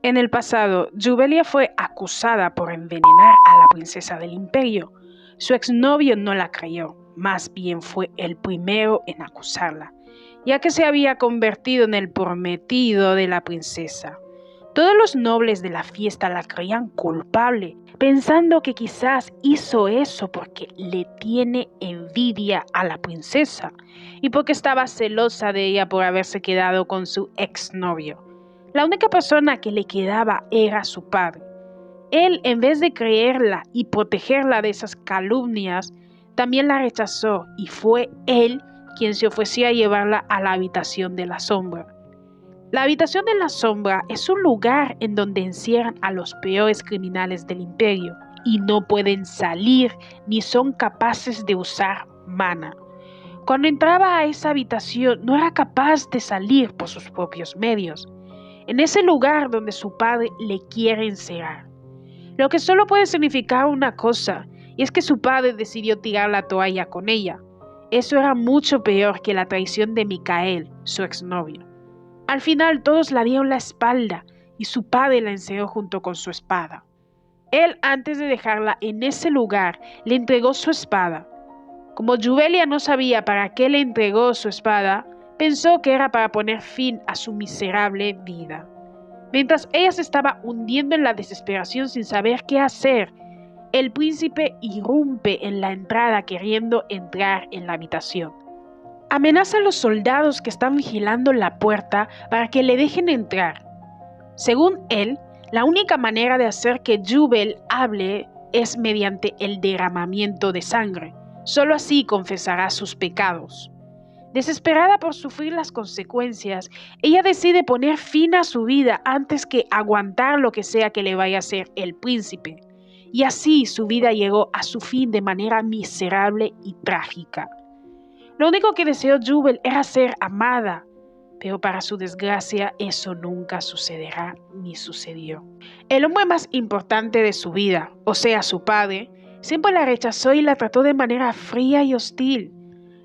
En el pasado, Jubelia fue acusada por envenenar a la princesa del imperio. Su exnovio no la creyó, más bien fue el primero en acusarla, ya que se había convertido en el prometido de la princesa. Todos los nobles de la fiesta la creían culpable, pensando que quizás hizo eso porque le tiene envidia a la princesa y porque estaba celosa de ella por haberse quedado con su exnovio. La única persona que le quedaba era su padre. Él, en vez de creerla y protegerla de esas calumnias, también la rechazó y fue él quien se ofreció a llevarla a la habitación de la sombra. La habitación de la sombra es un lugar en donde encierran a los peores criminales del imperio y no pueden salir ni son capaces de usar mana. Cuando entraba a esa habitación no era capaz de salir por sus propios medios. En ese lugar donde su padre le quiere encerrar. Lo que solo puede significar una cosa, y es que su padre decidió tirar la toalla con ella. Eso era mucho peor que la traición de Micael, su exnovio. Al final todos la dieron la espalda y su padre la encerró junto con su espada. Él, antes de dejarla en ese lugar, le entregó su espada. Como Jubelia no sabía para qué le entregó su espada, pensó que era para poner fin a su miserable vida. Mientras ella se estaba hundiendo en la desesperación sin saber qué hacer, el príncipe irrumpe en la entrada queriendo entrar en la habitación. Amenaza a los soldados que están vigilando la puerta para que le dejen entrar. Según él, la única manera de hacer que Jubel hable es mediante el derramamiento de sangre. Solo así confesará sus pecados. Desesperada por sufrir las consecuencias, ella decide poner fin a su vida antes que aguantar lo que sea que le vaya a hacer el príncipe. Y así su vida llegó a su fin de manera miserable y trágica. Lo único que deseó Jubel era ser amada, pero para su desgracia eso nunca sucederá ni sucedió. El hombre más importante de su vida, o sea su padre, siempre la rechazó y la trató de manera fría y hostil,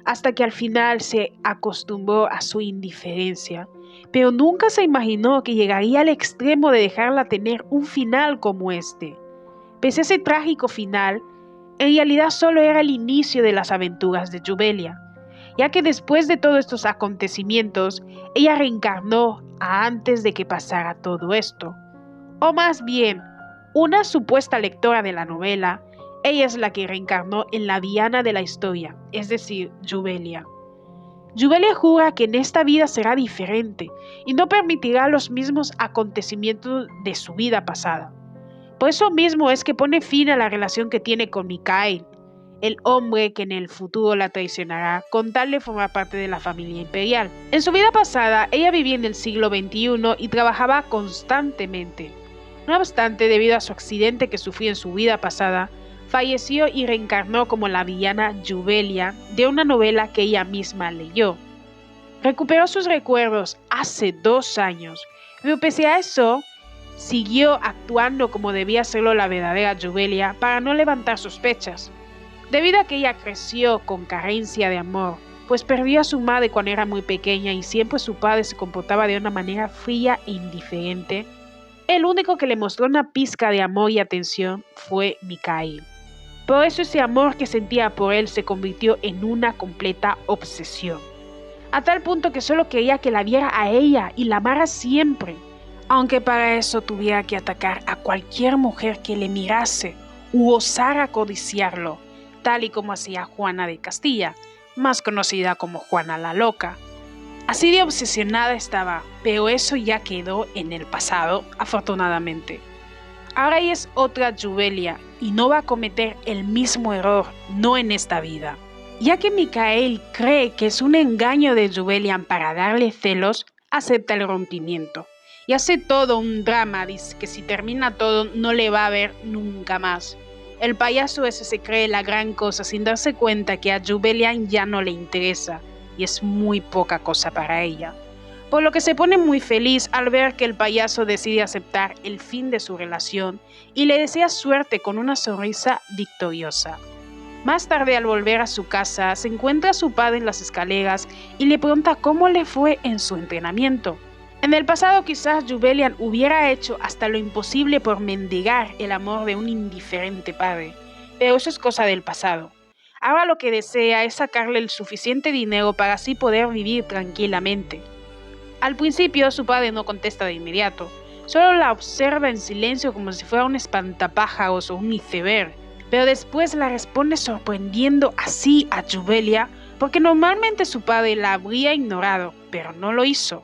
hasta que al final se acostumbró a su indiferencia, pero nunca se imaginó que llegaría al extremo de dejarla tener un final como este. Pese a ese trágico final, en realidad solo era el inicio de las aventuras de Jubelia, ya que después de todos estos acontecimientos, ella reencarnó antes de que pasara todo esto. O más bien, una supuesta lectora de la novela, ella es la que reencarnó en la villana de la historia, es decir, Jubelia. Jubelia jura que en esta vida será diferente y no permitirá los mismos acontecimientos de su vida pasada. Por eso mismo es que pone fin a la relación que tiene con Micael, el hombre que en el futuro la traicionará con tal de formar parte de la familia imperial. En su vida pasada, ella vivía en el siglo XXI y trabajaba constantemente. No obstante, debido a su accidente que sufrió en su vida pasada, falleció y reencarnó como la villana Jubelia de una novela que ella misma leyó. Recuperó sus recuerdos hace 2 años, pero pese a eso, siguió actuando como debía hacerlo la verdadera Jubelia para no levantar sospechas. Debido a que ella creció con carencia de amor, pues perdió a su madre cuando era muy pequeña y siempre su padre se comportaba de una manera fría e indiferente, el único que le mostró una pizca de amor y atención fue Micael. Por eso ese amor que sentía por él se convirtió en una completa obsesión, a tal punto que solo quería que la viera a ella y la amara siempre, aunque para eso tuviera que atacar a cualquier mujer que le mirase u osara codiciarlo, tal y como hacía Juana de Castilla, más conocida como Juana la Loca. Así de obsesionada estaba, pero eso ya quedó en el pasado, afortunadamente. Ahora ella es otra Jubelia y no va a cometer el mismo error, no en esta vida. Ya que Micael cree que es un engaño de Jubelia para darle celos, acepta el rompimiento. Y hace todo un drama, dice que si termina todo no le va a ver nunca más. El payaso ese se cree la gran cosa sin darse cuenta que a Jubelia ya no le interesa y es muy poca cosa para ella. Por lo que se pone muy feliz al ver que el payaso decide aceptar el fin de su relación y le desea suerte con una sonrisa victoriosa. Más tarde, al volver a su casa, se encuentra a su padre en las escaleras y le pregunta cómo le fue en su entrenamiento. En el pasado quizás Jubelian hubiera hecho hasta lo imposible por mendigar el amor de un indiferente padre, pero eso es cosa del pasado. Ahora lo que desea es sacarle el suficiente dinero para así poder vivir tranquilamente. Al principio su padre no contesta de inmediato, solo la observa en silencio como si fuera un espantapájaros o un iceberg, pero después la responde sorprendiendo así a Jubelia porque normalmente su padre la habría ignorado, pero no lo hizo.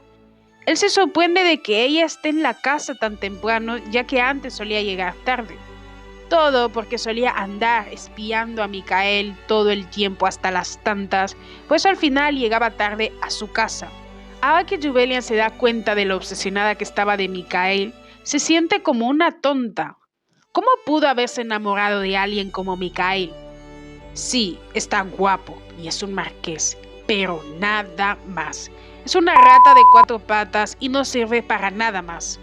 Él se sorprende de que ella esté en la casa tan temprano, ya que antes solía llegar tarde. Todo porque solía andar espiando a Mikael todo el tiempo hasta las tantas, pues al final llegaba tarde a su casa. Ahora que Jubelian se da cuenta de lo obsesionada que estaba de Mikael, se siente como una tonta. ¿Cómo pudo haberse enamorado de alguien como Mikael? Sí, está guapo y es un marqués, pero nada más. Es una rata de 4 patas y no sirve para nada más.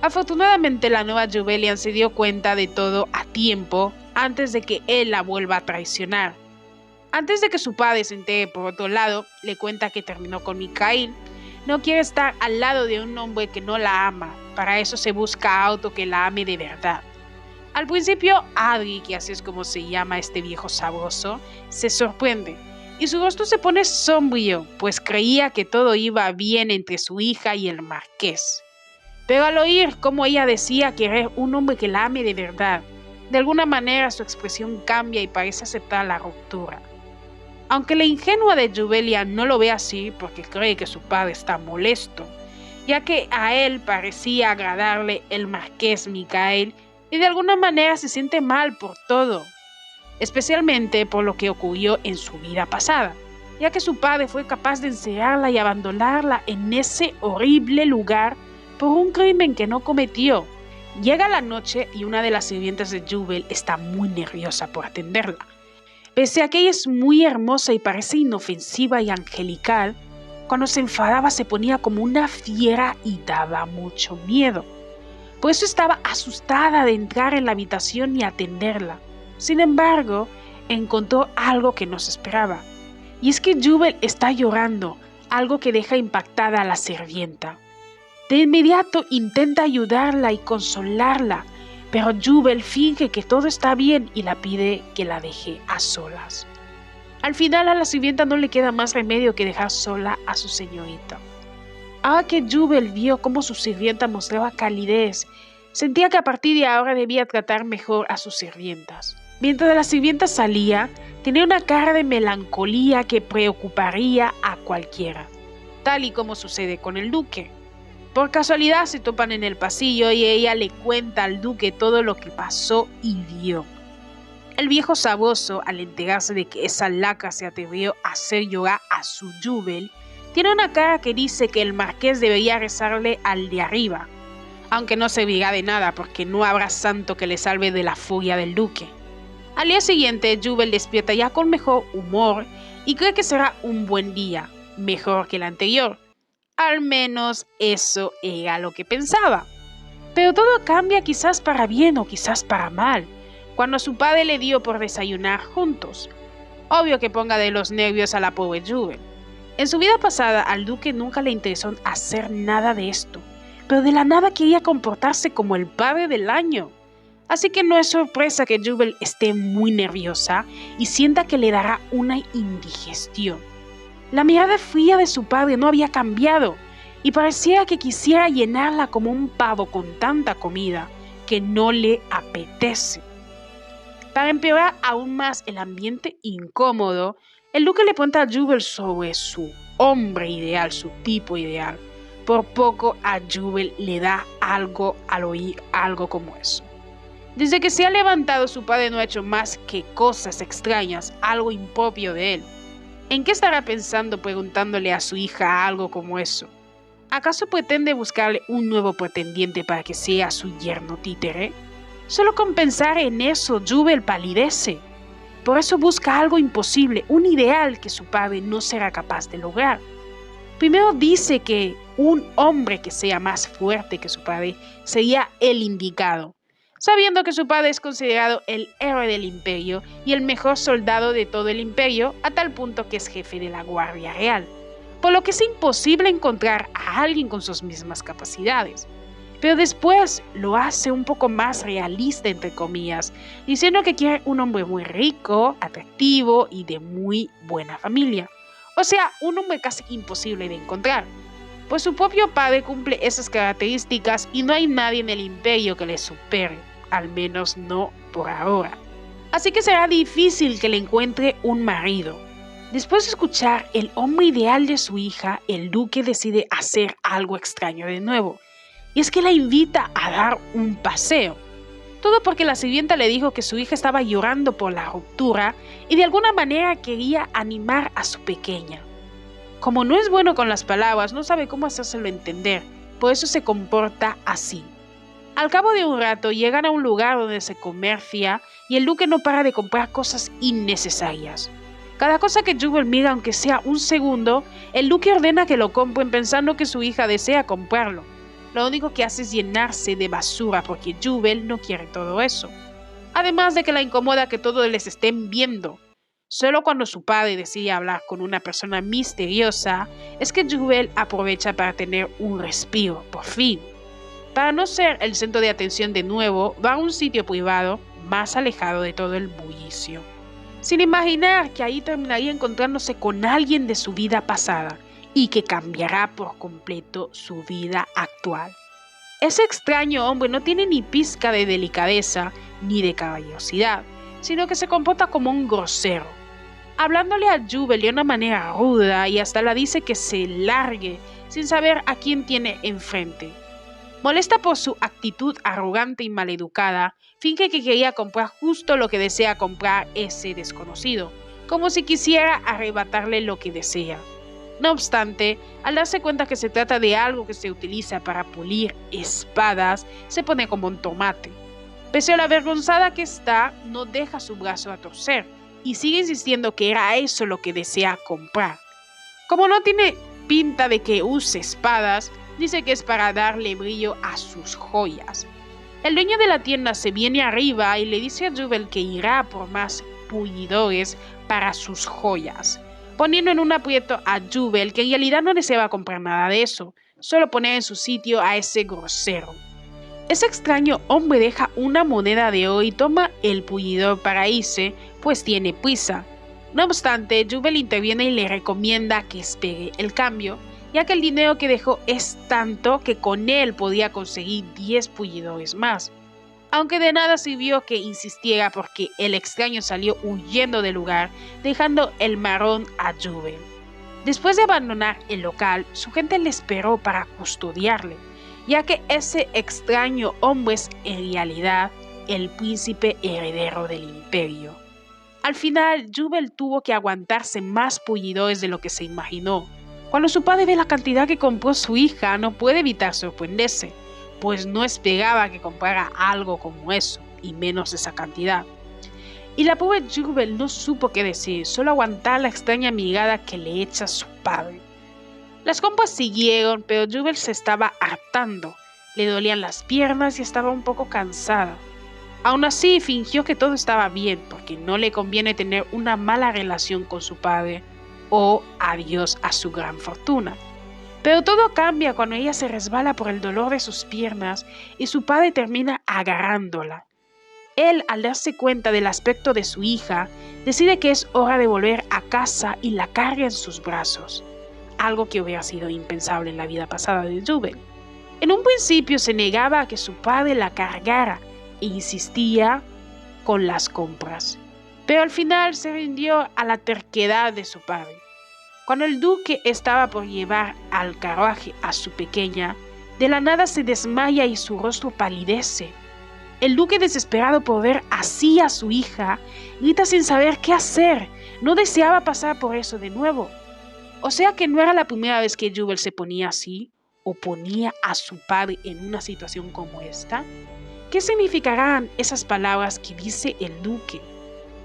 Afortunadamente la nueva Jubelian se dio cuenta de todo a tiempo antes de que él la vuelva a traicionar. Antes de que su padre se entere por otro lado, le cuenta que terminó con Mikael. No quiere estar al lado de un hombre que no la ama, para eso se busca a otro que la ame de verdad. Al principio, Adri, que así es como se llama este viejo sabroso, se sorprende y su rostro se pone sombrío, pues creía que todo iba bien entre su hija y el marqués. Pero al oír cómo ella decía querer un hombre que la ame de verdad, de alguna manera su expresión cambia y parece aceptar la ruptura. Aunque la ingenua de Jubelia no lo ve así porque cree que su padre está molesto, ya que a él parecía agradarle el marqués Mikael y de alguna manera se siente mal por todo, especialmente por lo que ocurrió en su vida pasada, ya que su padre fue capaz de encerrarla y abandonarla en ese horrible lugar por un crimen que no cometió. Llega la noche y una de las sirvientas de Jubel está muy nerviosa por atenderla. Pese a que ella es muy hermosa y parece inofensiva y angelical, cuando se enfadaba se ponía como una fiera y daba mucho miedo. Por eso estaba asustada de entrar en la habitación y atenderla. Sin embargo, encontró algo que no se esperaba. Y es que Jubel está llorando, algo que deja impactada a la sirvienta. De inmediato intenta ayudarla y consolarla, pero Jubel finge que todo está bien y la pide que la deje a solas. Al final a la sirvienta no le queda más remedio que dejar sola a su señorita. Ahora que Jubel vio cómo su sirvienta mostraba calidez, sentía que a partir de ahora debía tratar mejor a sus sirvientas. Mientras la sirvienta salía, tenía una cara de melancolía que preocuparía a cualquiera, tal y como sucede con el duque. Por casualidad se topan en el pasillo y ella le cuenta al duque todo lo que pasó y vio. El viejo saboso, al enterarse de que esa lacra se atrevió a hacer llorar a su Jubel, tiene una cara que dice que el marqués debería rezarle al de arriba, aunque no servirá de nada porque no habrá santo que le salve de la furia del duque. Al día siguiente, Jubel despierta ya con mejor humor y cree que será un buen día, mejor que el anterior. Al menos eso era lo que pensaba. Pero todo cambia quizás para bien o quizás para mal, cuando su padre le dio por desayunar juntos. Obvio que ponga de los nervios a la pobre Jubel. En su vida pasada al duque nunca le interesó hacer nada de esto, pero de la nada quería comportarse como el padre del año. Así que no es sorpresa que Jubel esté muy nerviosa y sienta que le dará una indigestión. La mirada fría de su padre no había cambiado y parecía que quisiera llenarla como un pavo con tanta comida que no le apetece. Para empeorar aún más el ambiente incómodo, el duque le pregunta a Jubel sobre su hombre ideal, su tipo ideal. Por poco a Jubel le da algo al oír algo como eso. Desde que se ha levantado, su padre no ha hecho más que cosas extrañas, algo impropio de él. ¿En qué estará pensando preguntándole a su hija algo como eso? ¿Acaso pretende buscarle un nuevo pretendiente para que sea su yerno títere? Solo con pensar en eso, Jubel palidece. Por eso busca algo imposible, un ideal que su padre no será capaz de lograr. Primero dice que un hombre que sea más fuerte que su padre sería el indicado, sabiendo que su padre es considerado el héroe del imperio y el mejor soldado de todo el imperio, a tal punto que es jefe de la Guardia Real. por lo que es imposible encontrar a alguien con sus mismas capacidades. Pero después lo hace un poco más realista, entre comillas, diciendo que quiere un hombre muy rico, atractivo y de muy buena familia. O sea, un hombre casi imposible de encontrar, pues su propio padre cumple esas características y no hay nadie en el imperio que le supere, al menos no por ahora. Así que será difícil que le encuentre un marido. Después de escuchar el hombre ideal de su hija, el duque decide hacer algo extraño de nuevo, y es que la invita a dar un paseo. Todo porque la sirvienta le dijo que su hija estaba llorando por la ruptura y de alguna manera quería animar a su pequeña. Como no es bueno con las palabras, no sabe cómo hacérselo entender, por eso se comporta así. Al cabo de un rato llegan a un lugar donde se comercia y el duque no para de comprar cosas innecesarias. Cada cosa que Jubel mira, aunque sea un segundo, el duque ordena que lo compren pensando que su hija desea comprarlo. Lo único que hace es llenarse de basura porque Jubel no quiere todo eso. Además de que la incomoda que todos les estén viendo. Solo cuando su padre decide hablar con una persona misteriosa es que Jubel aprovecha para tener un respiro, por fin. Para no ser el centro de atención de nuevo, va a un sitio privado más alejado de todo el bullicio, sin imaginar que ahí terminaría encontrándose con alguien de su vida pasada y que cambiará por completo su vida actual. Ese extraño hombre no tiene ni pizca de delicadeza ni de caballerosidad, sino que se comporta como un grosero, hablándole a Jubel de una manera ruda y hasta la dice que se largue sin saber a quién tiene enfrente. Molesta por su actitud arrogante y maleducada, finge que quería comprar justo lo que desea comprar ese desconocido, como si quisiera arrebatarle lo que desea. No obstante, al darse cuenta que se trata de algo que se utiliza para pulir espadas, se pone como un tomate. Pese a la avergonzada que está, no deja su brazo a torcer y sigue insistiendo que era eso lo que desea comprar. Como no tiene pinta de que use espadas, dice que es para darle brillo a sus joyas. El dueño de la tienda se viene arriba y le dice a Jubel que irá por más puñidores para sus joyas, poniendo en un aprieto a Jubel, que en realidad no deseaba comprar nada de eso, solo poner en su sitio a ese grosero. Ese extraño hombre deja una moneda de oro y toma el puñidor para irse, pues tiene prisa. No obstante, Jubel interviene y le recomienda que espere el cambio, ya que el dinero que dejó es tanto que con él podía conseguir 10 puñidores más. Aunque de nada sirvió que insistiera porque el extraño salió huyendo del lugar, dejando el marrón a Jubel. Después de abandonar el local, su gente le esperó para custodiarle, ya que ese extraño hombre es en realidad el príncipe heredero del imperio. Al final, Jubel tuvo que aguantarse más puñidores de lo que se imaginó. Cuando su padre ve la cantidad que compró su hija, no puede evitar sorprenderse, pues no esperaba que comprara algo como eso, y menos esa cantidad. Y la pobre Jubel no supo qué decir, solo aguantar la extraña mirada que le echa su padre. Las compras siguieron, pero Jubel se estaba hartando, le dolían las piernas y estaba un poco cansada. Aún así, fingió que todo estaba bien, porque no le conviene tener una mala relación con su padre, o adiós a su gran fortuna. Pero todo cambia cuando ella se resbala por el dolor de sus piernas y su padre termina agarrándola. Él, al darse cuenta del aspecto de su hija, decide que es hora de volver a casa y la carga en sus brazos, algo que hubiera sido impensable en la vida pasada de Jubel. En un principio se negaba a que su padre la cargara e insistía con las compras, pero al final se rindió a la terquedad de su padre. Cuando el duque estaba por llevar al carruaje a su pequeña, de la nada se desmaya y su rostro palidece. El duque, desesperado por ver así a su hija, grita sin saber qué hacer. No deseaba pasar por eso de nuevo. O sea que no era la primera vez que Jubel se ponía así, o ponía a su padre en una situación como esta. ¿Qué significarán esas palabras que dice el duque?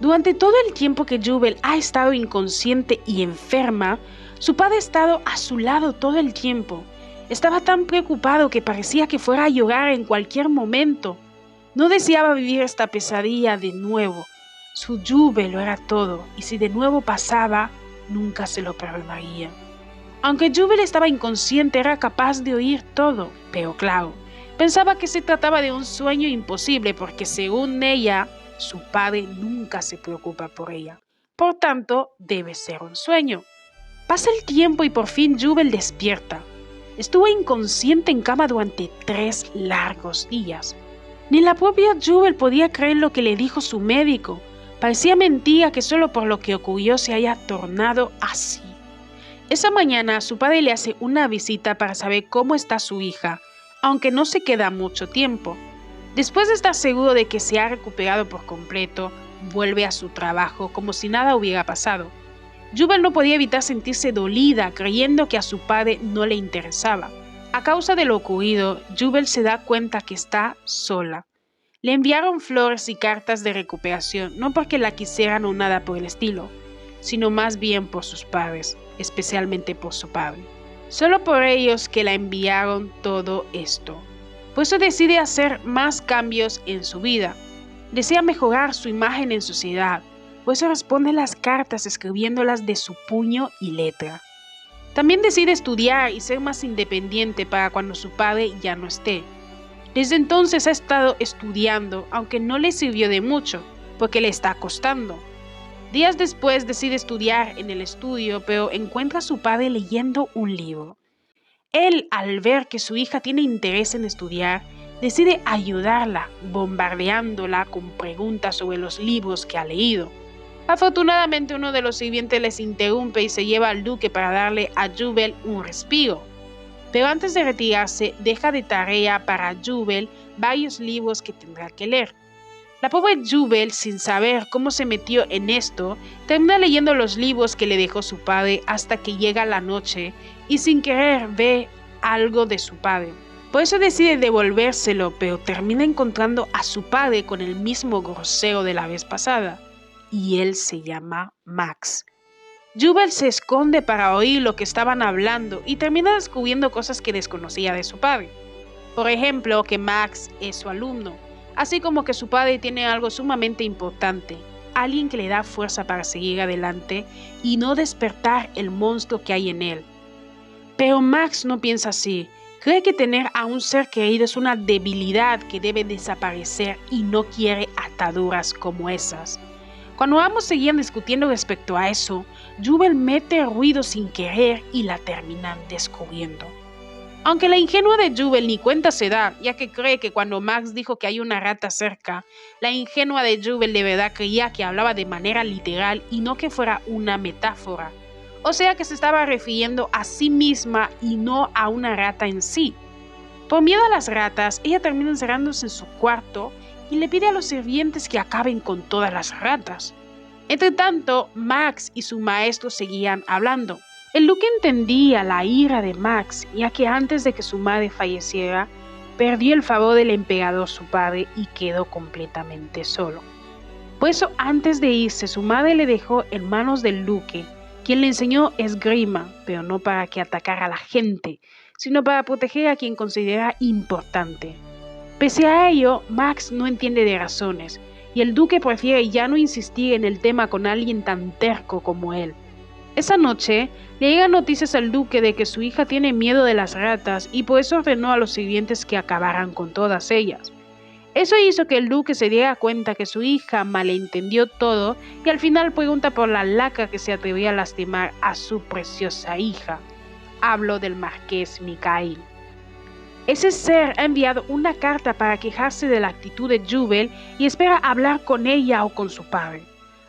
Durante todo el tiempo que Jubel ha estado inconsciente y enferma, su padre ha estado a su lado todo el tiempo. Estaba tan preocupado que parecía que fuera a llorar en cualquier momento. No deseaba vivir esta pesadilla de nuevo. Su Jubel lo era todo, y si de nuevo pasaba, nunca se lo perdonaría. Aunque Jubel estaba inconsciente, era capaz de oír todo, pero claro, pensaba que se trataba de un sueño imposible porque según ella, su padre nunca se preocupa por ella. Por tanto, debe ser un sueño. Pasa el tiempo y por fin Jubel despierta. Estuvo inconsciente en cama durante 3 largos días. Ni la propia Jubel podía creer lo que le dijo su médico. Parecía mentira que solo por lo que ocurrió se haya tornado así. Esa mañana su padre le hace una visita para saber cómo está su hija, aunque no se queda mucho tiempo. Después de estar seguro de que se ha recuperado por completo, vuelve a su trabajo como si nada hubiera pasado. Jubel no podía evitar sentirse dolida, creyendo que a su padre no le interesaba. A causa de lo ocurrido, Jubel se da cuenta que está sola. Le enviaron flores y cartas de recuperación, no porque la quisieran o nada por el estilo, sino más bien por sus padres, especialmente por su padre. Solo por ellos que la enviaron todo esto. Por eso decide hacer más cambios en su vida. Desea mejorar su imagen en sociedad. Por eso responde las cartas escribiéndolas de su puño y letra. También decide estudiar y ser más independiente para cuando su padre ya no esté. Desde entonces ha estado estudiando, aunque no le sirvió de mucho, porque le está costando. Días después decide estudiar en el estudio, pero encuentra a su padre leyendo un libro. Él, al ver que su hija tiene interés en estudiar, decide ayudarla, bombardeándola con preguntas sobre los libros que ha leído. Afortunadamente uno de los sirvientes les interrumpe y se lleva al duque para darle a Jubel un respiro. Pero antes de retirarse, deja de tarea para Jubel varios libros que tendrá que leer. La pobre Jubel, sin saber cómo se metió en esto, termina leyendo los libros que le dejó su padre hasta que llega la noche y sin querer ve algo de su padre. Por eso decide devolvérselo, pero termina encontrando a su padre con el mismo grosero de la vez pasada. Y él se llama Max. Jubel se esconde para oír lo que estaban hablando y termina descubriendo cosas que desconocía de su padre. Por ejemplo, que Max es su alumno, así como que su padre tiene algo sumamente importante, alguien que le da fuerza para seguir adelante y no despertar el monstruo que hay en él. Pero Max no piensa así. Cree que tener a un ser querido es una debilidad que debe desaparecer y no quiere ataduras como esas. Cuando ambos seguían discutiendo respecto a eso, Jubel mete ruido sin querer y la terminan descubriendo. Aunque la ingenua de Jubel ni cuenta se da, ya que cree que cuando Max dijo que hay una rata cerca, la ingenua de Jubel de verdad creía que hablaba de manera literal y no que fuera una metáfora. O sea que se estaba refiriendo a sí misma y no a una rata en sí. Por miedo a las ratas, ella termina encerrándose en su cuarto y le pide a los sirvientes que acaben con todas las ratas. Entre tanto, Max y su maestro seguían hablando. El duque entendía la ira de Max, ya que antes de que su madre falleciera, perdió el favor del emperador su padre y quedó completamente solo. Por eso, antes de irse, su madre le dejó en manos del duque, quien le enseñó esgrima, pero no para que atacara a la gente, sino para proteger a quien considera importante. Pese a ello, Max no entiende de razones, y el duque prefiere ya no insistir en el tema con alguien tan terco como él. Esa noche, le llegan noticias al duque de que su hija tiene miedo de las ratas y por eso ordenó a los sirvientes que acabaran con todas ellas. Eso hizo que el duque se diera cuenta que su hija malentendió todo y al final pregunta por la lacra que se atrevía a lastimar a su preciosa hija. Hablo del marqués Mikhail. Ese ser ha enviado una carta para quejarse de la actitud de Jubel y espera hablar con ella o con su padre.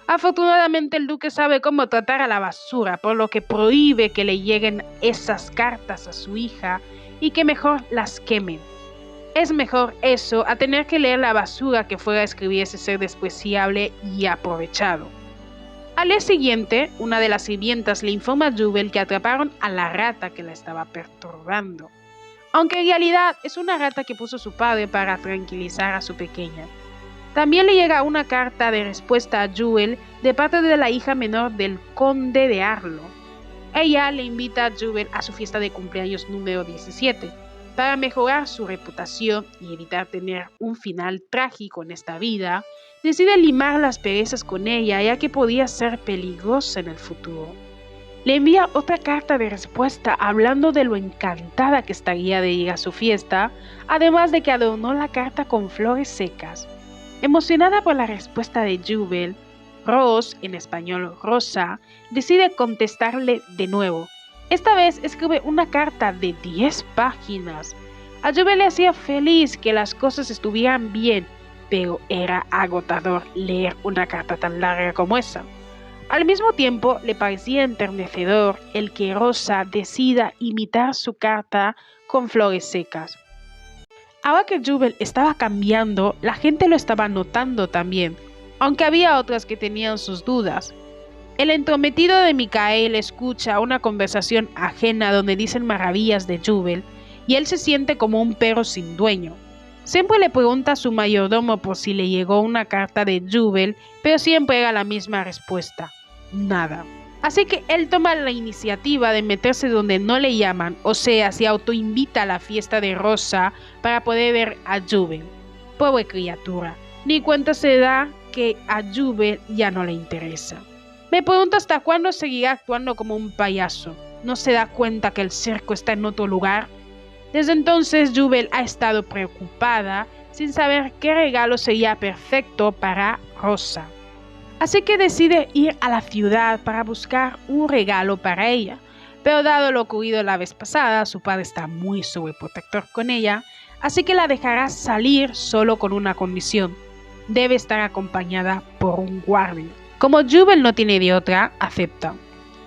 Afortunadamente el duque sabe cómo tratar a la basura, por lo que prohíbe que le lleguen esas cartas a su hija y que mejor las quemen. Es mejor eso a tener que leer la basura que fuera a escribir ese ser despreciable y aprovechado. Al día siguiente, una de las sirvientas le informa a Jubel que atraparon a la rata que la estaba perturbando. Aunque en realidad es una rata que puso su padre para tranquilizar a su pequeña. También le llega una carta de respuesta a Jubel de parte de la hija menor del conde de Arlo. Ella le invita a Jubel a su fiesta de cumpleaños número 17, para mejorar su reputación y evitar tener un final trágico en esta vida. Decide limar las perezas con ella, ya que podía ser peligrosa en el futuro. Le envía otra carta de respuesta hablando de lo encantada que estaría de ir a su fiesta, además de que adornó la carta con flores secas. Emocionada por la respuesta de Jubel, Rose, en español Rosa, decide contestarle de nuevo. Esta vez escribe una carta de 10 páginas. A Jubel le hacía feliz que las cosas estuvieran bien, pero era agotador leer una carta tan larga como esa. Al mismo tiempo, le parecía enternecedor el que Rosa decida imitar su carta con flores secas. Ahora que Jubel estaba cambiando, la gente lo estaba notando también, aunque había otras que tenían sus dudas. El entrometido de Micael escucha una conversación ajena donde dicen maravillas de Jubel y él se siente como un perro sin dueño. Siempre le pregunta a su mayordomo por si le llegó una carta de Jubel, pero siempre era la misma respuesta: nada. Así que él toma la iniciativa de meterse donde no le llaman, o sea, se autoinvita a la fiesta de Rosa para poder ver a Jubel. Pobre criatura, ni cuenta se da que a Jubel ya no le interesa. Me pregunto hasta cuándo seguirá actuando como un payaso. ¿No se da cuenta que el circo está en otro lugar? Desde entonces Jubel ha estado preocupada, sin saber qué regalo sería perfecto para Rosa. Así que decide ir a la ciudad para buscar un regalo para ella. Pero dado lo ocurrido la vez pasada, su padre está muy sobreprotector con ella, así que la dejará salir solo con una condición: debe estar acompañada por un guardia. Como Jubel no tiene de otra, acepta.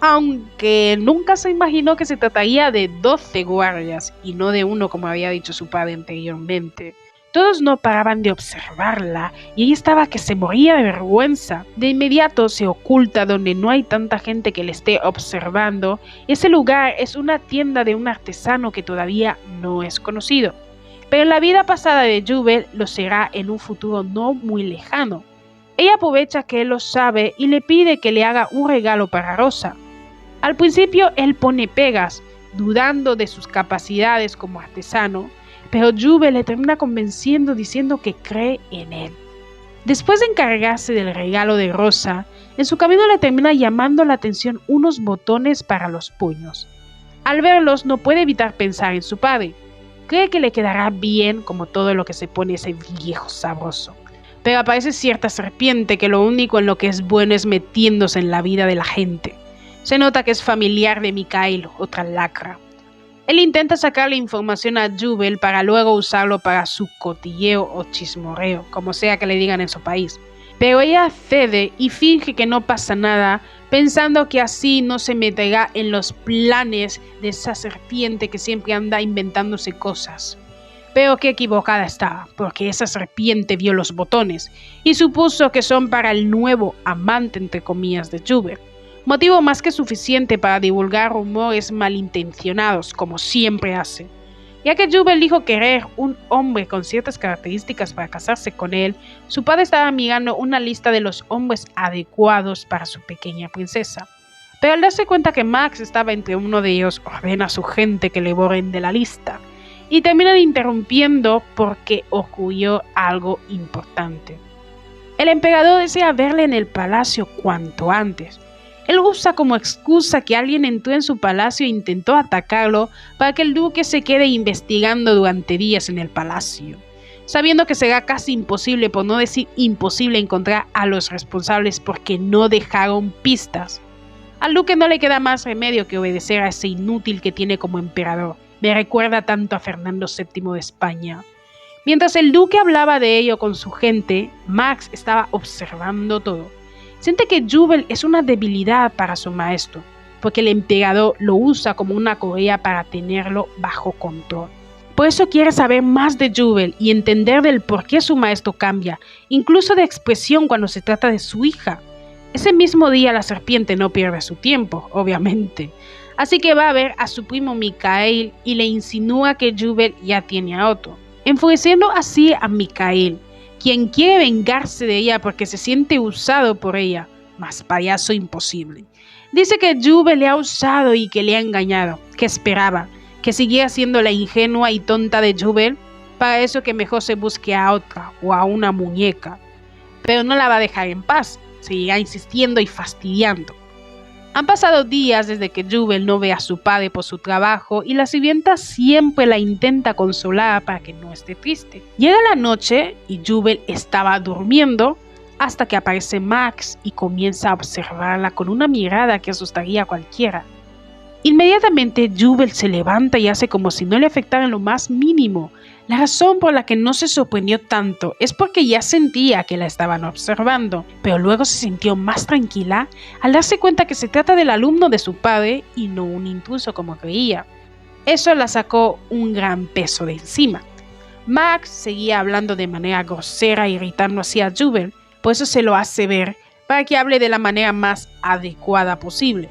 Aunque nunca se imaginó que se trataría de 12 guardias y no de uno como había dicho su padre anteriormente. Todos no paraban de observarla y ella estaba que se moría de vergüenza. De inmediato se oculta donde no hay tanta gente que le esté observando. Ese lugar es una tienda de un artesano que todavía no es conocido. Pero la vida pasada de Jubel lo será en un futuro no muy lejano. Ella aprovecha que él lo sabe y le pide que le haga un regalo para Rosa. Al principio él pone pegas, dudando de sus capacidades como artesano, pero Jubel le termina convenciendo diciendo que cree en él. Después de encargarse del regalo de Rosa, en su camino le termina llamando la atención unos botones para los puños. Al verlos no puede evitar pensar en su padre. Cree que le quedará bien como todo lo que se pone ese viejo sabroso. Pero aparece cierta serpiente que lo único en lo que es bueno es metiéndose en la vida de la gente. Se nota que es familiar de Micael, otra lacra. Él intenta sacarle información a Jubel para luego usarlo para su cotilleo o chismorreo, como sea que le digan en su país. Pero ella cede y finge que no pasa nada, pensando que así no se meterá en los planes de esa serpiente que siempre anda inventándose cosas. Pero qué equivocada estaba, porque esa serpiente vio los botones y supuso que son para el nuevo amante entre comillas de Jubel. Motivo más que suficiente para divulgar rumores malintencionados, como siempre hace. Ya que Jubel dijo querer un hombre con ciertas características para casarse con él, su padre estaba mirando una lista de los hombres adecuados para su pequeña princesa. Pero al darse cuenta que Max estaba entre uno de ellos, ordena a su gente que le borren de la lista. Y terminan interrumpiendo porque ocurrió algo importante. El emperador desea verle en el palacio cuanto antes. Él usa como excusa que alguien entró en su palacio e intentó atacarlo para que el duque se quede investigando durante días en el palacio, sabiendo que será casi imposible, por no decir imposible, encontrar a los responsables porque no dejaron pistas. Al duque no le queda más remedio que obedecer a ese inútil que tiene como emperador. Me recuerda tanto a Fernando VII de España. Mientras el duque hablaba de ello con su gente, Max estaba observando todo. Siente que Jubel es una debilidad para su maestro, porque el emperador lo usa como una correa para tenerlo bajo control. Por eso quiere saber más de Jubel y entender del por qué su maestro cambia, incluso de expresión cuando se trata de su hija. Ese mismo día la serpiente no pierde su tiempo, obviamente. Así que va a ver a su primo Micael y le insinúa que Jubel ya tiene a otro, enfureciendo así a Micael, quien quiere vengarse de ella porque se siente usado por ella, más payaso imposible. Dice que Jubel le ha usado y que le ha engañado. ¿Qué esperaba? ¿Que siguiera siendo la ingenua y tonta de Jubel? Para eso que mejor se busque a otra o a una muñeca. Pero no la va a dejar en paz, seguirá insistiendo y fastidiando. Han pasado días desde que Jubel no ve a su padre por su trabajo y la sirvienta siempre la intenta consolar para que no esté triste. Llega la noche y Jubel estaba durmiendo hasta que aparece Max y comienza a observarla con una mirada que asustaría a cualquiera. Inmediatamente Jubel se levanta y hace como si no le afectara en lo más mínimo. La razón por la que no se sorprendió tanto es porque ya sentía que la estaban observando, pero luego se sintió más tranquila al darse cuenta que se trata del alumno de su padre y no un intruso como creía. Eso la sacó un gran peso de encima. Max seguía hablando de manera grosera e irritando hacia Jubel, por eso se lo hace ver para que hable de la manera más adecuada posible.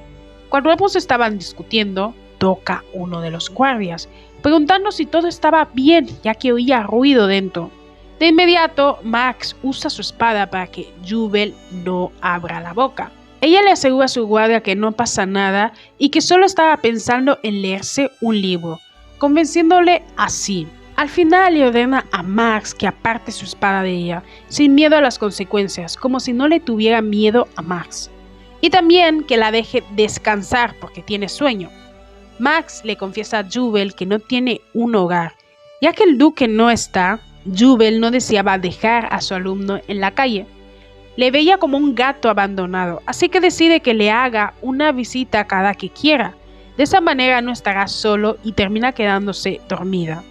Cuando ambos estaban discutiendo, toca uno de los guardias, preguntando si todo estaba bien, ya que oía ruido dentro. De inmediato, Max usa su espada para que Jubel no abra la boca. Ella le asegura a su guardia que no pasa nada y que solo estaba pensando en leerse un libro, convenciéndole así. Al final le ordena a Max que aparte su espada de ella, sin miedo a las consecuencias, como si no le tuviera miedo a Max. Y también que la deje descansar porque tiene sueño. Max le confiesa a Jubel que no tiene un hogar. Ya que el duque no está, Jubel no deseaba dejar a su alumno en la calle. Le veía como un gato abandonado, así que decide que le haga una visita cada que quiera. De esa manera no estará solo y termina quedándose dormida.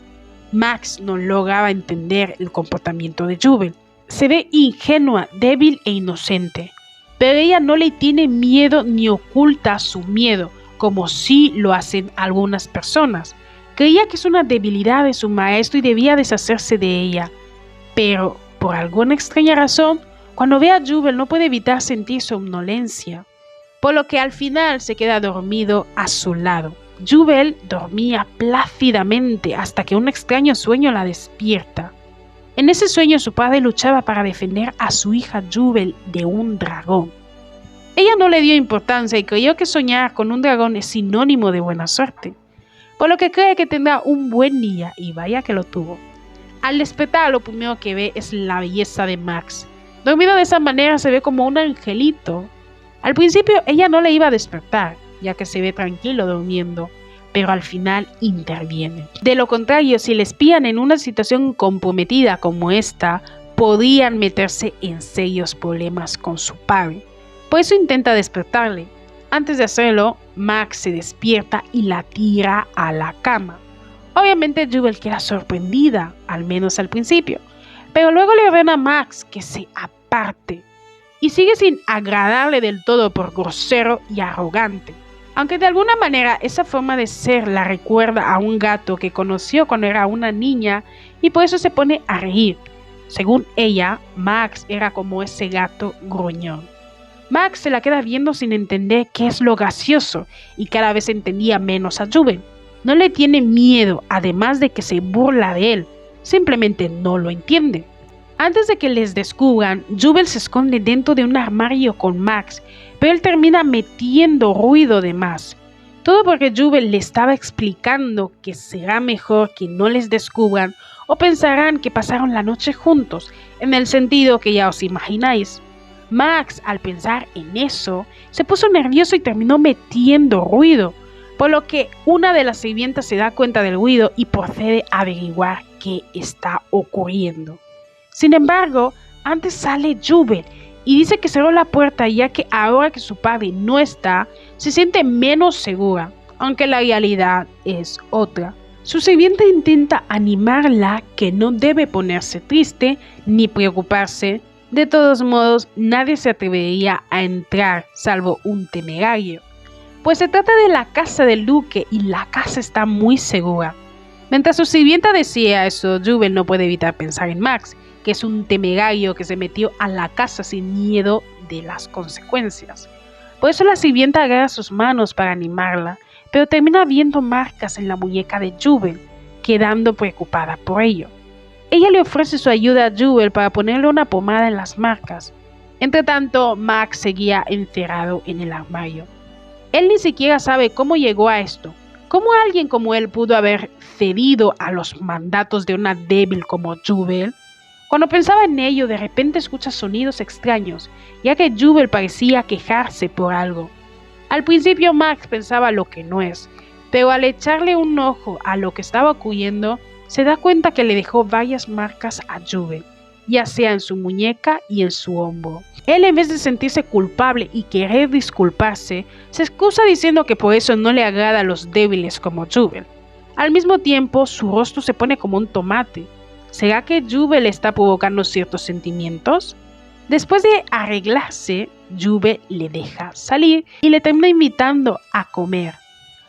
Max no lograba entender el comportamiento de Jubel. Se ve ingenua, débil e inocente. Pero ella no le tiene miedo ni oculta su miedo, como sí lo hacen algunas personas. Creía que es una debilidad de su maestro y debía deshacerse de ella. Pero, por alguna extraña razón, cuando ve a Jubel no puede evitar sentir somnolencia, por lo que al final se queda dormido a su lado. Jubel dormía plácidamente hasta que un extraño sueño la despierta. En ese sueño su padre luchaba para defender a su hija Jubel de un dragón. Ella no le dio importancia y creyó que soñar con un dragón es sinónimo de buena suerte, por lo que cree que tendrá un buen día y vaya que lo tuvo. Al despertar lo primero que ve es la belleza de Max. Dormido de esa manera se ve como un angelito. Al principio ella no le iba a despertar, ya que se ve tranquilo durmiendo, pero al final interviene. De lo contrario, si le espían en una situación comprometida como esta, podrían meterse en serios problemas con su padre. Por eso intenta despertarle. Antes de hacerlo, Max se despierta y la tira a la cama. Obviamente Jubel queda sorprendida, al menos al principio, pero luego le ordena a Max que se aparte y sigue sin agradarle del todo por grosero y arrogante. Aunque de alguna manera esa forma de ser la recuerda a un gato que conoció cuando era una niña y por eso se pone a reír. Según ella, Max era como ese gato gruñón. Max se la queda viendo sin entender qué es lo gracioso y cada vez entendía menos a Jubel. No le tiene miedo, además de que se burla de él, simplemente no lo entiende. Antes de que les descubran, Jubel se esconde dentro de un armario con Max, pero él termina metiendo ruido de más. Todo porque Jubel le estaba explicando que será mejor que no les descubran o pensarán que pasaron la noche juntos, en el sentido que ya os imagináis. Max, al pensar en eso, se puso nervioso y terminó metiendo ruido, por lo que una de las sirvientas se da cuenta del ruido y procede a averiguar qué está ocurriendo. Sin embargo, antes sale Jubel y dice que cerró la puerta ya que ahora que su padre no está, se siente menos segura, aunque la realidad es otra. Su sirvienta intenta animarla que no debe ponerse triste ni preocuparse. De todos modos, nadie se atrevería a entrar salvo un temerario, pues se trata de la casa del duque y la casa está muy segura. Mientras su sirvienta decía eso, Jubel no puede evitar pensar en Max, que es un temerario que se metió a la casa sin miedo de las consecuencias. Por eso la sirvienta agarra sus manos para animarla, pero termina viendo marcas en la muñeca de Jubel, quedando preocupada por ello. Ella le ofrece su ayuda a Jubel para ponerle una pomada en las marcas. Entretanto, Max seguía encerrado en el armario. Él ni siquiera sabe cómo llegó a esto. ¿Cómo alguien como él pudo haber cedido a los mandatos de una débil como Jubel? Cuando pensaba en ello, de repente escucha sonidos extraños, ya que Jubel parecía quejarse por algo. Al principio Max pensaba lo que no es, pero al echarle un ojo a lo que estaba ocurriendo, se da cuenta que le dejó varias marcas a Jubel, ya sea en su muñeca y en su hombro. Él, en vez de sentirse culpable y querer disculparse, se excusa diciendo que por eso no le agrada a los débiles como Jubel. Al mismo tiempo, su rostro se pone como un tomate. ¿Será que Jubel está provocando ciertos sentimientos? Después de arreglarse, Jubel le deja salir y le termina invitando a comer.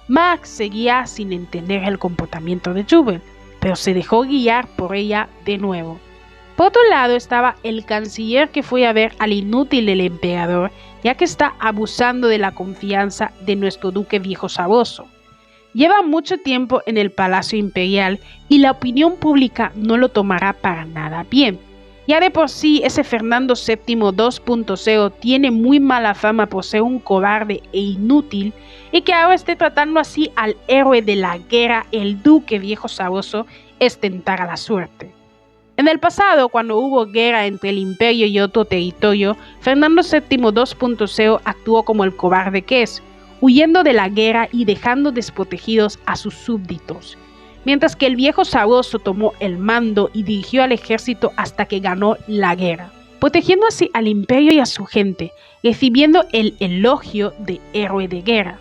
Max seguía sin entender el comportamiento de Jubel, pero se dejó guiar por ella de nuevo. Por otro lado estaba el canciller, que fue a ver al inútil del emperador, ya que está abusando de la confianza de nuestro duque viejo saboso. Lleva mucho tiempo en el palacio imperial y la opinión pública no lo tomará para nada bien. Ya de por sí ese Fernando VII 2.0 tiene muy mala fama por ser un cobarde e inútil, y que ahora esté tratando así al héroe de la guerra, el duque viejo saboso, es tentar a la suerte. En el pasado, cuando hubo guerra entre el imperio y otro territorio, Fernando VII 2.0 actuó como el cobarde que es, huyendo de la guerra y dejando desprotegidos a sus súbditos, mientras que el viejo saboso tomó el mando y dirigió al ejército hasta que ganó la guerra, protegiendo así al imperio y a su gente, recibiendo el elogio de héroe de guerra.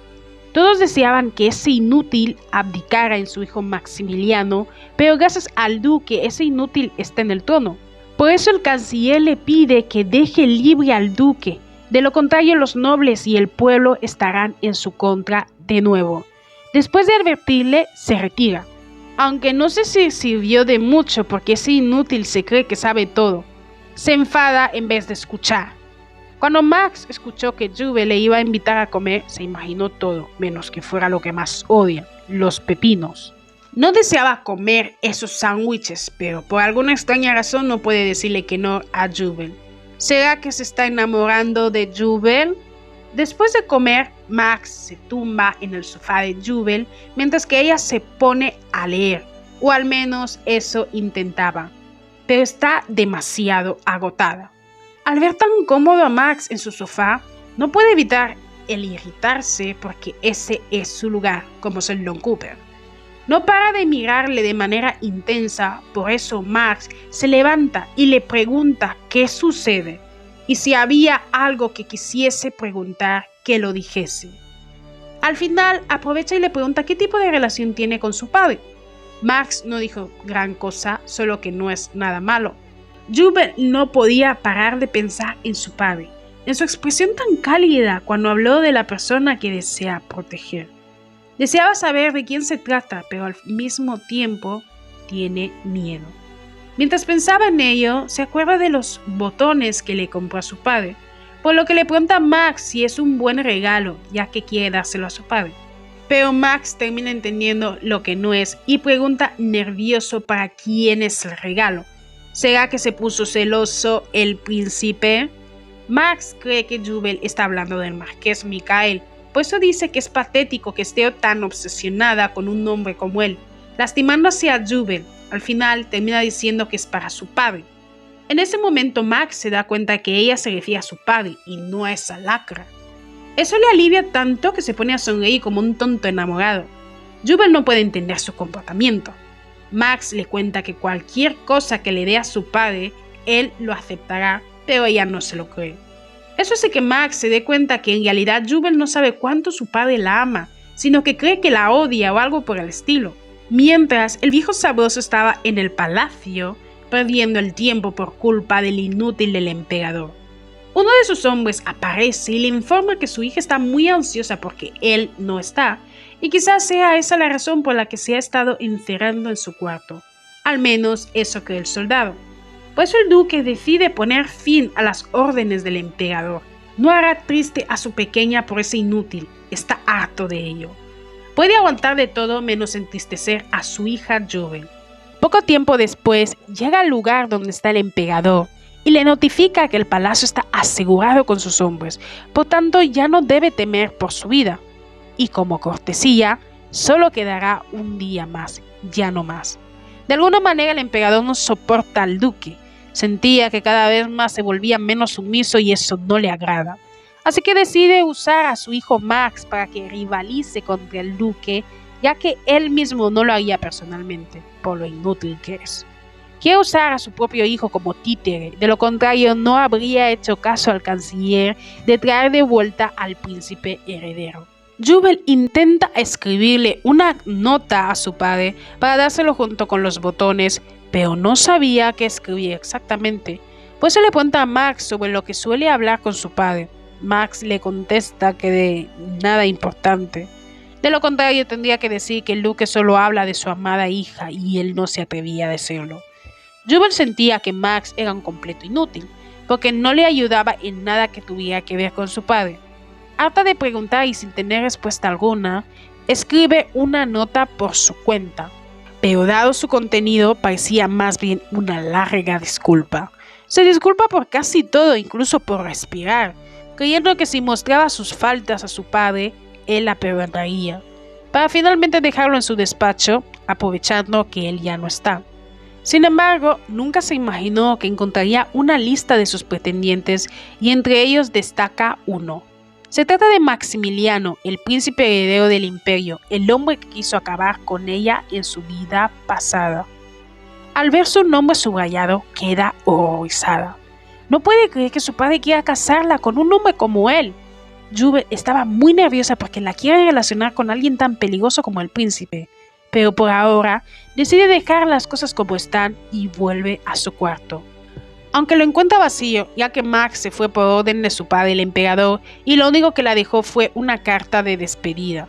Todos deseaban que ese inútil abdicara en su hijo Maximiliano, pero gracias al duque ese inútil está en el trono. Por eso el canciller le pide que deje libre al duque, de lo contrario los nobles y el pueblo estarán en su contra de nuevo. Después de advertirle, se retira, aunque no sé si sirvió de mucho porque ese inútil se cree que sabe todo. Se enfada en vez de escuchar. Cuando Max escuchó que Jubel le iba a invitar a comer, se imaginó todo, menos que fuera lo que más odia, los pepinos. No deseaba comer esos sándwiches, pero por alguna extraña razón no puede decirle que no a Jubel. ¿Será que se está enamorando de Jubel? Después de comer, Max se tumba en el sofá de Jubel, mientras que ella se pone a leer, o al menos eso intentaba, pero está demasiado agotada. Al ver tan cómodo a Max en su sofá, no puede evitar el irritarse porque ese es su lugar, como Sheldon Cooper. No para de mirarle de manera intensa, por eso Max se levanta y le pregunta qué sucede, y si había algo que quisiese preguntar, que lo dijese. Al final aprovecha y le pregunta qué tipo de relación tiene con su padre. Max no dijo gran cosa, solo que no es nada malo. Jubel no podía parar de pensar en su padre, en su expresión tan cálida cuando habló de la persona que desea proteger. Deseaba saber de quién se trata, pero al mismo tiempo tiene miedo. Mientras pensaba en ello, se acuerda de los botones que le compró a su padre, por lo que le pregunta a Max si es un buen regalo, ya que quiere dárselo a su padre. Pero Max termina entendiendo lo que no es y pregunta nervioso para quién es el regalo. ¿Será que se puso celoso el príncipe? Max cree que Jubel está hablando del marqués Mikael, por eso dice que es patético que esté tan obsesionada con un hombre como él, lastimando hacia Jubel. Al final termina diciendo que es para su padre. En ese momento Max se da cuenta que ella se refiere a su padre y no a esa lacra. Eso le alivia tanto que se pone a sonreír como un tonto enamorado. Jubel no puede entender su comportamiento. Max le cuenta que cualquier cosa que le dé a su padre, él lo aceptará, pero ella no se lo cree. Eso hace que Max se dé cuenta que en realidad Jubel no sabe cuánto su padre la ama, sino que cree que la odia o algo por el estilo. Mientras, el viejo sabroso estaba en el palacio, perdiendo el tiempo por culpa del inútil del emperador. Uno de sus hombres aparece y le informa que su hija está muy ansiosa porque él no está, y quizás sea esa la razón por la que se ha estado encerrando en su cuarto. Al menos eso cree el soldado. Por eso el duque decide poner fin a las órdenes del emperador. No hará triste a su pequeña por ese inútil, está harto de ello. Puede aguantar de todo menos entristecer a su hija Jubel. Poco tiempo después llega al lugar donde está el emperador y le notifica que el palacio está asegurado con sus hombres, por tanto ya no debe temer por su vida. Y como cortesía, solo quedará un día más, ya no más. De alguna manera el emperador no soporta al duque, sentía que cada vez más se volvía menos sumiso y eso no le agrada. Así que decide usar a su hijo Max para que rivalice contra el duque, ya que él mismo no lo haría personalmente, por lo inútil que es. Quiere usar a su propio hijo como títere, de lo contrario no habría hecho caso al canciller de traer de vuelta al príncipe heredero. Jubel intenta escribirle una nota a su padre para dárselo junto con los botones, pero no sabía qué escribir exactamente. Pues se le cuenta a Max sobre lo que suele hablar con su padre. Max le contesta que de nada importante. De lo contrario tendría que decir que el duque solo habla de su amada hija y él no se atrevía a decirlo. Jubel sentía que Max era un completo inútil, porque no le ayudaba en nada que tuviera que ver con su padre. Harta de preguntar y sin tener respuesta alguna, escribe una nota por su cuenta, pero dado su contenido parecía más bien una larga disculpa. Se disculpa por casi todo, incluso por respirar, creyendo que si mostraba sus faltas a su padre, él la perdonaría, para finalmente dejarlo en su despacho, aprovechando que él ya no está. Sin embargo, nunca se imaginó que encontraría una lista de sus pretendientes y entre ellos destaca uno. Se trata de Maximiliano, el príncipe heredero del imperio, el hombre que quiso acabar con ella en su vida pasada. Al ver su nombre subrayado, queda horrorizada. No puede creer que su padre quiera casarla con un hombre como él. Jubel estaba muy nerviosa porque la quiere relacionar con alguien tan peligroso como el príncipe, pero por ahora decide dejar las cosas como están y vuelve a su cuarto. Aunque lo encuentra vacío, ya que Max se fue por orden de su padre el emperador y lo único que la dejó fue una carta de despedida.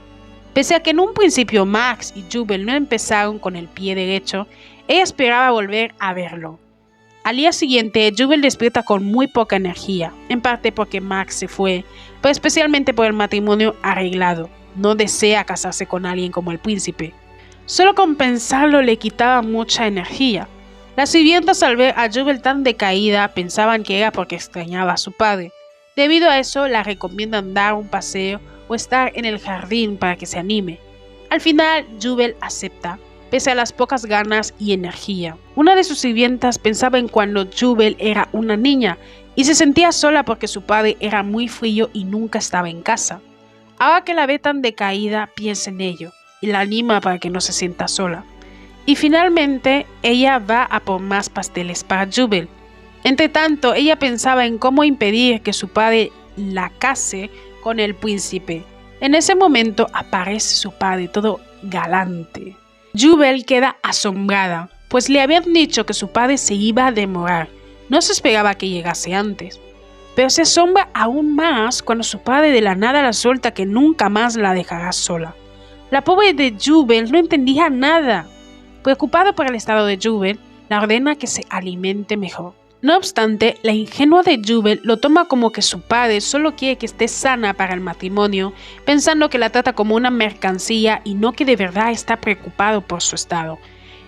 Pese a que en un principio Max y Jubel no empezaron con el pie derecho, ella esperaba volver a verlo. Al día siguiente, Jubel despierta con muy poca energía, en parte porque Max se fue, pero especialmente por el matrimonio arreglado. No desea casarse con alguien como el príncipe. Solo con pensarlo le quitaba mucha energía. Las sirvientas al ver a Jubel tan decaída pensaban que era porque extrañaba a su padre. Debido a eso la recomiendan dar un paseo o estar en el jardín para que se anime. Al final Jubel acepta, pese a las pocas ganas y energía. Una de sus sirvientas pensaba en cuando Jubel era una niña y se sentía sola porque su padre era muy frío y nunca estaba en casa. Ahora que la ve tan decaída, piensa en ello y la anima para que no se sienta sola. Y finalmente, ella va a por más pasteles para Jubel. Entretanto, ella pensaba en cómo impedir que su padre la case con el príncipe. En ese momento aparece su padre, todo galante. Jubel queda asombrada, pues le habían dicho que su padre se iba a demorar. No se esperaba que llegase antes. Pero se asombra aún más cuando su padre de la nada la suelta que nunca más la dejará sola. La pobre de Jubel no entendía nada. Preocupado por el estado de Jubel, la ordena que se alimente mejor. No obstante, la ingenua de Jubel lo toma como que su padre solo quiere que esté sana para el matrimonio, pensando que la trata como una mercancía y no que de verdad está preocupado por su estado.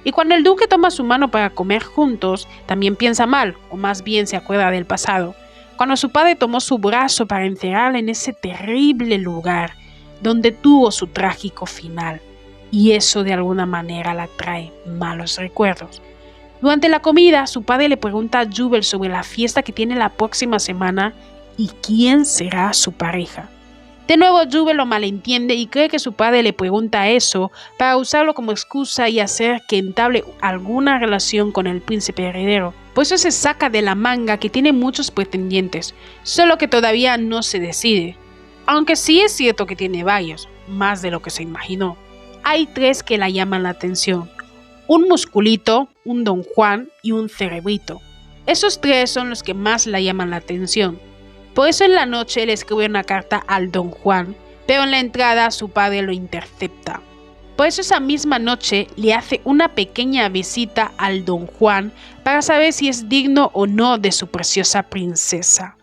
Y cuando el duque toma su mano para comer juntos, también piensa mal, o más bien se acuerda del pasado, cuando su padre tomó su brazo para encerrarla en ese terrible lugar, donde tuvo su trágico final. Y eso de alguna manera la trae malos recuerdos. Durante la comida, su padre le pregunta a Jubel sobre la fiesta que tiene la próxima semana y quién será su pareja. De nuevo, Jubel lo malentiende y cree que su padre le pregunta eso para usarlo como excusa y hacer que entable alguna relación con el príncipe heredero. Por eso se saca de la manga que tiene muchos pretendientes, solo que todavía no se decide. Aunque sí es cierto que tiene varios, más de lo que se imaginó. Hay 3 que la llaman la atención. Un musculito, un Don Juan y un cerebrito. Esos 3 son los que más la llaman la atención. Por eso en la noche le escribe una carta al Don Juan, pero en la entrada su padre lo intercepta. Por eso esa misma noche le hace una pequeña visita al Don Juan para saber si es digno o no de su preciosa princesa.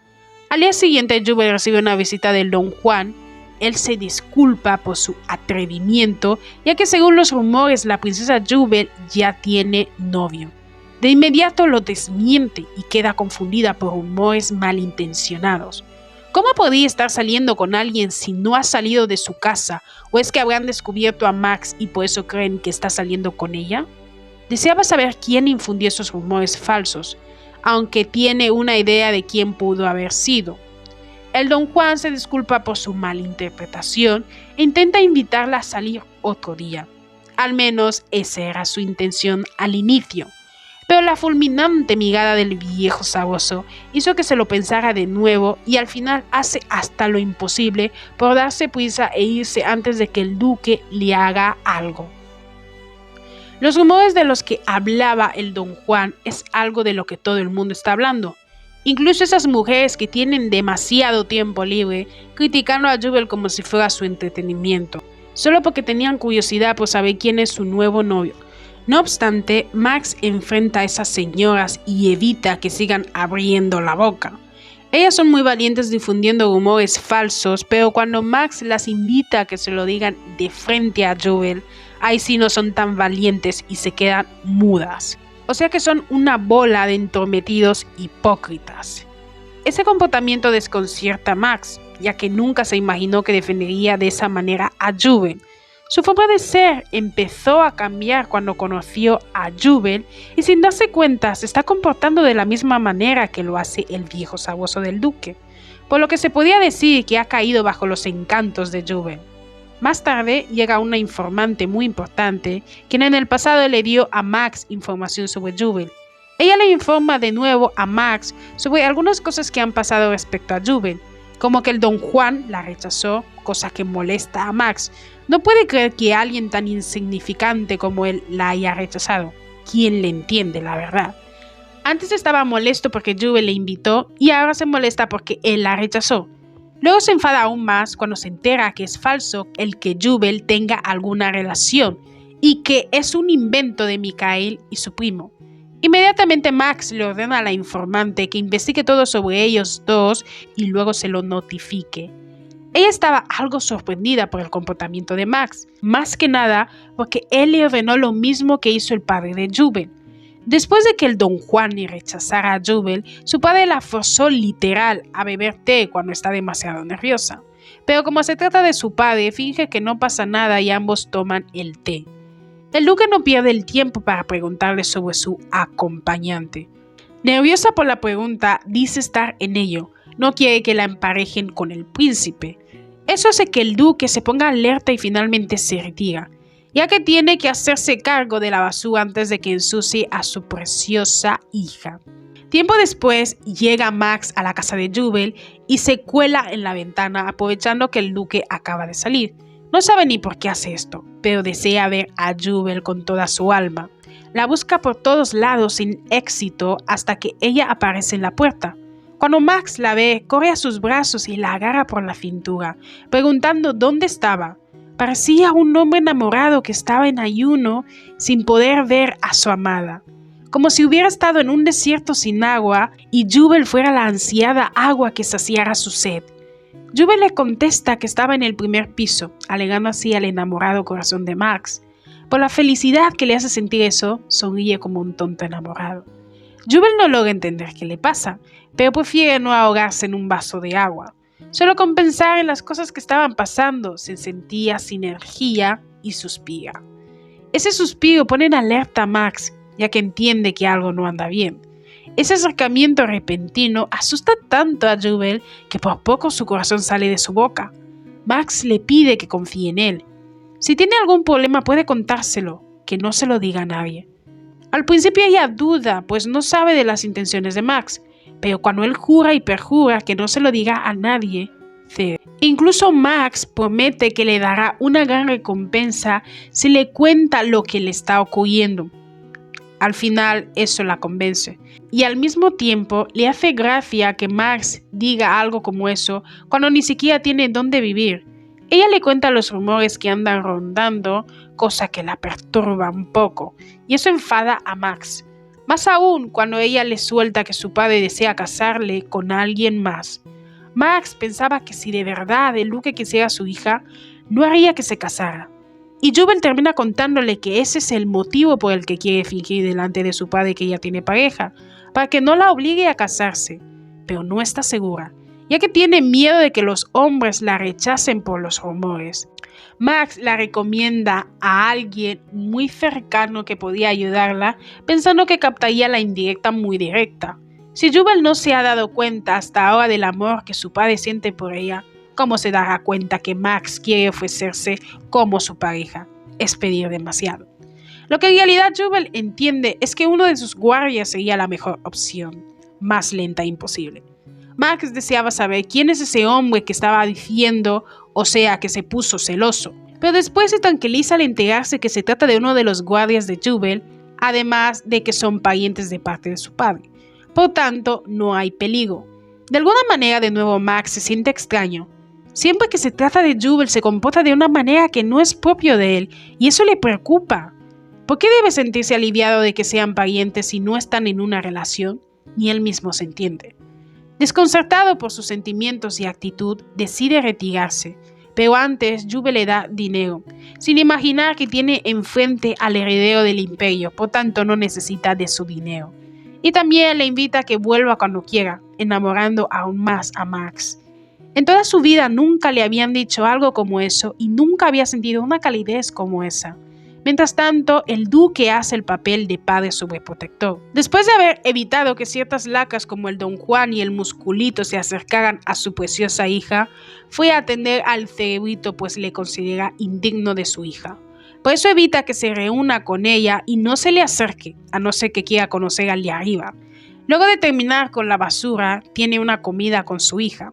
Al día siguiente Jubel recibe una visita del Don Juan. Él se disculpa por su atrevimiento, ya que según los rumores la princesa Jubel ya tiene novio. De inmediato lo desmiente y queda confundida por rumores malintencionados. ¿Cómo podría estar saliendo con alguien si no ha salido de su casa? ¿O es que habrán descubierto a Max y por eso creen que está saliendo con ella? Deseaba saber quién infundió esos rumores falsos, aunque tiene una idea de quién pudo haber sido. El Don Juan se disculpa por su malinterpretación e intenta invitarla a salir otro día. Al menos esa era su intención al inicio. Pero la fulminante mirada del viejo sabueso hizo que se lo pensara de nuevo y al final hace hasta lo imposible por darse prisa e irse antes de que el duque le haga algo. Los rumores de los que hablaba el Don Juan es algo de lo que todo el mundo está hablando. Incluso esas mujeres que tienen demasiado tiempo libre criticando a Jubel como si fuera su entretenimiento, solo porque tenían curiosidad por saber quién es su nuevo novio. No obstante, Max enfrenta a esas señoras y evita que sigan abriendo la boca. Ellas son muy valientes difundiendo rumores falsos, pero cuando Max las invita a que se lo digan de frente a Jubel, ahí sí no son tan valientes y se quedan mudas. O sea que son una bola de entrometidos hipócritas. Ese comportamiento desconcierta a Max, ya que nunca se imaginó que defendería de esa manera a Jubel. Su forma de ser empezó a cambiar cuando conoció a Jubel y sin darse cuenta se está comportando de la misma manera que lo hace el viejo sabueso del duque, por lo que se podía decir que ha caído bajo los encantos de Jubel. Más tarde llega una informante muy importante, quien en el pasado le dio a Max información sobre Jubel. Ella le informa de nuevo a Max sobre algunas cosas que han pasado respecto a Jubel, como que el Don Juan la rechazó, cosa que molesta a Max. No puede creer que alguien tan insignificante como él la haya rechazado. ¿Quién le entiende la verdad? Antes estaba molesto porque Jubel le invitó y ahora se molesta porque él la rechazó. Luego se enfada aún más cuando se entera que es falso el que Jubel tenga alguna relación y que es un invento de Mikhail y su primo. Inmediatamente Max le ordena a la informante que investigue todo sobre ellos dos y luego se lo notifique. Ella estaba algo sorprendida por el comportamiento de Max, más que nada porque él le ordenó lo mismo que hizo el padre de Jubel. Después de que el Don Juan le rechazara a Jubel, su padre la forzó literal a beber té cuando está demasiado nerviosa. Pero como se trata de su padre, finge que no pasa nada y ambos toman el té. El duque no pierde el tiempo para preguntarle sobre su acompañante. Nerviosa por la pregunta, dice estar en ello. No quiere que la emparejen con el príncipe. Eso hace que el duque se ponga alerta y finalmente se retira, ya que tiene que hacerse cargo de la basura antes de que ensucie a su preciosa hija. Tiempo después llega Max a la casa de Jubel y se cuela en la ventana aprovechando que el duque acaba de salir. No sabe ni por qué hace esto, pero desea ver a Jubel con toda su alma. La busca por todos lados sin éxito hasta que ella aparece en la puerta. Cuando Max la ve, corre a sus brazos y la agarra por la cintura, preguntando dónde estaba. Parecía un hombre enamorado que estaba en ayuno sin poder ver a su amada, como si hubiera estado en un desierto sin agua y Jubel fuera la ansiada agua que saciara su sed. Jubel le contesta que estaba en el primer piso, alegando así al enamorado corazón de Max. Por la felicidad que le hace sentir eso, sonríe como un tonto enamorado. Jubel no logra entender qué le pasa, pero prefiere no ahogarse en un vaso de agua. Solo con pensar en las cosas que estaban pasando, se sentía sin energía y suspira. Ese suspiro pone en alerta a Max, ya que entiende que algo no anda bien. Ese acercamiento repentino asusta tanto a Jubel que por poco su corazón sale de su boca. Max le pide que confíe en él. Si tiene algún problema puede contárselo, que no se lo diga a nadie. Al principio ella duda, pues no sabe de las intenciones de Max, pero cuando él jura y perjura que no se lo diga a nadie, cede. Incluso Max promete que le dará una gran recompensa si le cuenta lo que le está ocurriendo. Al final eso la convence y al mismo tiempo le hace gracia que Max diga algo como eso cuando ni siquiera tiene dónde vivir. Ella le cuenta los rumores que andan rondando, cosa que la perturba un poco y eso enfada a Max. Más aún cuando ella le suelta que su padre desea casarle con alguien más. Max pensaba que si de verdad el duque quisiera a su hija, no haría que se casara. Y Jubel termina contándole que ese es el motivo por el que quiere fingir delante de su padre que ella tiene pareja, para que no la obligue a casarse, pero no está segura, ya que tiene miedo de que los hombres la rechacen por los rumores. Max la recomienda a alguien muy cercano que podía ayudarla, pensando que captaría la indirecta muy directa. Si Jubel no se ha dado cuenta hasta ahora del amor que su padre siente por ella, ¿cómo se dará cuenta que Max quiere ofrecerse como su pareja? Es pedir demasiado. Lo que en realidad Jubel entiende es que uno de sus guardias sería la mejor opción, más lenta e imposible. Max deseaba saber quién es ese hombre que estaba diciendo, o sea, que se puso celoso. Pero después se tranquiliza al enterarse que se trata de uno de los guardias de Jubel, además de que son parientes de parte de su padre. Por tanto, no hay peligro. De alguna manera, de nuevo, Max se siente extraño. Siempre que se trata de Jubel, se comporta de una manera que no es propio de él, y eso le preocupa. ¿Por qué debe sentirse aliviado de que sean parientes si no están en una relación? Ni él mismo se entiende. Desconcertado por sus sentimientos y actitud, decide retirarse, pero antes Jubel le da dinero, sin imaginar que tiene enfrente al heredero del imperio, por tanto no necesita de su dinero. Y también le invita a que vuelva cuando quiera, enamorando aún más a Max. En toda su vida nunca le habían dicho algo como eso y nunca había sentido una calidez como esa. Mientras tanto, el duque hace el papel de padre sobreprotector. Después de haber evitado que ciertas lacas como el Don Juan y el Musculito se acercaran a su preciosa hija, fue a atender al cerebrito pues le considera indigno de su hija. Por eso evita que se reúna con ella y no se le acerque, a no ser que quiera conocer al de arriba. Luego de terminar con la basura, tiene una comida con su hija.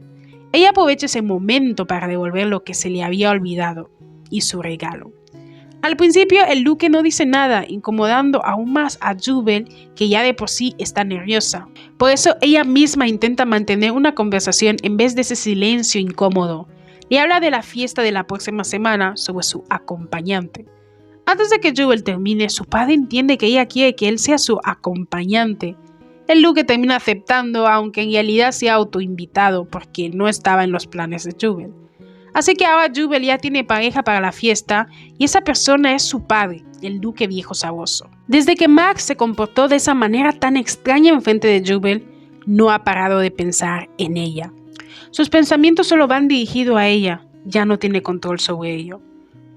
Ella aprovecha ese momento para devolver lo que se le había olvidado y su regalo. Al principio el duque no dice nada, incomodando aún más a Jubel, que ya de por sí está nerviosa. Por eso ella misma intenta mantener una conversación en vez de ese silencio incómodo. Le habla de la fiesta de la próxima semana sobre su acompañante. Antes de que Jubel termine, su padre entiende que ella quiere que él sea su acompañante. El duque termina aceptando, aunque en realidad se ha autoinvitado porque no estaba en los planes de Jubel. Así que ahora Jubel ya tiene pareja para la fiesta y esa persona es su padre, el duque viejo saboso. Desde que Max se comportó de esa manera tan extraña en frente de Jubel, no ha parado de pensar en ella. Sus pensamientos solo van dirigidos a ella, ya no tiene control sobre ello.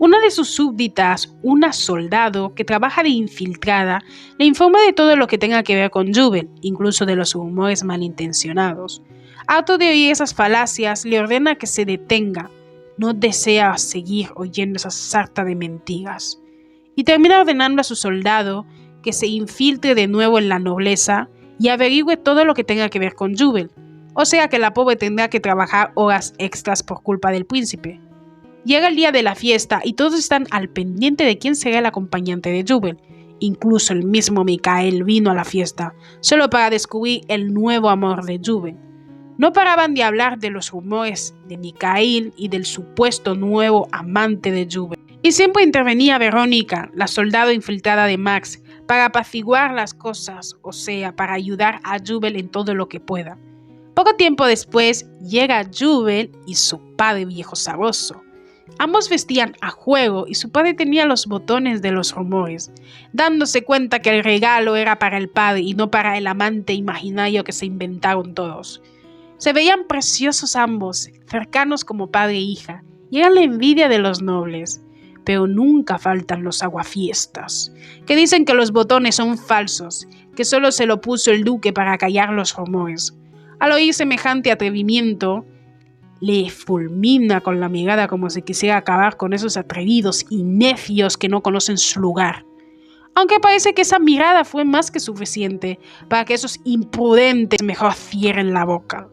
Una de sus súbditas, una soldado que trabaja de infiltrada, le informa de todo lo que tenga que ver con Jubel, incluso de los rumores malintencionados. Harto de oír esas falacias, le ordena que se detenga. No desea seguir oyendo esa sarta de mentiras. Y termina ordenando a su soldado que se infiltre de nuevo en la nobleza y averigüe todo lo que tenga que ver con Jubel. O sea que la pobre tendrá que trabajar horas extras por culpa del príncipe. Llega el día de la fiesta y todos están al pendiente de quién será el acompañante de Jubel. Incluso el mismo Mikael vino a la fiesta, solo para descubrir el nuevo amor de Jubel. No paraban de hablar de los rumores de Mikael y del supuesto nuevo amante de Jubel. Y siempre intervenía Verónica, la soldado infiltrada de Max, para apaciguar las cosas, o sea, para ayudar a Jubel en todo lo que pueda. Poco tiempo después llega Jubel y su padre viejo saboso. Ambos vestían a juego y su padre tenía los botones de los rumores, dándose cuenta que el regalo era para el padre y no para el amante imaginario que se inventaron todos. Se veían preciosos ambos, cercanos como padre e hija, y eran la envidia de los nobles. Pero nunca faltan los aguafiestas, que dicen que los botones son falsos, que solo se lo puso el duque para callar los rumores. Al oír semejante atrevimiento, le fulmina con la mirada como si quisiera acabar con esos atrevidos y necios que no conocen su lugar. Aunque parece que esa mirada fue más que suficiente para que esos imprudentes mejor cierren la boca.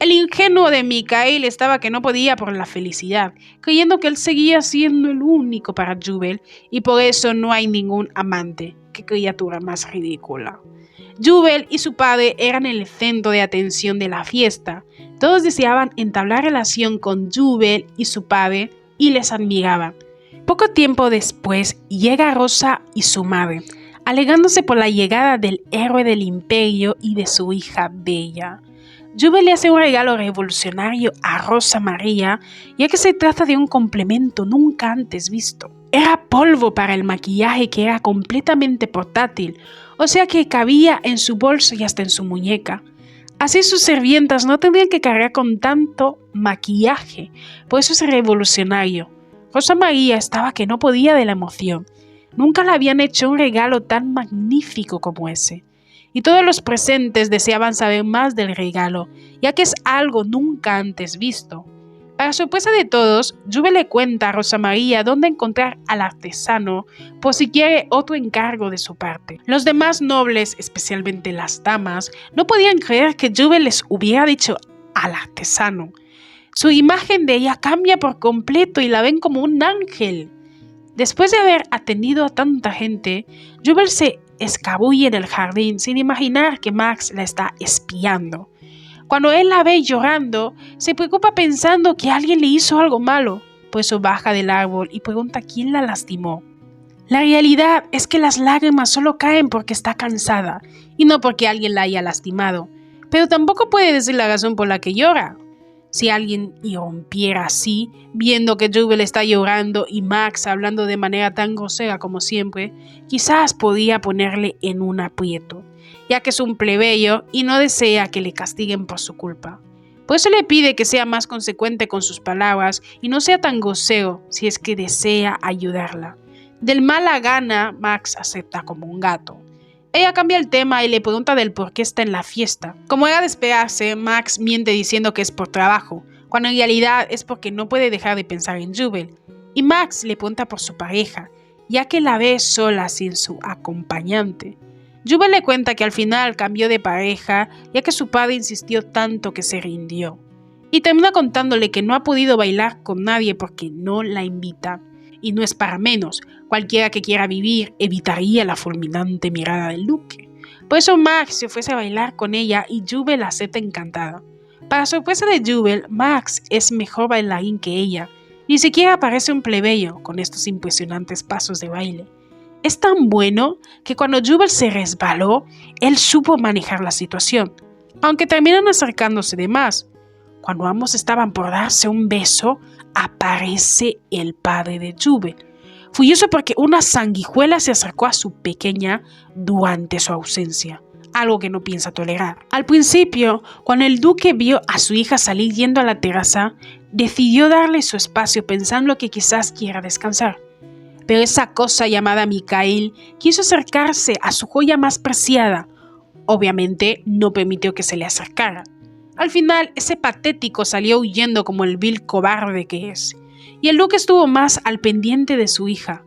El ingenuo de Mikael estaba que no podía por la felicidad, creyendo que él seguía siendo el único para Jubel y por eso no hay ningún amante. ¡Qué criatura más ridícula! Jubel y su padre eran el centro de atención de la fiesta. Todos deseaban entablar relación con Jubel y su padre y les admiraban. Poco tiempo después llega Rosa y su madre, alegándose por la llegada del héroe del imperio y de su hija Bella. Jubel le hace un regalo revolucionario a Rosa María, ya que se trata de un complemento nunca antes visto. Era polvo para el maquillaje que era completamente portátil, o sea que cabía en su bolso y hasta en su muñeca. Así sus sirvientas no tendrían que cargar con tanto maquillaje, por eso es revolucionario. Rosa María estaba que no podía de la emoción. Nunca le habían hecho un regalo tan magnífico como ese. y todos los presentes deseaban saber más del regalo, ya que es algo nunca antes visto. Para sorpresa de todos, Jubel le cuenta a Rosa María dónde encontrar al artesano por si quiere otro encargo de su parte. Los demás nobles, especialmente las damas, no podían creer que Jubel les hubiera dicho al artesano. Su imagen de ella cambia por completo y la ven como un ángel. Después de haber atendido a tanta gente, Jubel se escabulle en el jardín sin imaginar que Max la está espiando. Cuando él la ve llorando, se preocupa pensando que alguien le hizo algo malo, por eso baja del árbol y pregunta quién la lastimó. La realidad es que las lágrimas solo caen porque está cansada y no porque alguien la haya lastimado, pero tampoco puede decir la razón por la que llora. Si alguien irrumpiera así, viendo que Jubel está llorando y Max hablando de manera tan grosera como siempre, quizás podría ponerle en un aprieto, ya que es un plebeyo y no desea que le castiguen por su culpa. Por eso le pide que sea más consecuente con sus palabras y no sea tan grosero si es que desea ayudarla. Del mala gana, Max acepta como un gato. Ella cambia el tema y le pregunta del por qué está en la fiesta. Como era de esperarse, Max miente diciendo que es por trabajo, cuando en realidad es porque no puede dejar de pensar en Jubel. Y Max le pregunta por su pareja, ya que la ve sola sin su acompañante. Jubel le cuenta que al final cambió de pareja, ya que su padre insistió tanto que se rindió. Y termina contándole que no ha podido bailar con nadie porque no la invita. Y no es para menos, cualquiera que quiera vivir evitaría la fulminante mirada del duque. Por eso Max se ofrece a bailar con ella y Jubel acepta encantada. Para sorpresa de Jubel, Max es mejor bailarín que ella. Ni siquiera parece un plebeyo con estos impresionantes pasos de baile. Es tan bueno que cuando Jubel se resbaló, él supo manejar la situación, aunque terminan acercándose de más. Cuando ambos estaban por darse un beso, aparece el padre de Jubel, furioso porque una sanguijuela se acercó a su pequeña durante su ausencia, algo que no piensa tolerar. Al principio, cuando el duque vio a su hija salir yendo a la terraza, decidió darle su espacio pensando que quizás quiera descansar. Pero esa cosa llamada Micael quiso acercarse a su joya más preciada. Obviamente no permitió que se le acercara. Al final, ese patético salió huyendo como el vil cobarde que es, y el duque estuvo más al pendiente de su hija.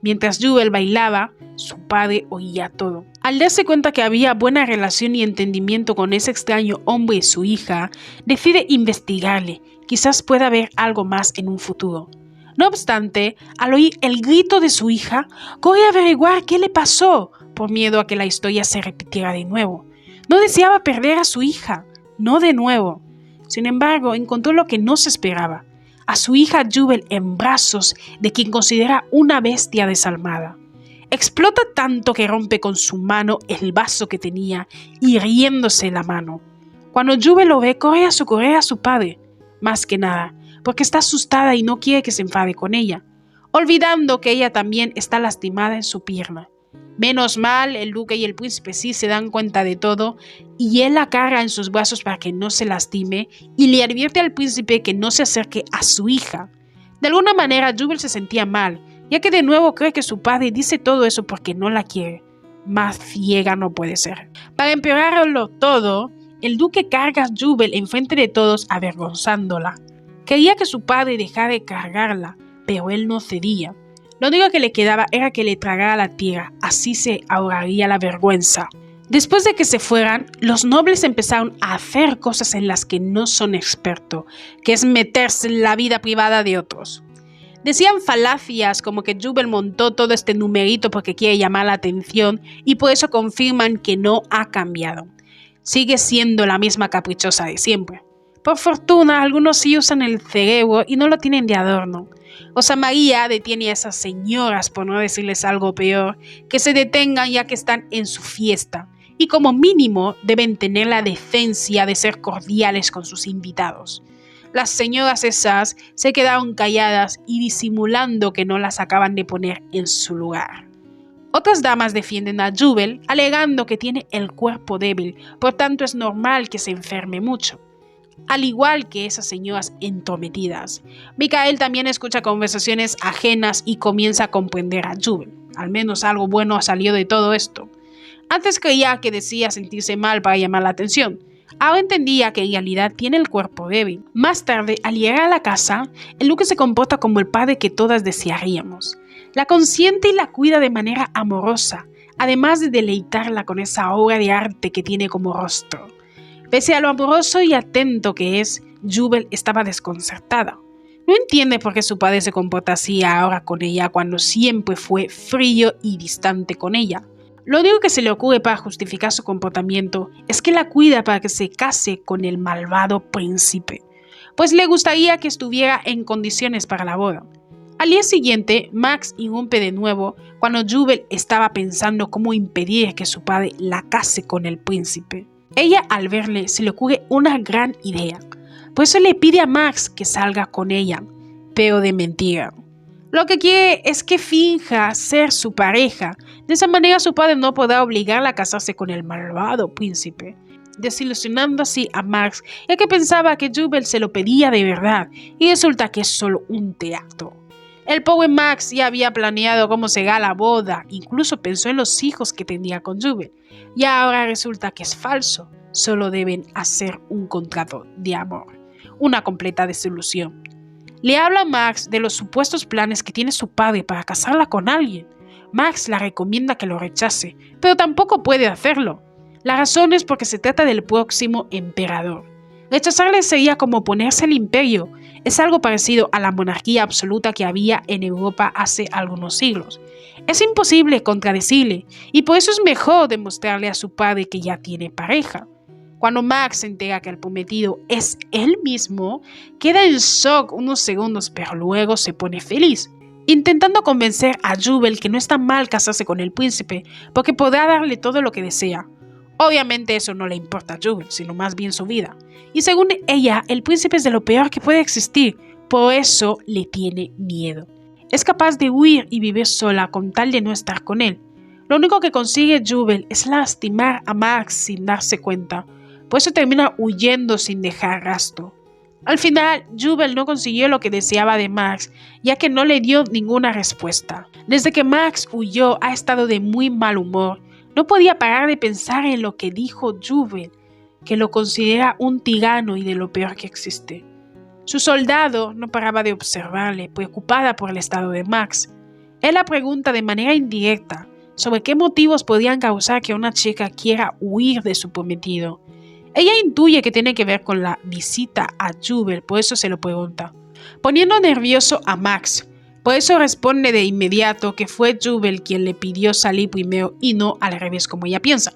Mientras Jubel bailaba, su padre oía todo. Al darse cuenta que había buena relación y entendimiento con ese extraño hombre y su hija, decide investigarle, quizás pueda haber algo más en un futuro. No obstante, al oír el grito de su hija, corre a averiguar qué le pasó, por miedo a que la historia se repitiera de nuevo. No deseaba perder a su hija. No de nuevo. Sin embargo, encontró lo que no se esperaba, a su hija Jubel en brazos de quien considera una bestia desalmada. Explota tanto que rompe con su mano el vaso que tenía, hiriéndose la mano. Cuando Jubel lo ve, corre a socorrer a su padre, más que nada, porque está asustada y no quiere que se enfade con ella, olvidando que ella también está lastimada en su pierna. Menos mal, el duque y el príncipe sí se dan cuenta de todo y él la carga en sus brazos para que no se lastime y le advierte al príncipe que no se acerque a su hija. De alguna manera, Jubel se sentía mal, ya que de nuevo cree que su padre dice todo eso porque no la quiere. Más ciega no puede ser. Para empeorarlo todo, el duque carga a Jubel enfrente de todos avergonzándola. Quería que su padre dejara de cargarla, pero él no cedía. Lo único que le quedaba era que le tragara la tierra, así se ahogaría la vergüenza. Después de que se fueran, los nobles empezaron a hacer cosas en las que no son expertos, que es meterse en la vida privada de otros. Decían falacias como que Jubel montó todo este numerito porque quiere llamar la atención y por eso confirman que no ha cambiado. Sigue siendo la misma caprichosa de siempre. Por fortuna, algunos sí usan el cerebro y no lo tienen de adorno. Rosa María detiene a esas señoras, por no decirles algo peor, que se detengan ya que están en su fiesta y como mínimo deben tener la decencia de ser cordiales con sus invitados. Las señoras esas se quedaron calladas y disimulando que no las acaban de poner en su lugar. Otras damas defienden a Jubel alegando que tiene el cuerpo débil, por tanto es normal que se enferme mucho. Al igual que esas señoras entrometidas, Micael también escucha conversaciones ajenas y comienza a comprender a Jubel. Al menos algo bueno ha salido de todo esto. Antes creía que decía sentirse mal para llamar la atención. Ahora entendía que en realidad tiene el cuerpo débil. Más tarde, al llegar a la casa, el Luke se comporta como el padre que todas desearíamos. La consiente y la cuida de manera amorosa, además de deleitarla con esa obra de arte que tiene como rostro. Pese a lo amoroso y atento que es, Jubel estaba desconcertada. No entiende por qué su padre se comporta así ahora con ella cuando siempre fue frío y distante con ella. Lo único que se le ocurre para justificar su comportamiento es que la cuida para que se case con el malvado príncipe, pues le gustaría que estuviera en condiciones para la boda. Al día siguiente, Max irrumpe de nuevo cuando Jubel estaba pensando cómo impedir que su padre la case con el príncipe. Ella, al verle, se le ocurre una gran idea. Por eso le pide a Max que salga con ella, pero de mentira. Lo que quiere es que finja ser su pareja. De esa manera su padre no podrá obligarla a casarse con el malvado príncipe, desilusionando así a Max, ya que pensaba que Jubel se lo pedía de verdad, y resulta que es solo un teatro. El pobre Max ya había planeado cómo será la boda, incluso pensó en los hijos que tendría con Jubel, y ahora resulta que es falso, solo deben hacer un contrato de amor. Una completa desilusión. Le habla a Max de los supuestos planes que tiene su padre para casarla con alguien. Max la recomienda que lo rechace, pero tampoco puede hacerlo. La razón es porque se trata del próximo emperador. Rechazarle sería como oponerse al imperio. Es algo parecido a la monarquía absoluta que había en Europa hace algunos siglos. Es imposible contradecirle, y por eso es mejor demostrarle a su padre que ya tiene pareja. Cuando Max se entera que el prometido es él mismo, queda en shock unos segundos, pero luego se pone feliz, intentando convencer a Jubel que no está mal casarse con el príncipe, porque podrá darle todo lo que desea. Obviamente eso no le importa a Jubel, sino más bien su vida. Y según ella, el príncipe es de lo peor que puede existir, por eso le tiene miedo. Es capaz de huir y vivir sola con tal de no estar con él. Lo único que consigue Jubel es lastimar a Max sin darse cuenta. Por eso termina huyendo sin dejar rastro. Al final, Jubel no consiguió lo que deseaba de Max, ya que no le dio ninguna respuesta. Desde que Max huyó, ha estado de muy mal humor. No podía parar de pensar en lo que dijo Jubel, que lo considera un tirano y de lo peor que existe. Su soldado no paraba de observarle, preocupada por el estado de Max. Él la pregunta de manera indirecta sobre qué motivos podían causar que una chica quiera huir de su prometido. Ella intuye que tiene que ver con la visita a Jubel, por eso se lo pregunta, poniendo nervioso a Max. Por eso responde de inmediato que fue Jubel quien le pidió salir primero y no al revés como ella piensa.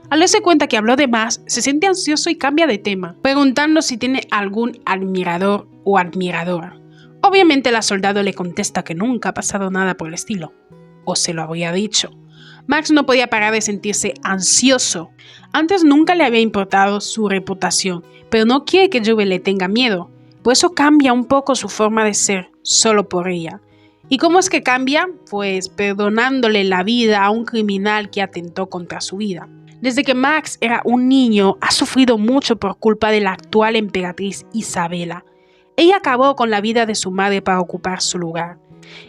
Al darse cuenta que habló de más, se siente ansioso y cambia de tema, preguntando si tiene algún admirador o admiradora. Obviamente la soldado le contesta que nunca ha pasado nada por el estilo, o se lo habría dicho. Max no podía parar de sentirse ansioso. Antes nunca le había importado su reputación, pero no quiere que Jubel le tenga miedo. Por eso cambia un poco su forma de ser, solo por ella. ¿Y cómo es que cambia? Pues perdonándole la vida a un criminal que atentó contra su vida. Desde que Max era un niño, ha sufrido mucho por culpa de la actual emperatriz Isabela. Ella acabó con la vida de su madre para ocupar su lugar.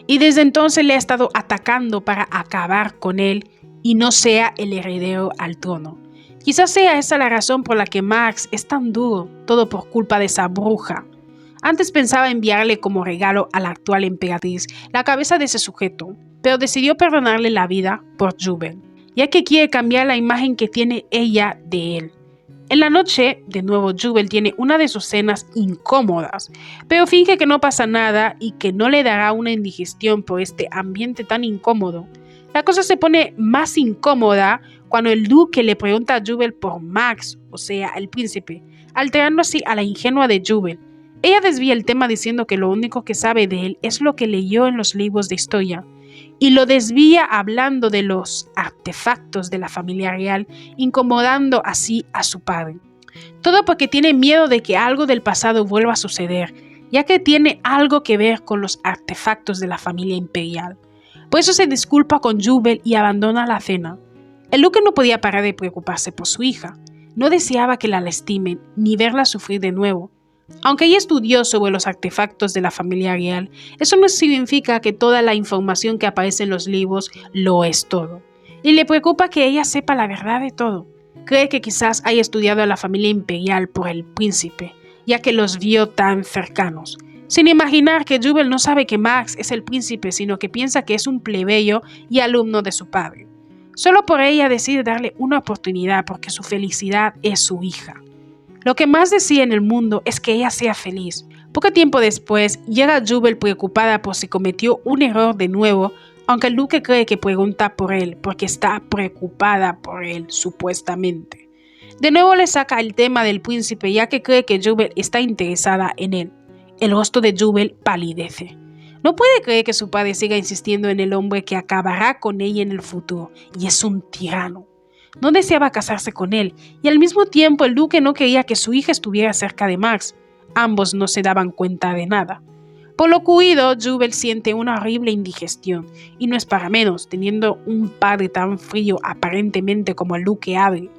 Y desde entonces le ha estado atacando para acabar con él y no sea el heredero al trono. Quizás sea esa la razón por la que Max es tan duro, todo por culpa de esa bruja. Antes pensaba enviarle como regalo a la actual emperatriz la cabeza de ese sujeto, pero decidió perdonarle la vida por Jubel, ya que quiere cambiar la imagen que tiene ella de él. En la noche, de nuevo Jubel tiene una de sus cenas incómodas, pero finge que no pasa nada y que no le dará una indigestión por este ambiente tan incómodo. La cosa se pone más incómoda cuando el duque le pregunta a Jubel por Max, o sea, el príncipe, alterando así a la ingenua de Jubel. Ella desvía el tema diciendo que lo único que sabe de él es lo que leyó en los libros de historia, y lo desvía hablando de los artefactos de la familia real, incomodando así a su padre. Todo porque tiene miedo de que algo del pasado vuelva a suceder, ya que tiene algo que ver con los artefactos de la familia imperial. Por eso se disculpa con Jubel y abandona la cena. El duque no podía parar de preocuparse por su hija. No deseaba que la lastimen ni verla sufrir de nuevo. Aunque ella estudió sobre los artefactos de la familia real, eso no significa que toda la información que aparece en los libros lo es todo. y le preocupa que ella sepa la verdad de todo. Cree que quizás haya estudiado a la familia imperial por el príncipe, ya que los vio tan cercanos, sin imaginar que Jubel no sabe que Max es el príncipe, sino que piensa que es un plebeyo y alumno de su padre. Solo por ella decide darle una oportunidad porque su felicidad es su hija. Lo que más desea en el mundo es que ella sea feliz. Poco tiempo después, llega Jubel preocupada por si cometió un error de nuevo, aunque el duque cree que pregunta por él porque está preocupada por él, supuestamente. De nuevo le saca el tema del príncipe ya que cree que Jubel está interesada en él. El rostro de Jubel palidece. No puede creer que su padre siga insistiendo en el hombre que acabará con ella en el futuro, y es un tirano. No deseaba casarse con él, y al mismo tiempo el duque no quería que su hija estuviera cerca de Max. Ambos no se daban cuenta de nada. Por lo ocurrido, Jubel siente una horrible indigestión, y no es para menos, teniendo un padre tan frío aparentemente como el duque Adri.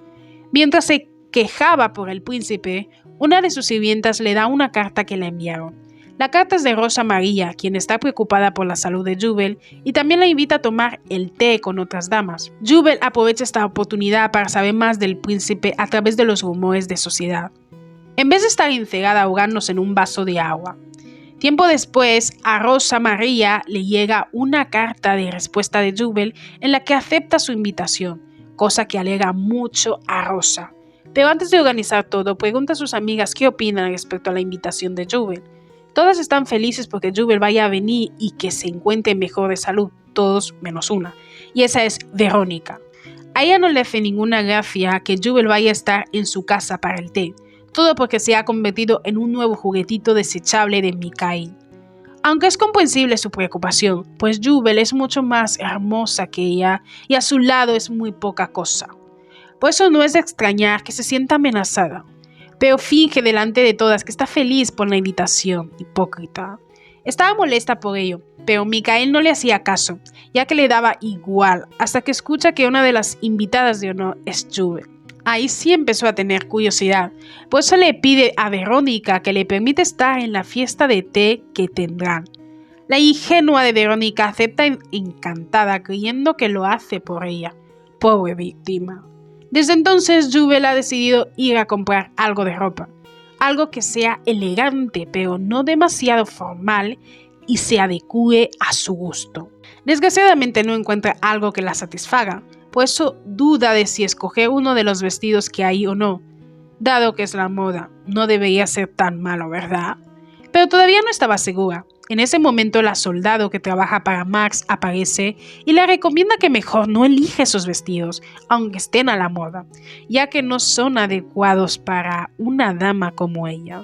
Mientras se quejaba por el príncipe, una de sus sirvientas le da una carta que le enviaron. La carta es de Rosa María, quien está preocupada por la salud de Jubel y también la invita a tomar el té con otras damas. Jubel aprovecha esta oportunidad para saber más del príncipe a través de los rumores de sociedad. En vez de estar encerrada ahogándose en un vaso de agua. Tiempo después, a Rosa María le llega una carta de respuesta de Jubel en la que acepta su invitación, cosa que alegra mucho a Rosa. Pero antes de organizar todo, pregunta a sus amigas qué opinan respecto a la invitación de Jubel. Todas están felices porque Jubel vaya a venir y que se encuentre mejor de salud, todos menos una, y esa es Verónica. A ella no le hace ninguna gracia que Jubel vaya a estar en su casa para el té, todo porque se ha convertido en un nuevo juguetito desechable de Mikhail. Aunque es comprensible su preocupación, pues Jubel es mucho más hermosa que ella y a su lado es muy poca cosa. Por eso no es de extrañar que se sienta amenazada. Pero finge delante de todas que está feliz por la invitación, hipócrita. Estaba molesta por ello, pero Mikhail no le hacía caso, ya que le daba igual, hasta que escucha que una de las invitadas de honor es Jubel. Ahí sí empezó a tener curiosidad, por eso le pide a Verónica que le permita estar en la fiesta de té que tendrán. La ingenua de Verónica acepta encantada, creyendo que lo hace por ella. Pobre víctima. Desde entonces, Jubel ha decidido ir a comprar algo de ropa. Algo que sea elegante, pero no demasiado formal y se adecue a su gusto. Desgraciadamente no encuentra algo que la satisfaga, por eso duda de si escoger uno de los vestidos que hay o no. Dado que es la moda, no debería ser tan malo, ¿verdad? Pero todavía no estaba segura. En ese momento la soldado que trabaja para Max aparece y le recomienda que mejor no elija esos vestidos, aunque estén a la moda, ya que no son adecuados para una dama como ella.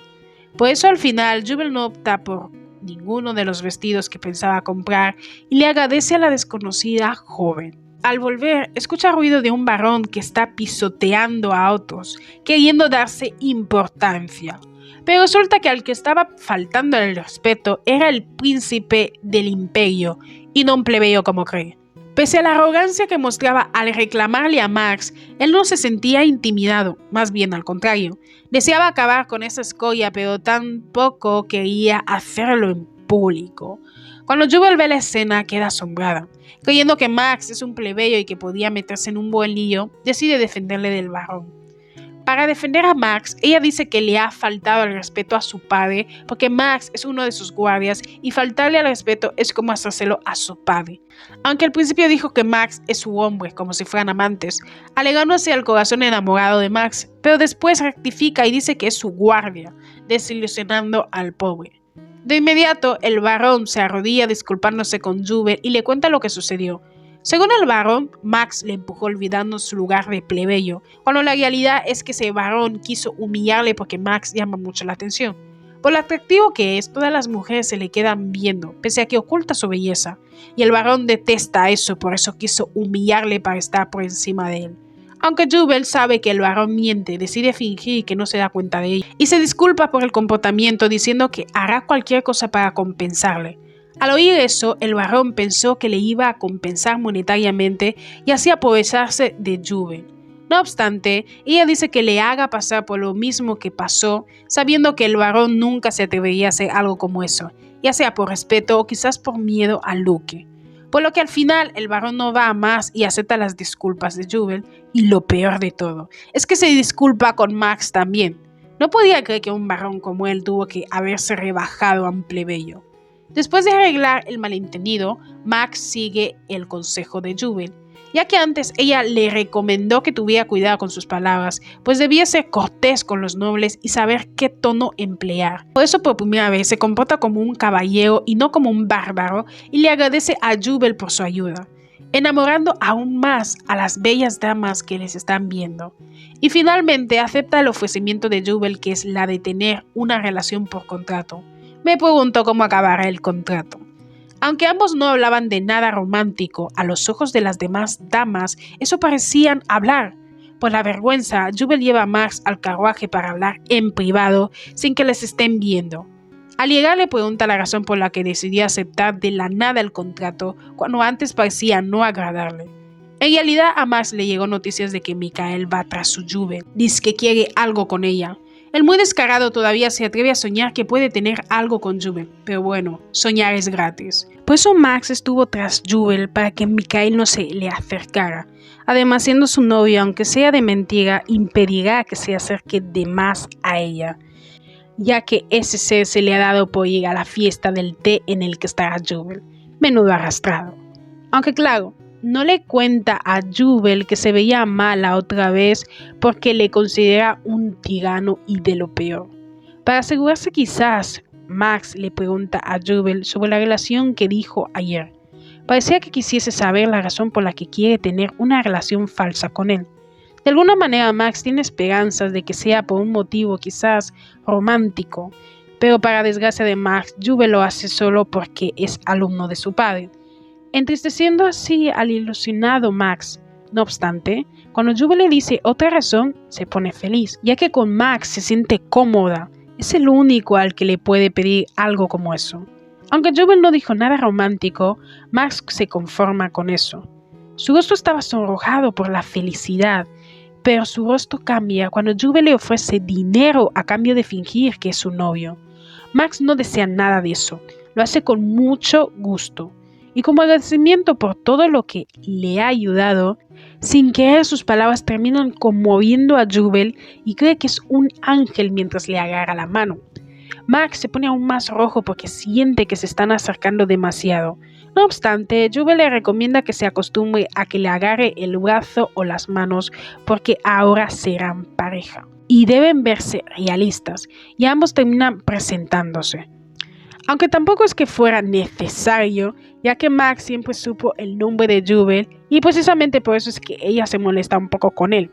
Por eso al final Jubel no opta por ninguno de los vestidos que pensaba comprar y le agradece a la desconocida joven. Al volver, escucha ruido de un varón que está pisoteando a otros, queriendo darse importancia. Pero resulta que al que estaba faltando el respeto era el príncipe del imperio y no un plebeyo como cree. Pese a la arrogancia que mostraba al reclamarle a Max, él no se sentía intimidado, más bien al contrario. Deseaba acabar con esa escoria, pero tampoco quería hacerlo en público. Cuando Jubel ve la escena, queda asombrada. Creyendo que Max es un plebeyo y que podía meterse en un buen lío, decide defenderle del varón. Para defender a Max, ella dice que le ha faltado el respeto a su padre porque Max es uno de sus guardias y faltarle al respeto es como hacérselo a su padre. Aunque al principio dijo que Max es su hombre, como si fueran amantes, alegándose al corazón enamorado de Max, pero después rectifica y dice que es su guardia, desilusionando al pobre. De inmediato, el varón se arrodilla disculpándose con Jubel y le cuenta lo que sucedió. Según el varón, Max le empujó olvidando su lugar de plebeyo, cuando la realidad es que ese varón quiso humillarle porque Max llama mucho la atención. Por lo atractivo que es, todas las mujeres se le quedan viendo, pese a que oculta su belleza, y el varón detesta eso, por eso quiso humillarle para estar por encima de él. Aunque Jubel sabe que el varón miente, decide fingir que no se da cuenta de ella, y se disculpa por el comportamiento diciendo que hará cualquier cosa para compensarle. Al oír eso, el varón pensó que le iba a compensar monetariamente y así aprovecharse de Jubel. No obstante, ella dice que le haga pasar por lo mismo que pasó, sabiendo que el varón nunca se atrevería a hacer algo como eso, ya sea por respeto o quizás por miedo al duque. por lo que al final el varón no va a más y acepta las disculpas de Jubel, y lo peor de todo es que se disculpa con Max también. No podía creer que un varón como él tuvo que haberse rebajado a un plebeyo. Después de arreglar el malentendido, Max sigue el consejo de Jubel, ya que antes ella le recomendó que tuviera cuidado con sus palabras, pues debía ser cortés con los nobles y saber qué tono emplear. Por eso por primera vez se comporta como un caballero y no como un bárbaro, y le agradece a Jubel por su ayuda, enamorando aún más a las bellas damas que les están viendo. Y finalmente acepta el ofrecimiento de Jubel, que es la de tener una relación por contrato. Me preguntó cómo acabará el contrato. Aunque ambos no hablaban de nada romántico, a los ojos de las demás damas eso parecían hablar. Por la vergüenza, Jubel lleva a Max al carruaje para hablar en privado sin que les estén viendo. Al llegar le pregunta la razón por la que decidió aceptar de la nada el contrato cuando antes parecía no agradarle. En realidad a Max le llegó noticias de que Michael va tras su Jubel, dice que quiere algo con ella. El muy descarado todavía se atreve a soñar que puede tener algo con Jubel, pero bueno, soñar es gratis. Por eso Max estuvo tras Jubel para que Michael no se le acercara. Además, siendo su novio, aunque sea de mentira, impedirá que se acerque de más a ella, ya que ese ser se le ha dado por ir a la fiesta del té en el que estará Jubel. Menudo arrastrado. Aunque claro, no le cuenta a Jubel que se veía mala otra vez porque le considera un tirano y de lo peor. Para asegurarse quizás, Max le pregunta a Jubel sobre la relación que dijo ayer. Parecía que quisiese saber la razón por la que quiere tener una relación falsa con él. De alguna manera Max tiene esperanzas de que sea por un motivo quizás romántico, pero para desgracia de Max, Jubel lo hace solo porque es alumno de su padre, entristeciendo así al ilusionado Max. No obstante, cuando Jubel le dice otra razón, se pone feliz, ya que con Max se siente cómoda. Es el único al que le puede pedir algo como eso. Aunque Jubel no dijo nada romántico, Max se conforma con eso. Su rostro estaba sonrojado por la felicidad, pero su rostro cambia cuando Jubel le ofrece dinero a cambio de fingir que es su novio. Max no desea nada de eso, lo hace con mucho gusto. Y como agradecimiento por todo lo que le ha ayudado, sin querer sus palabras terminan conmoviendo a Jubel y cree que es un ángel mientras le agarra la mano. Max se pone aún más rojo porque siente que se están acercando demasiado. No obstante, Jubel le recomienda que se acostumbre a que le agarre el brazo o las manos porque ahora serán pareja. Y deben verse realistas, y ambos terminan presentándose. Aunque tampoco es que fuera necesario, ya que Max siempre supo el nombre de Jubel y precisamente por eso es que ella se molesta un poco con él.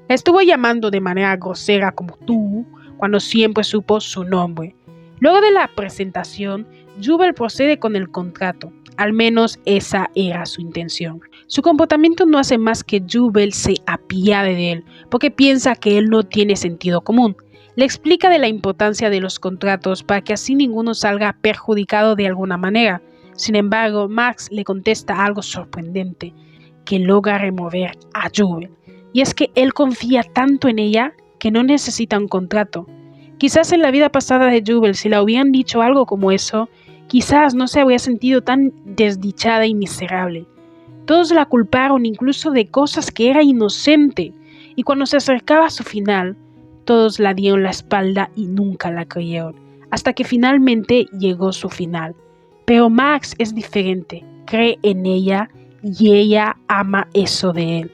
La estuvo llamando de manera grosera como tú, cuando siempre supo su nombre. Luego de la presentación, Jubel procede con el contrato. Al menos esa era su intención. Su comportamiento no hace más que Jubel se apiade de él, porque piensa que él no tiene sentido común. Le explica de la importancia de los contratos para que así ninguno salga perjudicado de alguna manera. Sin embargo, Max le contesta algo sorprendente que logra remover a Jubel. Y es que él confía tanto en ella que no necesita un contrato. Quizás en la vida pasada de Jubel, si le hubieran dicho algo como eso, quizás no se habría sentido tan desdichada y miserable. Todos la culparon incluso de cosas que era inocente, y cuando se acercaba a su final, todos la dieron la espalda y nunca la creyeron, hasta que finalmente llegó su final. Pero Max es diferente, cree en ella y ella ama eso de él.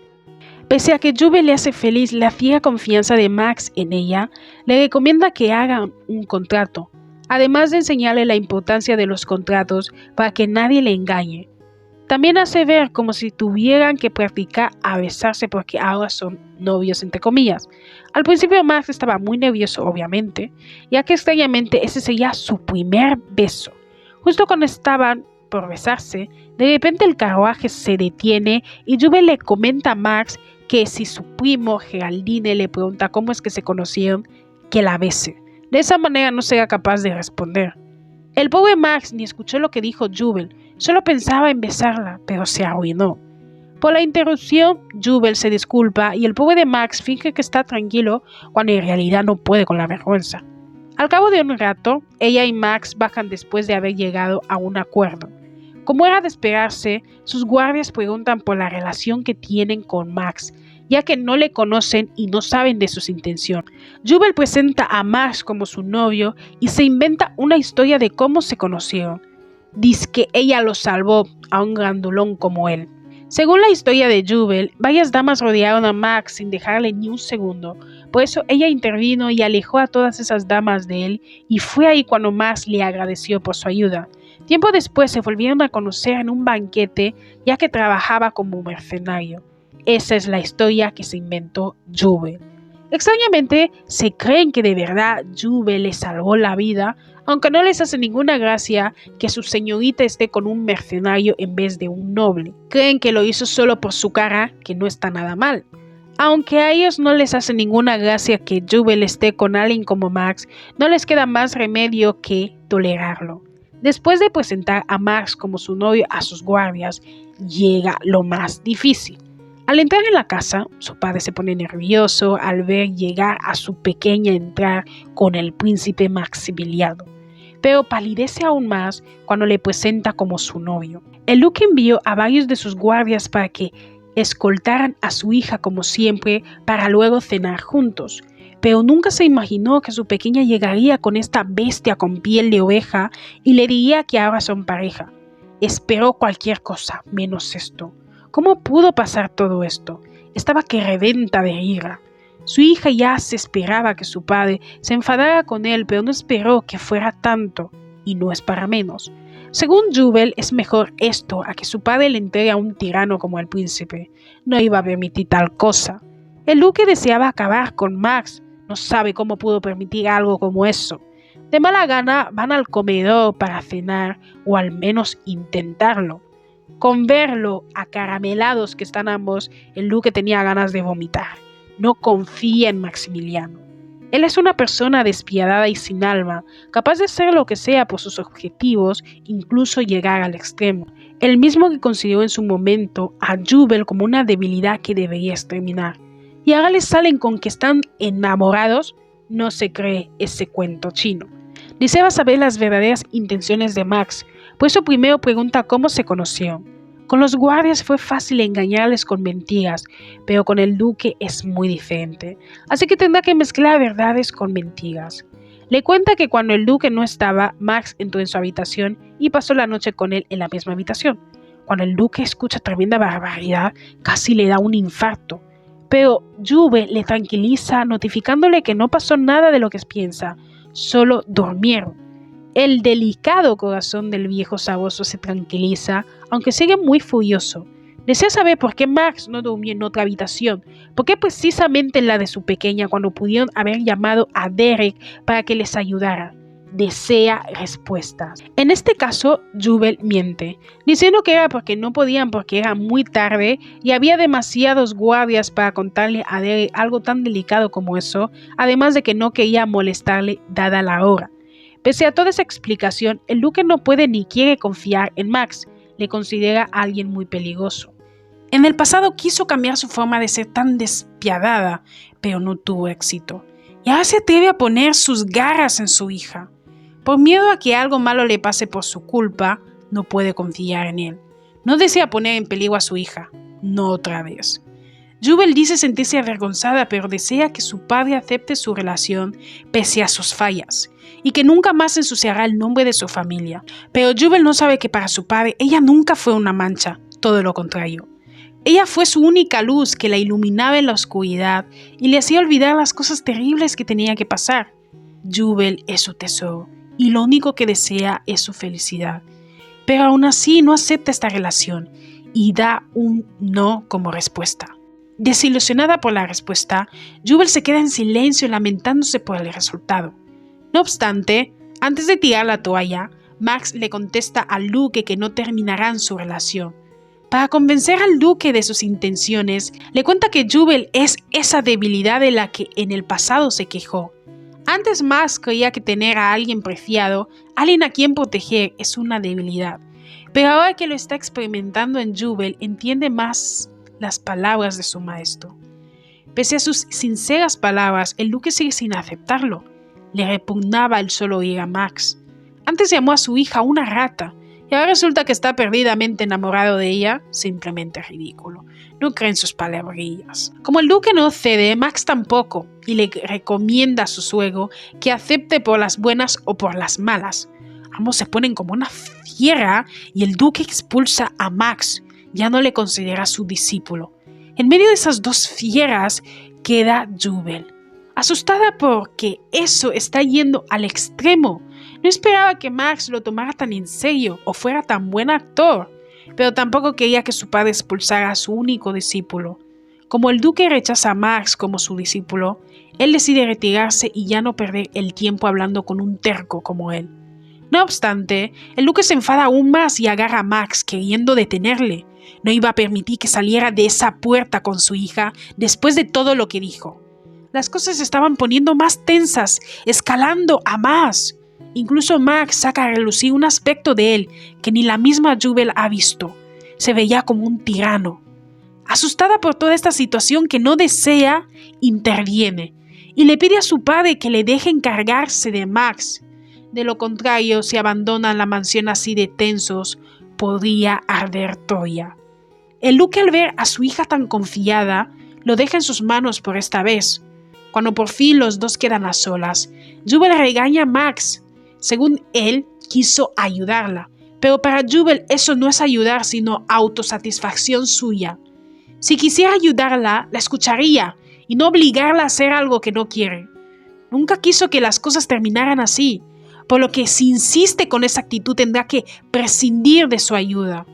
Pese a que Jubel le hace feliz la ciega confianza de Max en ella, le recomienda que hagan un contrato, además de enseñarle la importancia de los contratos para que nadie le engañe. También hace ver como si tuvieran que practicar a besarse porque ahora son novios entre comillas. Al principio Max estaba muy nervioso obviamente, ya que extrañamente ese sería su primer beso. Justo cuando estaban por besarse, de repente el carruaje se detiene y Jubel le comenta a Max que si su primo Geraldine le pregunta cómo es que se conocieron, que la bese. De esa manera no será capaz de responder. El pobre Max ni escuchó lo que dijo Jubel, solo pensaba en besarla, pero se arruinó. Por la interrupción, Jubel se disculpa y el pobre de Max finge que está tranquilo cuando en realidad no puede con la vergüenza. Al cabo de un rato, ella y Max bajan después de haber llegado a un acuerdo. como era de esperarse, sus guardias preguntan por la relación que tienen con Max, ya que no le conocen y no saben de sus intenciones. Jubal presenta a Max como su novio y se inventa una historia de cómo se conocieron. Dice que ella lo salvó a un grandulón como él. Según la historia de Jubal, varias damas rodearon a Max sin dejarle ni un segundo. Por eso ella intervino y alejó a todas esas damas de él, y fue ahí cuando Max le agradeció por su ayuda. Tiempo después se volvieron a conocer en un banquete, ya que trabajaba como mercenario. Esa es la historia que se inventó Jubal. Extrañamente, se creen que de verdad Jubal le salvó la vida, aunque no les hace ninguna gracia que su señorita esté con un mercenario en vez de un noble. Creen que lo hizo solo por su cara, que no está nada mal. Aunque a ellos no les hace ninguna gracia que Jubal esté con alguien como Max, no les queda más remedio que tolerarlo. Después de presentar a Max como su novio a sus guardias, llega lo más difícil. Al entrar en la casa, su padre se pone nervioso al ver llegar a su pequeña entrar con el príncipe Maximiliano, pero palidece aún más cuando le presenta como su novio. El duque envió a varios de sus guardias para que escoltaran a su hija como siempre para luego cenar juntos, pero nunca se imaginó que su pequeña llegaría con esta bestia con piel de oveja y le diría que ahora son pareja. Esperó cualquier cosa menos esto. ¿Cómo pudo pasar todo esto? Estaba que reventa de ira. Su hija ya se esperaba que su padre se enfadara con él, pero no esperó que fuera tanto, y no es para menos. Según Jubal, es mejor esto a que su padre le entregue a un tirano como el príncipe. No iba a permitir tal cosa. El duque deseaba acabar con Max. No sabe cómo pudo permitir algo como eso. De mala gana van al comedor para cenar, o al menos intentarlo. Con verlo acaramelados que están ambos, el duque tenía ganas de vomitar. No confía en Maximiliano. Él es una persona despiadada y sin alma, capaz de hacer lo que sea por sus objetivos, incluso llegar al extremo. El mismo que consideró en su momento a Jubal como una debilidad que debería exterminar. Y ahora le salen con que están enamorados. No se cree ese cuento chino. Deseaba saber las verdaderas intenciones de Max, por eso primero pregunta cómo se conocieron. Con los guardias fue fácil engañarles con mentiras, pero con el duque es muy diferente, así que tendrá que mezclar verdades con mentiras. Le cuenta que cuando el duque no estaba, Max entró en su habitación y pasó la noche con él en la misma habitación. Cuando el duque escucha tremenda barbaridad, casi le da un infarto, pero Jubal le tranquiliza notificándole que no pasó nada de lo que piensa, solo durmieron. El delicado corazón del viejo saboso se tranquiliza, aunque sigue muy furioso. Desea saber por qué Max no durmió en otra habitación, por qué precisamente en la de su pequeña cuando pudieron haber llamado a Derek para que les ayudara. Desea respuestas. En este caso, Jubal miente, diciendo que era porque no podían porque era muy tarde y había demasiados guardias para contarle a Derek algo tan delicado como eso, además de que no quería molestarle dada la hora. Pese a toda esa explicación, el duque no puede ni quiere confiar en Max, le considera a alguien muy peligroso. En el pasado quiso cambiar su forma de ser tan despiadada, pero no tuvo éxito. Y ahora se atreve a poner sus garras en su hija. Por miedo a que algo malo le pase por su culpa, no puede confiar en él. No desea poner en peligro a su hija, no otra vez. Jubal dice sentirse avergonzada, pero desea que su padre acepte su relación pese a sus fallas y que nunca más ensuciará el nombre de su familia. Pero Jubal no sabe que para su padre ella nunca fue una mancha, todo lo contrario. Ella fue su única luz que la iluminaba en la oscuridad y le hacía olvidar las cosas terribles que tenía que pasar. Jubal es su tesoro y lo único que desea es su felicidad. Pero aún así no acepta esta relación y da un no como respuesta. Desilusionada por la respuesta, Jubal se queda en silencio lamentándose por el resultado. No obstante, antes de tirar la toalla, Max le contesta al duque que no terminarán su relación. Para convencer al duque de sus intenciones, le cuenta que Jubal es esa debilidad de la que en el pasado se quejó. Antes Max creía que tener a alguien preciado, alguien a quien proteger, es una debilidad. Pero ahora que lo está experimentando en Jubal, entiende más las palabras de su maestro. Pese a sus sinceras palabras, el duque sigue sin aceptarlo. Le repugnaba el solo oír a Max. Antes llamó a su hija una rata y ahora resulta que está perdidamente enamorado de ella. Simplemente ridículo. No creen sus palabrillas. Como el duque no cede, Max tampoco, y le recomienda a su suegro que acepte por las buenas o por las malas. Ambos se ponen como una fiera y el duque expulsa a Max. Ya no le considera su discípulo. En medio de esas dos fieras queda Jubel, asustada porque eso está yendo al extremo. No esperaba que Max lo tomara tan en serio o fuera tan buen actor, pero tampoco quería que su padre expulsara a su único discípulo. Como el duque rechaza a Max como su discípulo, él decide retirarse y ya no perder el tiempo hablando con un terco como él. No obstante, el duque se enfada aún más y agarra a Max queriendo detenerle. No iba a permitir que saliera de esa puerta con su hija después de todo lo que dijo. Las cosas se estaban poniendo más tensas, escalando a más. Incluso Max saca a relucir un aspecto de él que ni la misma Jubel ha visto. Se veía como un tirano. Asustada por toda esta situación que no desea, interviene y le pide a su padre que le deje encargarse de Max. De lo contrario, si abandonan la mansión así de tensos, podría arder Troya. El duque, al ver a su hija tan confiada, lo deja en sus manos por esta vez. Cuando por fin los dos quedan a solas, Jubel regaña a Max. Según él, quiso ayudarla, pero para Jubel eso no es ayudar, sino autosatisfacción suya. Si quisiera ayudarla, la escucharía y no obligarla a hacer algo que no quiere. Nunca quiso que las cosas terminaran así, por lo que si insiste con esa actitud tendrá que prescindir de su ayuda.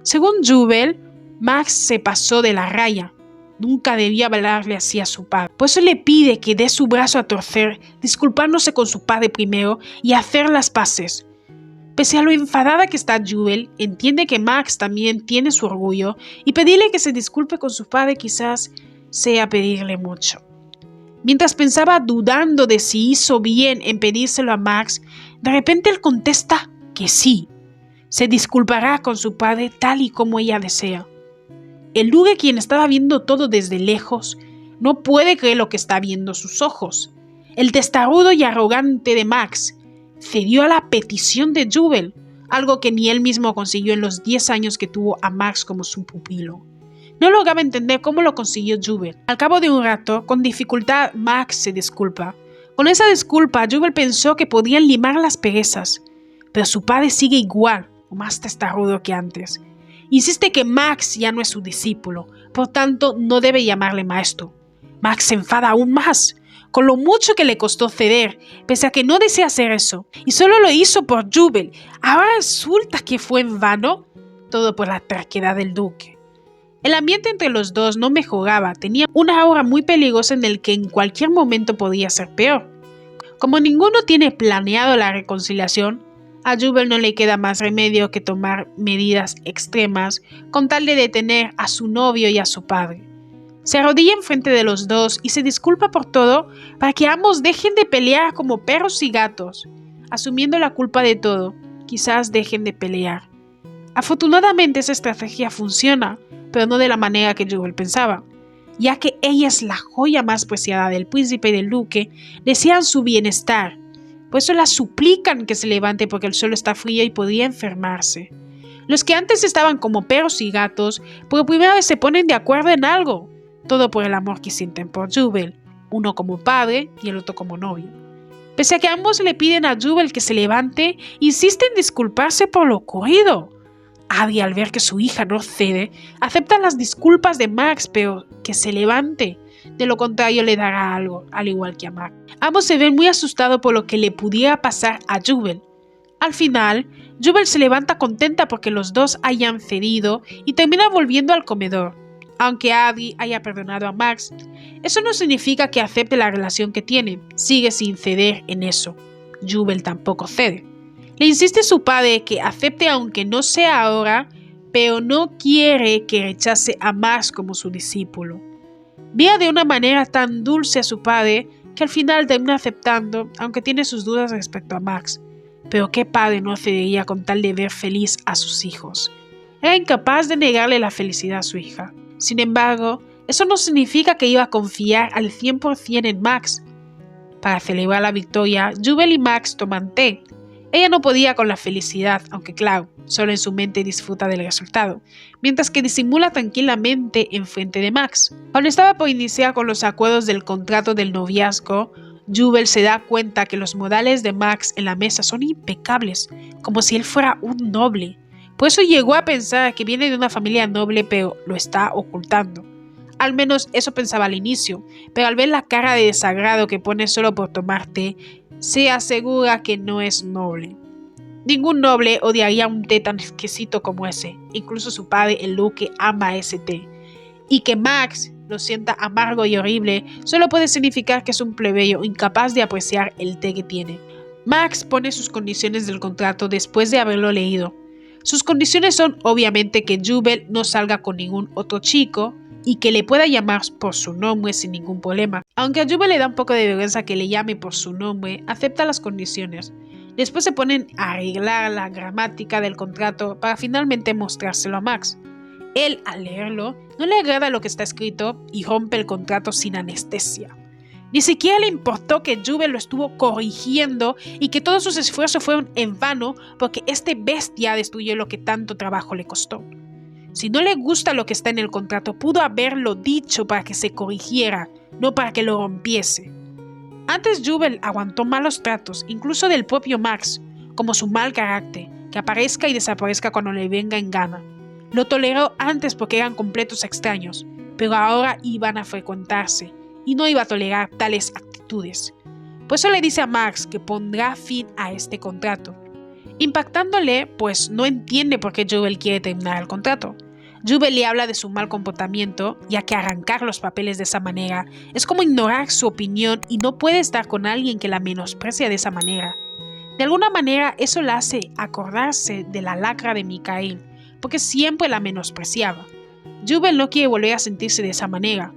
Según Jubel, Max se pasó de la raya. Nunca debía hablarle así a su padre. Por eso le pide que dé su brazo a torcer, disculpándose con su padre primero y hacer las paces. Pese a lo enfadada que está Jubel, entiende que Max también tiene su orgullo y pedirle que se disculpe con su padre quizás sea pedirle mucho. Mientras pensaba dudando de si hizo bien en pedírselo a Max, de repente él contesta que sí. Se disculpará con su padre tal y como ella desea. El duque, quien estaba viendo todo desde lejos, no puede creer lo que está viendo sus ojos. El testarudo y arrogante de Max cedió a la petición de Jubel, algo que ni él mismo consiguió en los 10 años que tuvo a Max como su pupilo. No lograba entender cómo lo consiguió Jubel. Al cabo de un rato, con dificultad, Max se disculpa. Con esa disculpa, Jubel pensó que podían limar las perezas, pero su padre sigue igual, o más testarudo que antes. Insiste que Max ya no es su discípulo, por tanto no debe llamarle maestro. Max se enfada aún más, con lo mucho que le costó ceder, pese a que no desea hacer eso, y solo lo hizo por Jubel. Ahora resulta que fue en vano, todo por la terquedad del duque. El ambiente entre los dos no mejoraba, tenía una aura muy peligrosa en el que en cualquier momento podía ser peor. Como ninguno tiene planeado la reconciliación, a Jubel no le queda más remedio que tomar medidas extremas con tal de detener a su novio y a su padre. Se arrodilla enfrente de los dos y se disculpa por todo para que ambos dejen de pelear como perros y gatos. Asumiendo la culpa de todo, quizás dejen de pelear. Afortunadamente esa estrategia funciona, pero no de la manera que Jubel pensaba. Ya que ella es la joya más preciada del príncipe y del duque, desean su bienestar. Por eso la suplican que se levante porque el suelo está frío y podría enfermarse. Los que antes estaban como perros y gatos, por primera vez se ponen de acuerdo en algo. Todo por el amor que sienten por Jubel, uno como padre y el otro como novio. Pese a que ambos le piden a Jubel que se levante, insiste en disculparse por lo ocurrido. Abby, al ver que su hija no cede, acepta las disculpas de Max, pero que se levante. De lo contrario le dará algo, al igual que a Max. Ambos se ven muy asustados por lo que le pudiera pasar a Jubel. Al final, Jubel se levanta contenta porque los dos hayan cedido y termina volviendo al comedor. Aunque Abby haya perdonado a Max, eso no significa que acepte la relación que tienen. Sigue sin ceder en eso. Jubel tampoco cede. Le insiste a su padre que acepte aunque no sea ahora, pero no quiere que rechace a Max como su discípulo. Mira de una manera tan dulce a su padre que al final termina aceptando, aunque tiene sus dudas respecto a Max. Pero qué padre no cedería con tal de ver feliz a sus hijos. Era incapaz de negarle la felicidad a su hija. Sin embargo, eso no significa que iba a confiar al 100% en Max. Para celebrar la victoria, Jubel y Max toman té. Ella no podía con la felicidad, aunque claro, solo en su mente disfruta del resultado, mientras que disimula tranquilamente en frente de Max. Cuando estaba por iniciar con los acuerdos del contrato del noviazgo, Jubel se da cuenta que los modales de Max en la mesa son impecables, como si él fuera un noble. Por eso llegó a pensar que viene de una familia noble, pero lo está ocultando. Al menos eso pensaba al inicio, pero al ver la cara de desagrado que pone solo por tomar té, se asegura que no es noble. Ningún noble odiaría un té tan exquisito como ese, incluso su padre el duque ama ese té. Y que Max lo sienta amargo y horrible solo puede significar que es un plebeyo incapaz de apreciar el té que tiene. Max pone sus condiciones del contrato después de haberlo leído. Sus condiciones son obviamente que Jubel no salga con ningún otro chico y que le pueda llamar por su nombre sin ningún problema. Aunque a Jubel le da un poco de vergüenza que le llame por su nombre, acepta las condiciones. Después se ponen a arreglar la gramática del contrato para finalmente mostrárselo a Max. Él, al leerlo, no le agrada lo que está escrito y rompe el contrato sin anestesia. Ni siquiera le importó que Jubel lo estuvo corrigiendo y que todos sus esfuerzos fueron en vano porque este bestia destruyó lo que tanto trabajo le costó. Si no le gusta lo que está en el contrato, pudo haberlo dicho para que se corrigiera, no para que lo rompiese. Antes Jubel aguantó malos tratos, incluso del propio Max, como su mal carácter, que aparezca y desaparezca cuando le venga en gana. Lo toleró antes porque eran completos extraños, pero ahora iban a frecuentarse y no iba a tolerar tales actitudes. Por eso le dice a Max que pondrá fin a este contrato, impactándole pues no entiende por qué Jubel quiere terminar el contrato. Jubel le habla de su mal comportamiento, ya que arrancar los papeles de esa manera es como ignorar su opinión y no puede estar con alguien que la menosprecia de esa manera. De alguna manera eso la hace acordarse de la lacra de Mikael, porque siempre la menospreciaba. Jubel no quiere volver a sentirse de esa manera.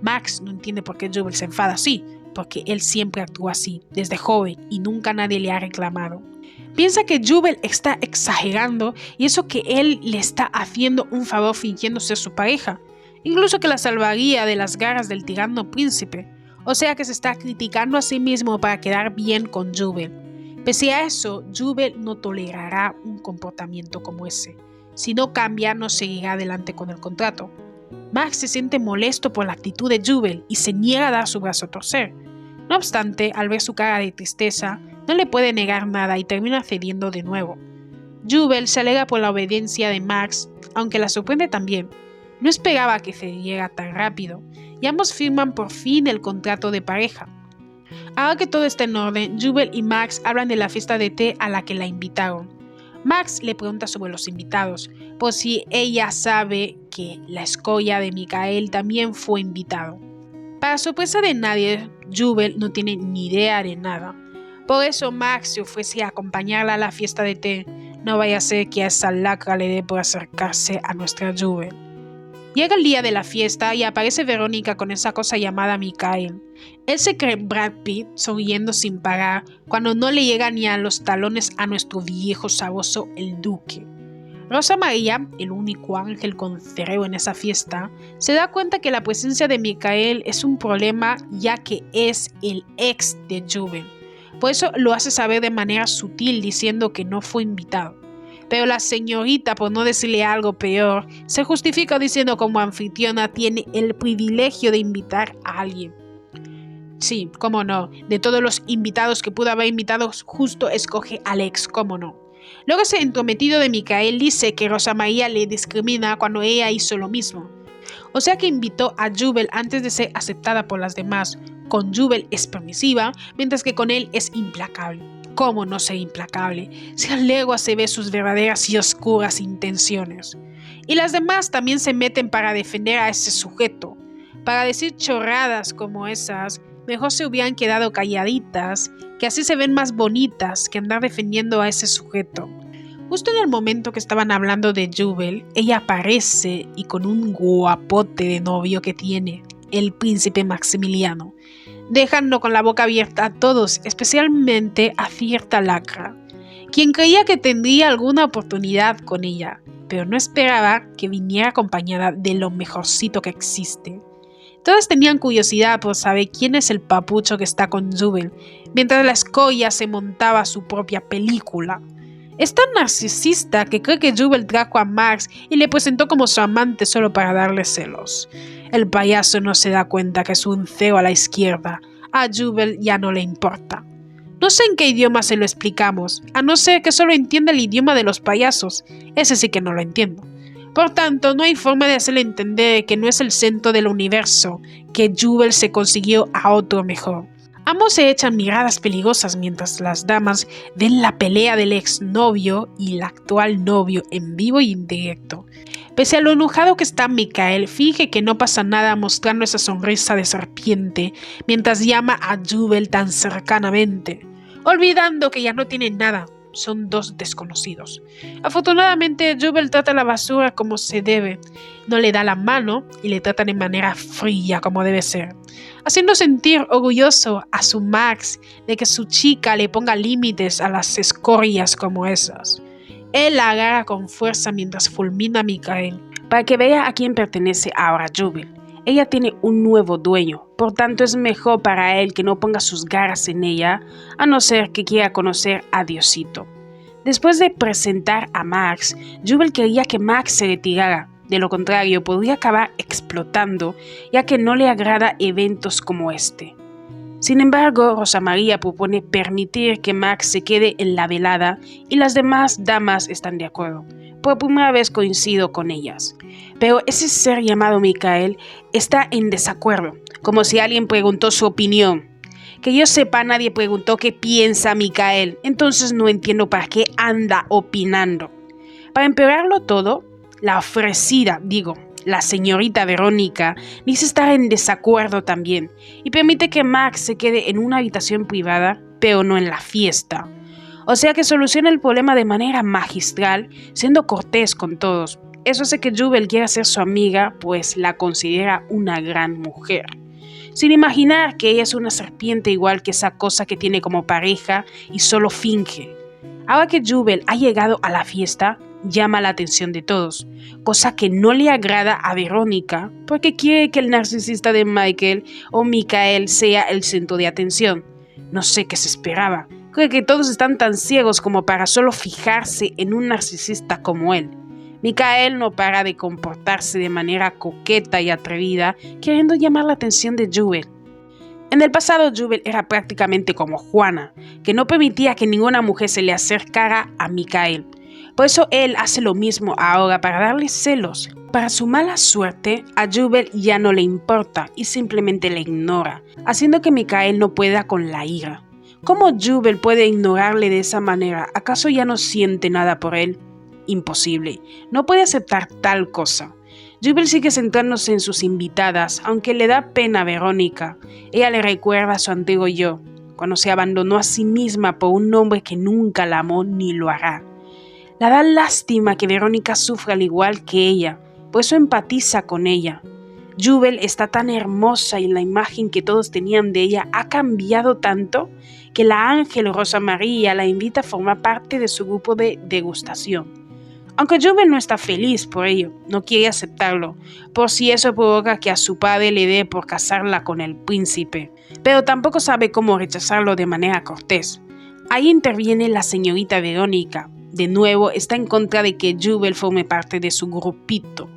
Max no entiende por qué Jubel se enfada así, porque él siempre actúa así, desde joven, y nunca nadie le ha reclamado. Piensa que Jubel está exagerando y eso que él le está haciendo un favor fingiendo ser su pareja, incluso que la salvaría de las garras del tirano príncipe, o sea que se está criticando a sí mismo para quedar bien con Jubel. Pese a eso, Jubel no tolerará un comportamiento como ese. Si no cambia, no seguirá adelante con el contrato. Max se siente molesto por la actitud de Jubel y se niega a dar su brazo a torcer. No obstante, al ver su cara de tristeza, no le puede negar nada y termina cediendo de nuevo. Jubel se alegra por la obediencia de Max, aunque la sorprende también. No esperaba que cediera tan rápido, y ambos firman por fin el contrato de pareja. Ahora que todo está en orden, Jubel y Max hablan de la fiesta de té a la que la invitaron. Max le pregunta sobre los invitados, por si ella sabe que la escoria de Mikael también fue invitado. Para sorpresa de nadie, Jubel no tiene ni idea de nada. Por eso Max se ofrece a acompañarla a la fiesta de té. No vaya a ser que a esa lacra le dé por acercarse a nuestra Jubel. Llega el día de la fiesta y aparece Verónica con esa cosa llamada Mikael. Él se cree Brad Pitt sonriendo sin parar cuando no le llega ni a los talones a nuestro viejo saboso el duque. Rosa María, el único ángel con cerebro en esa fiesta, se da cuenta que la presencia de Mikael es un problema ya que es el ex de Jubel. Por eso lo hace saber de manera sutil diciendo que no fue invitado. Pero la señorita, por no decirle algo peor, se justifica diciendo como anfitriona tiene el privilegio de invitar a alguien. Sí, cómo no, de todos los invitados que pudo haber invitado, justo escoge al ex, cómo no. Luego ese entrometido de Mikael dice que Rosa María le discrimina cuando ella hizo lo mismo. O sea que invitó a Jubel antes de ser aceptada por las demás. Con Jubel es permisiva, mientras que con él es implacable. ¿Cómo no ser implacable? Si a leguas se ve sus verdaderas y oscuras intenciones. Y las demás también se meten para defender a ese sujeto. Para decir chorradas como esas, mejor se hubieran quedado calladitas, que así se ven más bonitas que andar defendiendo a ese sujeto. Justo en el momento que estaban hablando de Jubel, ella aparece y con un guapote de novio que tiene, el príncipe Maximiliano, dejando con la boca abierta a todos, especialmente a cierta lacra, quien creía que tendría alguna oportunidad con ella, pero no esperaba que viniera acompañada de lo mejorcito que existe. Todas tenían curiosidad por saber quién es el papucho que está con Jubel, mientras la escoria se montaba su propia película. Es tan narcisista que cree que Jubel trajo a Max y le presentó como su amante solo para darle celos. El payaso no se da cuenta que es un cero a la izquierda. A Jubel ya no le importa. No sé en qué idioma se lo explicamos, a no ser que solo entienda el idioma de los payasos. Ese sí que no lo entiendo. Por tanto, no hay forma de hacerle entender que no es el centro del universo, que Jubel se consiguió a otro mejor. Ambos se echan miradas peligrosas mientras las damas ven la pelea del exnovio y el actual novio en vivo y en directo. Pese a lo enojado que está Mikael, finge que no pasa nada mostrando esa sonrisa de serpiente mientras llama a Jubel tan cercanamente, olvidando que ya no tienen nada. Son dos desconocidos. Afortunadamente, Jubel trata la basura como se debe. No le da la mano y le trata de manera fría como debe ser, haciendo sentir orgulloso a su Max de que su chica le ponga límites a las escorias como esas. Él la agarra con fuerza mientras fulmina a Mikael, para que vea a quién pertenece ahora Jubel. Ella tiene un nuevo dueño, por tanto es mejor para él que no ponga sus garras en ella, a no ser que quiera conocer a Diosito. Después de presentar a Max, Jubel quería que Max se retirara, de lo contrario podría acabar explotando, ya que no le agrada eventos como este. Sin embargo, Rosa María propone permitir que Max se quede en la velada y las demás damas están de acuerdo. Por primera vez coincido con ellas. Pero ese ser llamado Mikael está en desacuerdo, como si alguien preguntó su opinión. Que yo sepa, nadie preguntó qué piensa Mikael, entonces no entiendo para qué anda opinando. Para empeorarlo todo, la señorita Verónica dice estar en desacuerdo también y permite que Max se quede en una habitación privada, pero no en la fiesta. O sea que soluciona el problema de manera magistral, siendo cortés con todos. Eso hace que Jubel quiera ser su amiga, pues la considera una gran mujer. Sin imaginar que ella es una serpiente igual que esa cosa que tiene como pareja y solo finge. Ahora que Jubel ha llegado a la fiesta, llama la atención de todos, cosa que no le agrada a Verónica porque quiere que el narcisista de Michael o Mikael sea el centro de atención. No sé qué se esperaba. Creo que todos están tan ciegos como para solo fijarse en un narcisista como él. Mikael no para de comportarse de manera coqueta y atrevida, queriendo llamar la atención de Jubel. En el pasado, Jubel era prácticamente como Juana, que no permitía que ninguna mujer se le acercara a Mikael. Por eso él hace lo mismo ahora para darle celos. Para su mala suerte, a Jubel ya no le importa y simplemente le ignora, haciendo que Mikael no pueda con la ira. ¿Cómo Jubel puede ignorarle de esa manera? ¿Acaso ya no siente nada por él? Imposible, no puede aceptar tal cosa. Jubel sigue centrándose en sus invitadas, aunque le da pena a Verónica. Ella le recuerda a su antiguo yo, cuando se abandonó a sí misma por un hombre que nunca la amó ni lo hará. Le da lástima que Verónica sufra al igual que ella, por eso empatiza con ella. Jubel está tan hermosa y la imagen que todos tenían de ella ha cambiado tanto que la ángel Rosa María la invita a formar parte de su grupo de degustación. Aunque Jubel no está feliz por ello, no quiere aceptarlo, por si eso provoca que a su padre le dé por casarla con el príncipe, pero tampoco sabe cómo rechazarlo de manera cortés. Ahí interviene la señorita Verónica. De nuevo, está en contra de que Jubel forme parte de su grupito.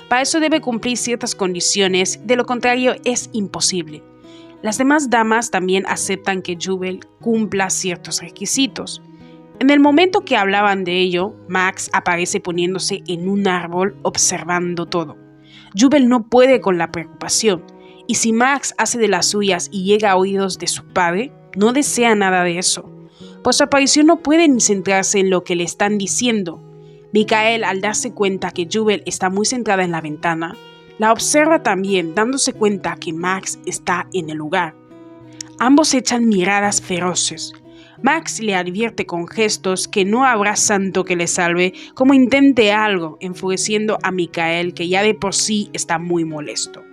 Para eso debe cumplir ciertas condiciones, de lo contrario es imposible. Las demás damas también aceptan que Jubel cumpla ciertos requisitos. En el momento que hablaban de ello, Max aparece poniéndose en un árbol observando todo. Jubel no puede con la preocupación, y si Max hace de las suyas y llega a oídos de su padre, no desea nada de eso. Por su aparición no puede ni centrarse en lo que le están diciendo. Mikael, al darse cuenta que Jubel está muy centrada en la ventana, la observa también, dándose cuenta que Max está en el lugar. Ambos echan miradas feroces. Max le advierte con gestos que no habrá santo que le salve como intente algo, enfureciendo a Mikael, que ya de por sí está muy molesto.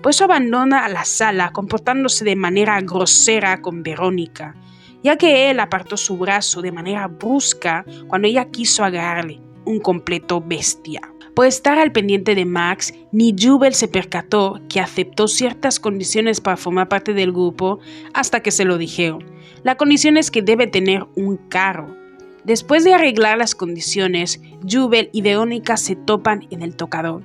Por eso abandona la sala comportándose de manera grosera con Verónica, ya que él apartó su brazo de manera brusca cuando ella quiso agarrarle, un completo bestia. Por estar al pendiente de Max, ni Jubel se percató que aceptó ciertas condiciones para formar parte del grupo hasta que se lo dijeron. La condición es que debe tener un carro. Después de arreglar las condiciones, Jubel y Verónica se topan en el tocador.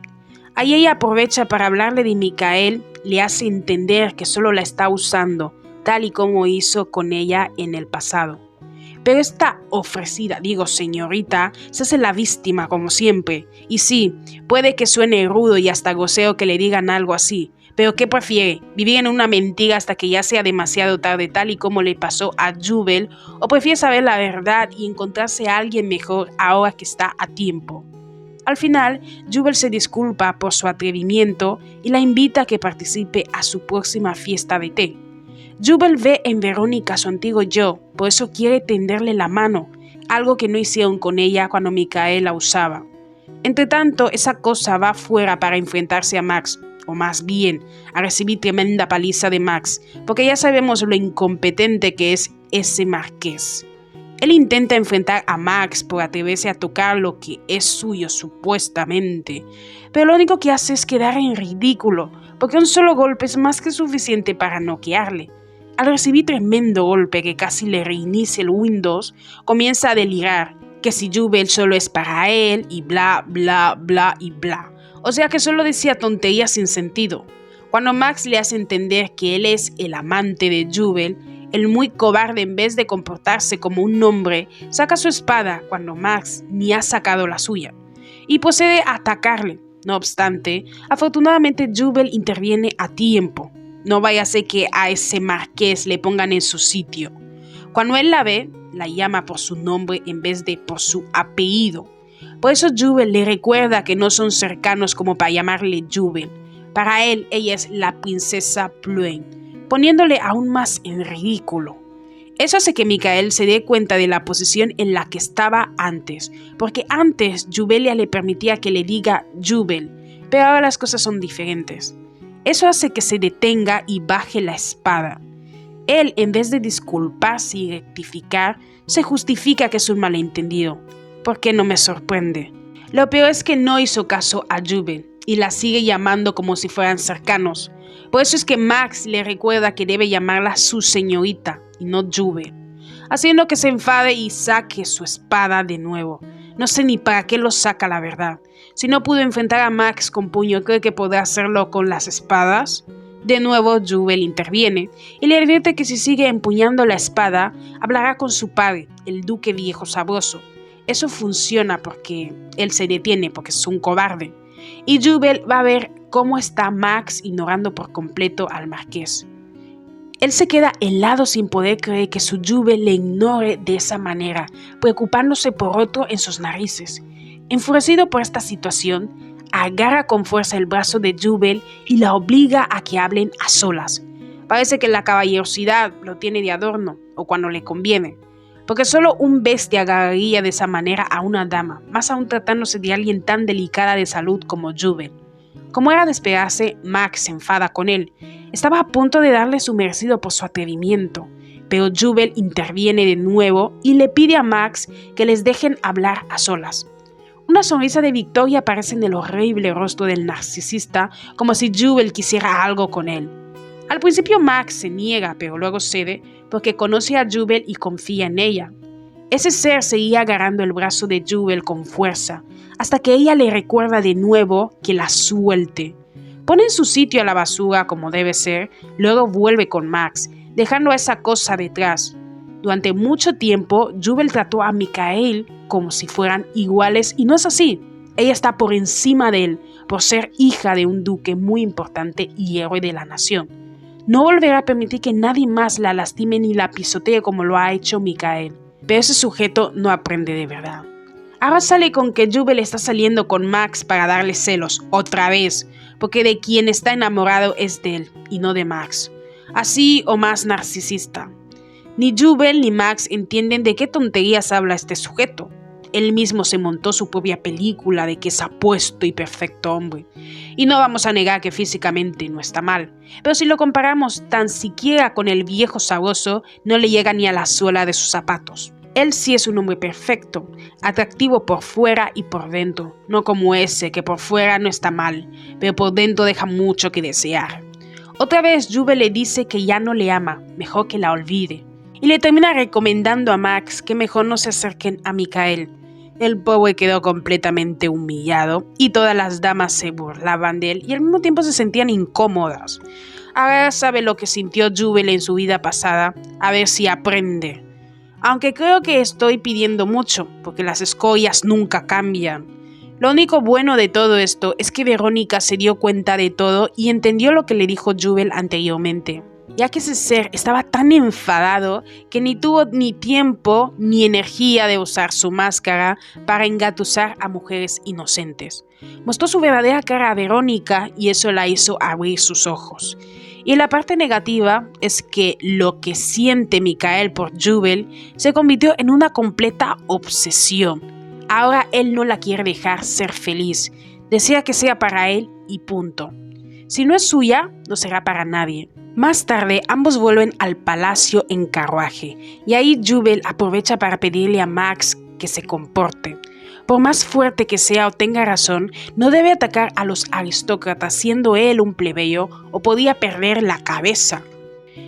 Ahí ella aprovecha para hablarle de Michael, le hace entender que solo la está usando, tal y como hizo con ella en el pasado. Pero esta ofrecida, señorita, se hace la víctima como siempre. Y sí, puede que suene rudo y hasta grosero que le digan algo así, pero ¿qué prefiere? ¿Vivir en una mentira hasta que ya sea demasiado tarde, tal y como le pasó a Jubel? ¿O prefiere saber la verdad y encontrarse a alguien mejor ahora que está a tiempo? Al final, Jubel se disculpa por su atrevimiento y la invita a que participe a su próxima fiesta de té. Jubel ve en Verónica su antiguo yo, por eso quiere tenderle la mano, algo que no hicieron con ella cuando Michael la usaba. Entretanto, esa cosa va fuera para enfrentarse a Max, o más bien, a recibir tremenda paliza de Max, porque ya sabemos lo incompetente que es ese marqués. Él intenta enfrentar a Max por atreverse a tocar lo que es suyo supuestamente, pero lo único que hace es quedar en ridículo, porque un solo golpe es más que suficiente para noquearle. Al recibir tremendo golpe que casi le reinicia el Windows, comienza a delirar, que si Jubel solo es para él y bla bla bla y bla. O sea que solo decía tonterías sin sentido. Cuando Max le hace entender que él es el amante de Jubel, el muy cobarde, en vez de comportarse como un hombre, saca su espada cuando Max ni ha sacado la suya y procede a atacarle. No obstante, afortunadamente Jubel interviene a tiempo. No vaya a ser que a ese marqués le pongan en su sitio. Cuando él la ve, la llama por su nombre en vez de por su apellido. Por eso Jubel le recuerda que no son cercanos como para llamarle Jubel. Para él, ella es la princesa Pluen, poniéndole aún más en ridículo. Eso hace que Michael se dé cuenta de la posición en la que estaba antes, porque antes Jubelia le permitía que le diga Jubel, pero ahora las cosas son diferentes. Eso hace que se detenga y baje la espada. Él, en vez de disculparse y rectificar, se justifica que es un malentendido. ¿Por qué no me sorprende? Lo peor es que no hizo caso a Jubel y la sigue llamando como si fueran cercanos. Por eso es que Max le recuerda que debe llamarla su señorita y no Jubel, haciendo que se enfade y saque su espada de nuevo. No sé ni para qué lo saca, la verdad. Si no pudo enfrentar a Max con puño, ¿cree que podrá hacerlo con las espadas? De nuevo, Jubel interviene y le advierte que si sigue empuñando la espada, hablará con su padre, el duque viejo sabroso. Eso funciona porque él se detiene, porque es un cobarde. Y Jubel va a ver cómo está Max ignorando por completo al marqués. Él se queda helado sin poder creer que su Jubel le ignore de esa manera, preocupándose por otro en sus narices. Enfurecido por esta situación, agarra con fuerza el brazo de Jubel y la obliga a que hablen a solas. Parece que la caballerosidad lo tiene de adorno, o cuando le conviene, porque solo un bestia agarraría de esa manera a una dama, más aún tratándose de alguien tan delicada de salud como Jubel. Como era de esperarse, Max se enfada con él. Estaba a punto de darle su merecido por su atrevimiento, pero Jubel interviene de nuevo y le pide a Max que les dejen hablar a solas. Una sonrisa de victoria aparece en el horrible rostro del narcisista, como si Jubel quisiera algo con él. Al principio Max se niega, pero luego cede porque conoce a Jubel y confía en ella. Ese ser seguía agarrando el brazo de Jubel con fuerza, hasta que ella le recuerda de nuevo que la suelte. Pone en su sitio a la basura como debe ser, luego vuelve con Max, dejando a esa cosa detrás. Durante mucho tiempo, Jubel trató a Michael como si fueran iguales y no es así. Ella está por encima de él, por ser hija de un duque muy importante y héroe de la nación. No volverá a permitir que nadie más la lastime ni la pisotee como lo ha hecho Michael. Pero ese sujeto no aprende de verdad. Ahora sale con que Jubel está saliendo con Max para darle celos, otra vez, porque de quien está enamorado es de él y no de Max. Así o más narcisista. Ni Jubel ni Max entienden de qué tonterías habla este sujeto. Él mismo se montó su propia película de que es apuesto y perfecto hombre. Y no vamos a negar que físicamente no está mal, pero si lo comparamos tan siquiera con el viejo sabroso, no le llega ni a la suela de sus zapatos. Él sí es un hombre perfecto, atractivo por fuera y por dentro, no como ese que por fuera no está mal, pero por dentro deja mucho que desear. Otra vez Jubel le dice que ya no le ama, mejor que la olvide, y le termina recomendando a Max que mejor no se acerquen a Mikael. El pobre quedó completamente humillado y todas las damas se burlaban de él y al mismo tiempo se sentían incómodas. Ahora sabe lo que sintió Jubel en su vida pasada, a ver si aprende. Aunque creo que estoy pidiendo mucho, porque las escogias nunca cambian. Lo único bueno de todo esto es que Verónica se dio cuenta de todo y entendió lo que le dijo Jubel anteriormente, ya que ese ser estaba tan enfadado que ni tuvo ni tiempo ni energía de usar su máscara para engatusar a mujeres inocentes. Mostró su verdadera cara a Verónica y eso la hizo abrir sus ojos. Y la parte negativa es que lo que siente Mikael por Jubel se convirtió en una completa obsesión. Ahora él no la quiere dejar ser feliz, desea que sea para él y punto. Si no es suya, no será para nadie. Más tarde, ambos vuelven al palacio en carruaje, y ahí Jubel aprovecha para pedirle a Max que se comporte. Por más fuerte que sea o tenga razón, no debe atacar a los aristócratas siendo él un plebeyo o podía perder la cabeza.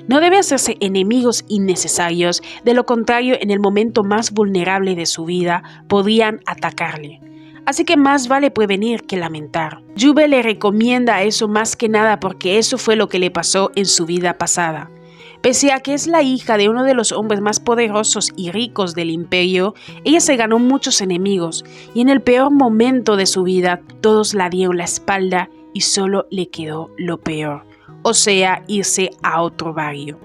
No debe hacerse enemigos innecesarios, de lo contrario en el momento más vulnerable de su vida podrían atacarle. Así que más vale prevenir que lamentar. Jubel le recomienda eso más que nada porque eso fue lo que le pasó en su vida pasada. Pese a que es la hija de uno de los hombres más poderosos y ricos del imperio, ella se ganó muchos enemigos y en el peor momento de su vida todos la dieron la espalda y solo le quedó lo peor, o sea, irse a otro barrio.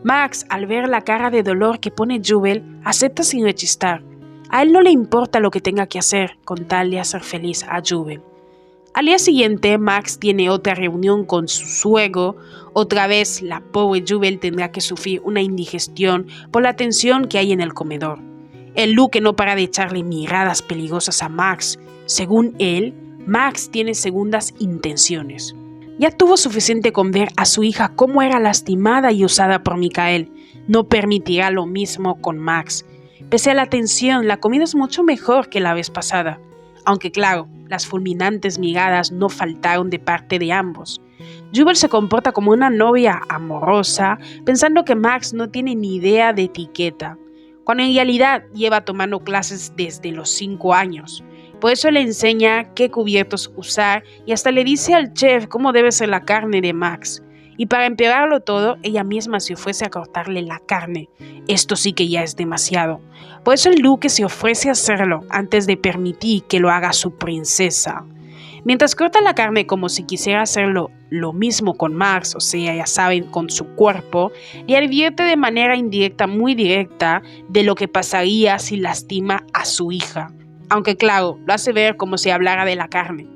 Max, al ver la cara de dolor que pone Jubel, acepta sin rechistar. A él no le importa lo que tenga que hacer con tal de hacer feliz a Jubel. Al día siguiente, Max tiene otra reunión con su suegro. Otra vez, la pobre Jubel tendrá que sufrir una indigestión por la tensión que hay en el comedor. El Duque no para de echarle miradas peligrosas a Max. Según él, Max tiene segundas intenciones. Ya tuvo suficiente con ver a su hija cómo era lastimada y usada por Mikael. No permitirá lo mismo con Max. Pese a la tensión, la comida es mucho mejor que la vez pasada. Aunque claro, las fulminantes miradas no faltaron de parte de ambos. Jubel se comporta como una novia amorosa, pensando que Max no tiene ni idea de etiqueta, cuando en realidad lleva tomando clases desde los 5 años. Por eso le enseña qué cubiertos usar y hasta le dice al chef cómo debe ser la carne de Max. Y para empeorarlo todo, ella misma se ofrece a cortarle la carne. Esto sí que ya es demasiado. Por eso el Duque se ofrece a hacerlo antes de permitir que lo haga su princesa. Mientras corta la carne como si quisiera hacerlo lo mismo con Max, o sea, ya saben, con su cuerpo, le advierte de manera indirecta, muy directa, de lo que pasaría si lastima a su hija. Aunque claro, lo hace ver como si hablara de la carne.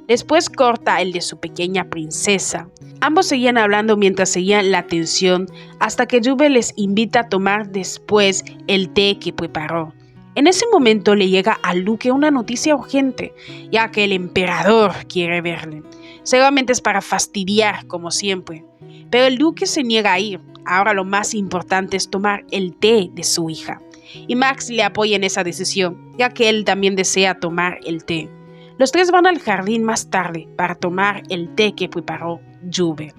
Después corta el de su pequeña princesa. Ambos seguían hablando mientras seguían la tensión hasta que Jubel les invita a tomar después el té que preparó. En ese momento le llega al Duque una noticia urgente, ya que el emperador quiere verle. Seguramente es para fastidiar, como siempre. Pero el Duque se niega a ir. Ahora lo más importante es tomar el té de su hija. Y Max le apoya en esa decisión, ya que él también desea tomar el té. Los tres van al jardín más tarde para tomar el té que preparó Jubel.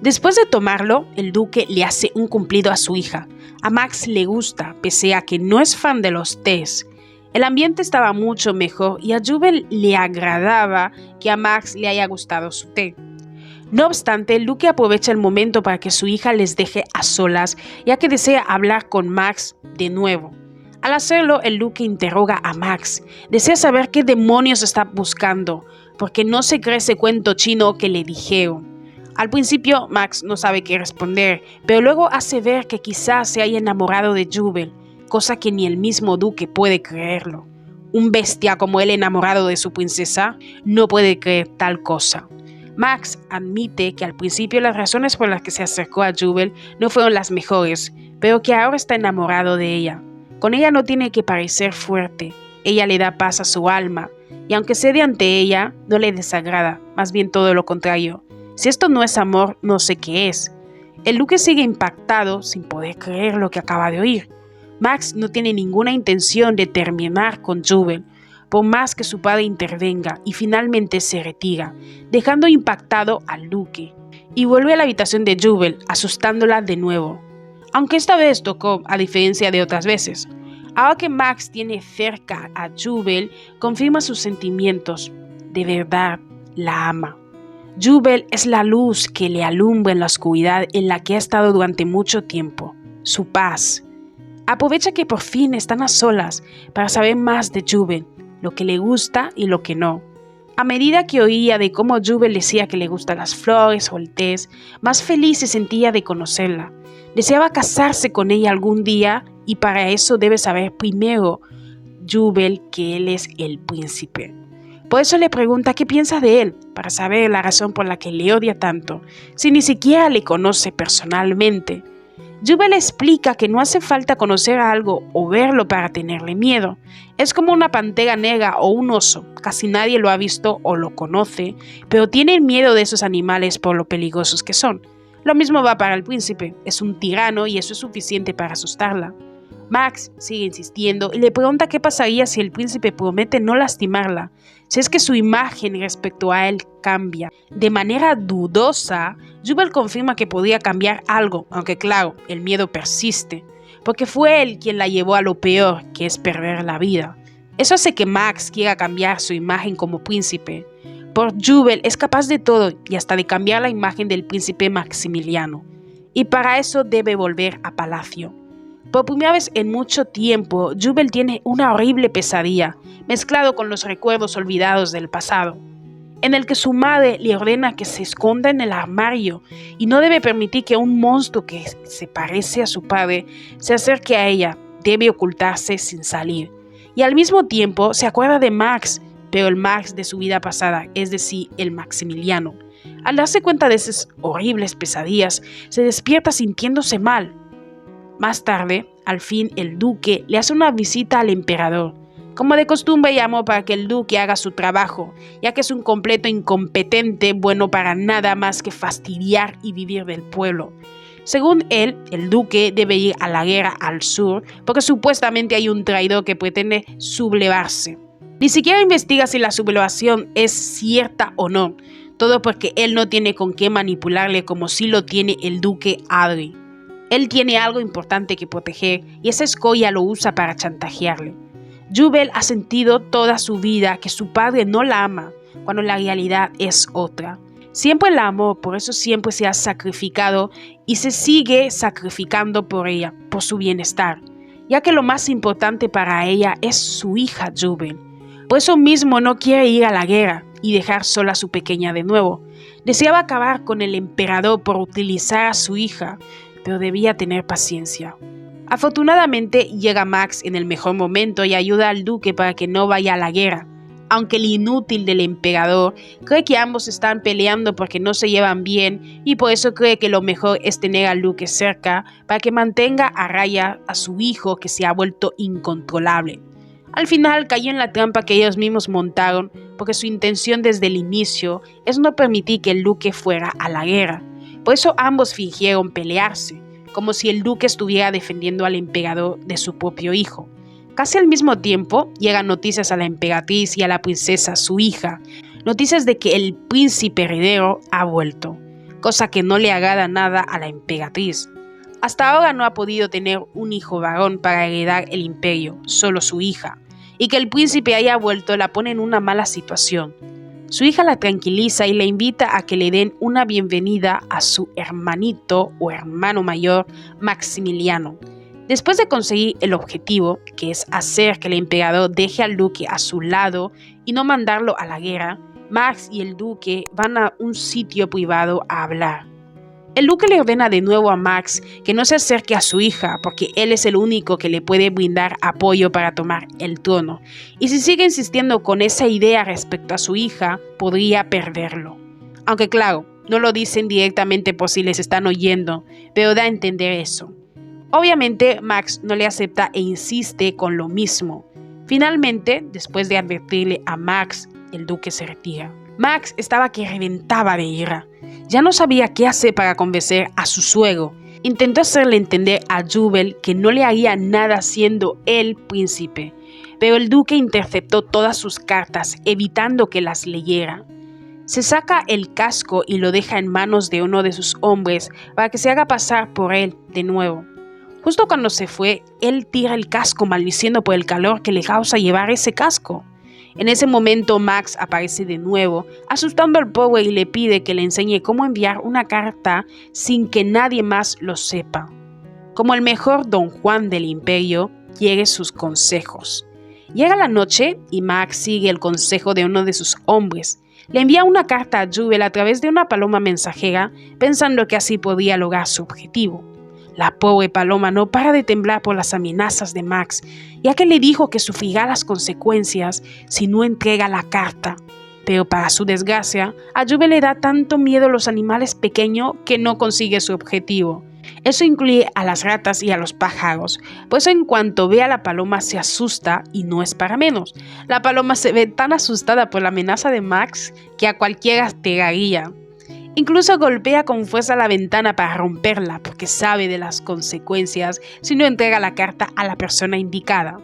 Después de tomarlo, el Duque le hace un cumplido a su hija. A Max le gusta, pese a que no es fan de los tés. El ambiente estaba mucho mejor y a Jubel le agradaba que a Max le haya gustado su té. No obstante, el Duque aprovecha el momento para que su hija les deje a solas, ya que desea hablar con Max de nuevo. Al hacerlo, el Duque interroga a Max. Desea saber qué demonios está buscando, porque no se cree ese cuento chino que le dijeron. Al principio, Max no sabe qué responder, pero luego hace ver que quizás se haya enamorado de Jubel, cosa que ni el mismo Duque puede creerlo. Un bestia como él enamorado de su princesa no puede creer tal cosa. Max admite que al principio las razones por las que se acercó a Jubel no fueron las mejores, pero que ahora está enamorado de ella. Con ella no tiene que parecer fuerte, ella le da paz a su alma, y aunque cede ante ella, no le desagrada, más bien todo lo contrario. Si esto no es amor, no sé qué es. El Duque sigue impactado sin poder creer lo que acaba de oír. Max no tiene ninguna intención de terminar con Jubel, por más que su padre intervenga, y finalmente se retira, dejando impactado al duque, y vuelve a la habitación de Jubel, asustándola de nuevo. Aunque esta vez tocó, a diferencia de otras veces. Ahora que Max tiene cerca a Jubel, confirma sus sentimientos. De verdad, la ama. Jubel es la luz que le alumbra en la oscuridad en la que ha estado durante mucho tiempo. Su paz. Aprovecha que por fin están a solas para saber más de Jubel, lo que le gusta y lo que no. A medida que oía de cómo Jubel decía que le gustan las flores o el té, más feliz se sentía de conocerla. Deseaba casarse con ella algún día y para eso debe saber primero Jubel que él es el príncipe. Por eso le pregunta qué piensa de él, para saber la razón por la que le odia tanto, si ni siquiera le conoce personalmente. Jubel explica que no hace falta conocer a algo o verlo para tenerle miedo. Es como una pantera negra o un oso, casi nadie lo ha visto o lo conoce, pero tienen miedo de esos animales por lo peligrosos que son. Lo mismo va para el príncipe, es un tirano y eso es suficiente para asustarla. Max sigue insistiendo y le pregunta qué pasaría si el príncipe promete no lastimarla, si es que su imagen respecto a él cambia. De manera dudosa, Jubel confirma que podría cambiar algo, aunque claro, el miedo persiste, porque fue él quien la llevó a lo peor, que es perder la vida. Eso hace que Max quiera cambiar su imagen como príncipe. Por Jubel es capaz de todo y hasta de cambiar la imagen del príncipe Maximiliano. Y para eso debe volver a palacio. Por primera vez en mucho tiempo, Jubel tiene una horrible pesadilla, mezclado con los recuerdos olvidados del pasado, en el que su madre le ordena que se esconda en el armario y no debe permitir que un monstruo que se parece a su padre se acerque a ella, debe ocultarse sin salir. Y al mismo tiempo se acuerda de Max, pero el Max de su vida pasada, es decir, el Maximiliano. Al darse cuenta de esas horribles pesadillas, se despierta sintiéndose mal. Más tarde, al fin, el duque le hace una visita al emperador. Como de costumbre, llamó para que el duque haga su trabajo, ya que es un completo incompetente, bueno para nada más que fastidiar y vivir del pueblo. Según él, el duque debe ir a la guerra al sur, porque supuestamente hay un traidor que pretende sublevarse. Ni siquiera investiga si la sublevación es cierta o no, todo porque él no tiene con qué manipularle como si lo tiene el duque Adri. Él tiene algo importante que proteger y esa escoria lo usa para chantajearle. Jubel ha sentido toda su vida que su padre no la ama, cuando la realidad es otra. Siempre la amó, por eso siempre se ha sacrificado y se sigue sacrificando por ella, por su bienestar, ya que lo más importante para ella es su hija Jubel. Por eso mismo no quiere ir a la guerra y dejar sola a su pequeña de nuevo. Deseaba acabar con el emperador por utilizar a su hija, pero debía tener paciencia. Afortunadamente llega Max en el mejor momento y ayuda al duque para que no vaya a la guerra, aunque el inútil del emperador cree que ambos están peleando porque no se llevan bien y por eso cree que lo mejor es tener al duque cerca para que mantenga a raya a su hijo que se ha vuelto incontrolable. Al final cayó en la trampa que ellos mismos montaron porque su intención desde el inicio es no permitir que el duque fuera a la guerra. Por eso ambos fingieron pelearse, como si el duque estuviera defendiendo al emperador de su propio hijo. Casi al mismo tiempo llegan noticias a la emperatriz y a la princesa, su hija, noticias de que el príncipe heredero ha vuelto, cosa que no le agrada nada a la emperatriz. Hasta ahora no ha podido tener un hijo varón para heredar el imperio, solo su hija, y que el príncipe haya vuelto la pone en una mala situación. Su hija la tranquiliza y le invita a que le den una bienvenida a su hermanito o hermano mayor, Maximiliano. Después de conseguir el objetivo, que es hacer que el emperador deje al duque a su lado y no mandarlo a la guerra, Max y el duque van a un sitio privado a hablar. El duque le ordena de nuevo a Max que no se acerque a su hija porque él es el único que le puede brindar apoyo para tomar el trono. Y si sigue insistiendo con esa idea respecto a su hija, podría perderlo. Aunque claro, no lo dicen directamente por si les están oyendo, pero da a entender eso. Obviamente Max no le acepta e insiste con lo mismo. Finalmente, después de advertirle a Max, el duque se retira. Max estaba que reventaba de ira. Ya no sabía qué hacer para convencer a su suegro. Intentó hacerle entender a Jubel que no le haría nada siendo el príncipe, pero el duque interceptó todas sus cartas, evitando que las leyera. Se saca el casco y lo deja en manos de uno de sus hombres para que se haga pasar por él de nuevo. Justo cuando se fue, él tira el casco maldiciendo por el calor que le causa llevar ese casco. En ese momento Max aparece de nuevo, asustando al pobre y le pide que le enseñe cómo enviar una carta sin que nadie más lo sepa. Como el mejor Don Juan del imperio, quiere sus consejos. Llega la noche y Max sigue el consejo de uno de sus hombres. Le envía una carta a Jubel a través de una paloma mensajera, pensando que así podía lograr su objetivo. La pobre paloma no para de temblar por las amenazas de Max, ya que le dijo que sufrirá las consecuencias si no entrega la carta. Pero para su desgracia, a Jubel le da tanto miedo a los animales pequeños que no consigue su objetivo. Eso incluye a las ratas y a los pájaros, pues en cuanto ve a la paloma se asusta y no es para menos. La paloma se ve tan asustada por la amenaza de Max que a cualquiera pegaría. Incluso golpea con fuerza la ventana para romperla porque sabe de las consecuencias si no entrega la carta a la persona indicada.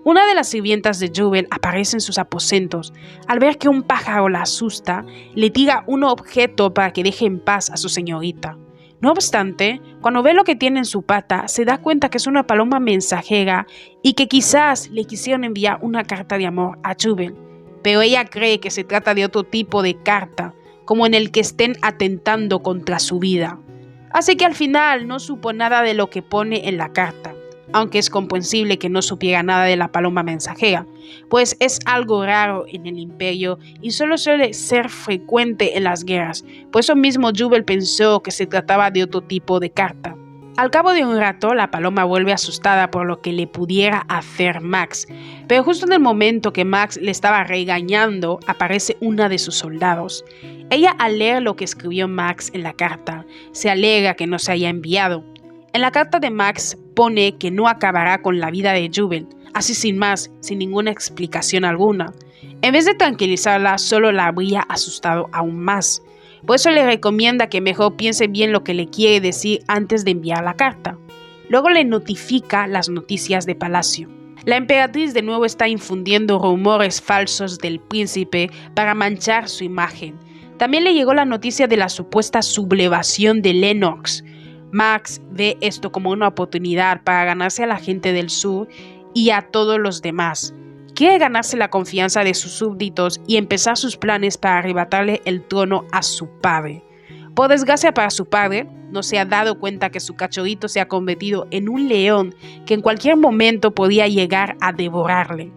Una de las sirvientas de Jubel aparece en sus aposentos. Al ver que un pájaro la asusta, le tira un objeto para que deje en paz a su señorita. No obstante, cuando ve lo que tiene en su pata, se da cuenta que es una paloma mensajera y que quizás le quisieron enviar una carta de amor a Jubel. Pero ella cree que se trata de otro tipo de carta, como en el que estén atentando contra su vida. Así que al final no supo nada de lo que pone en la carta, aunque es comprensible que no supiera nada de la paloma mensajera, pues es algo raro en el imperio y solo suele ser frecuente en las guerras. Por eso mismo Jubel pensó que se trataba de otro tipo de carta. Al cabo de un rato, la paloma vuelve asustada por lo que le pudiera hacer Max, pero justo en el momento que Max le estaba regañando, aparece una de sus soldados. Ella, al leer lo que escribió Max en la carta, se alegra que no se haya enviado. En la carta de Max pone que no acabará con la vida de Jubel, así sin más, sin ninguna explicación alguna. En vez de tranquilizarla, solo la habría asustado aún más. Por eso le recomienda que mejor piense bien lo que le quiere decir antes de enviar la carta. Luego le notifica las noticias de palacio. La emperatriz de nuevo está infundiendo rumores falsos del príncipe para manchar su imagen. También le llegó la noticia de la supuesta sublevación de Lennox. Max ve esto como una oportunidad para ganarse a la gente del sur y a todos los demás. Quiere ganarse la confianza de sus súbditos y empezar sus planes para arrebatarle el trono a su padre. Por desgracia para su padre, no se ha dado cuenta que su cachorrito se ha convertido en un león que en cualquier momento podía llegar a devorarle.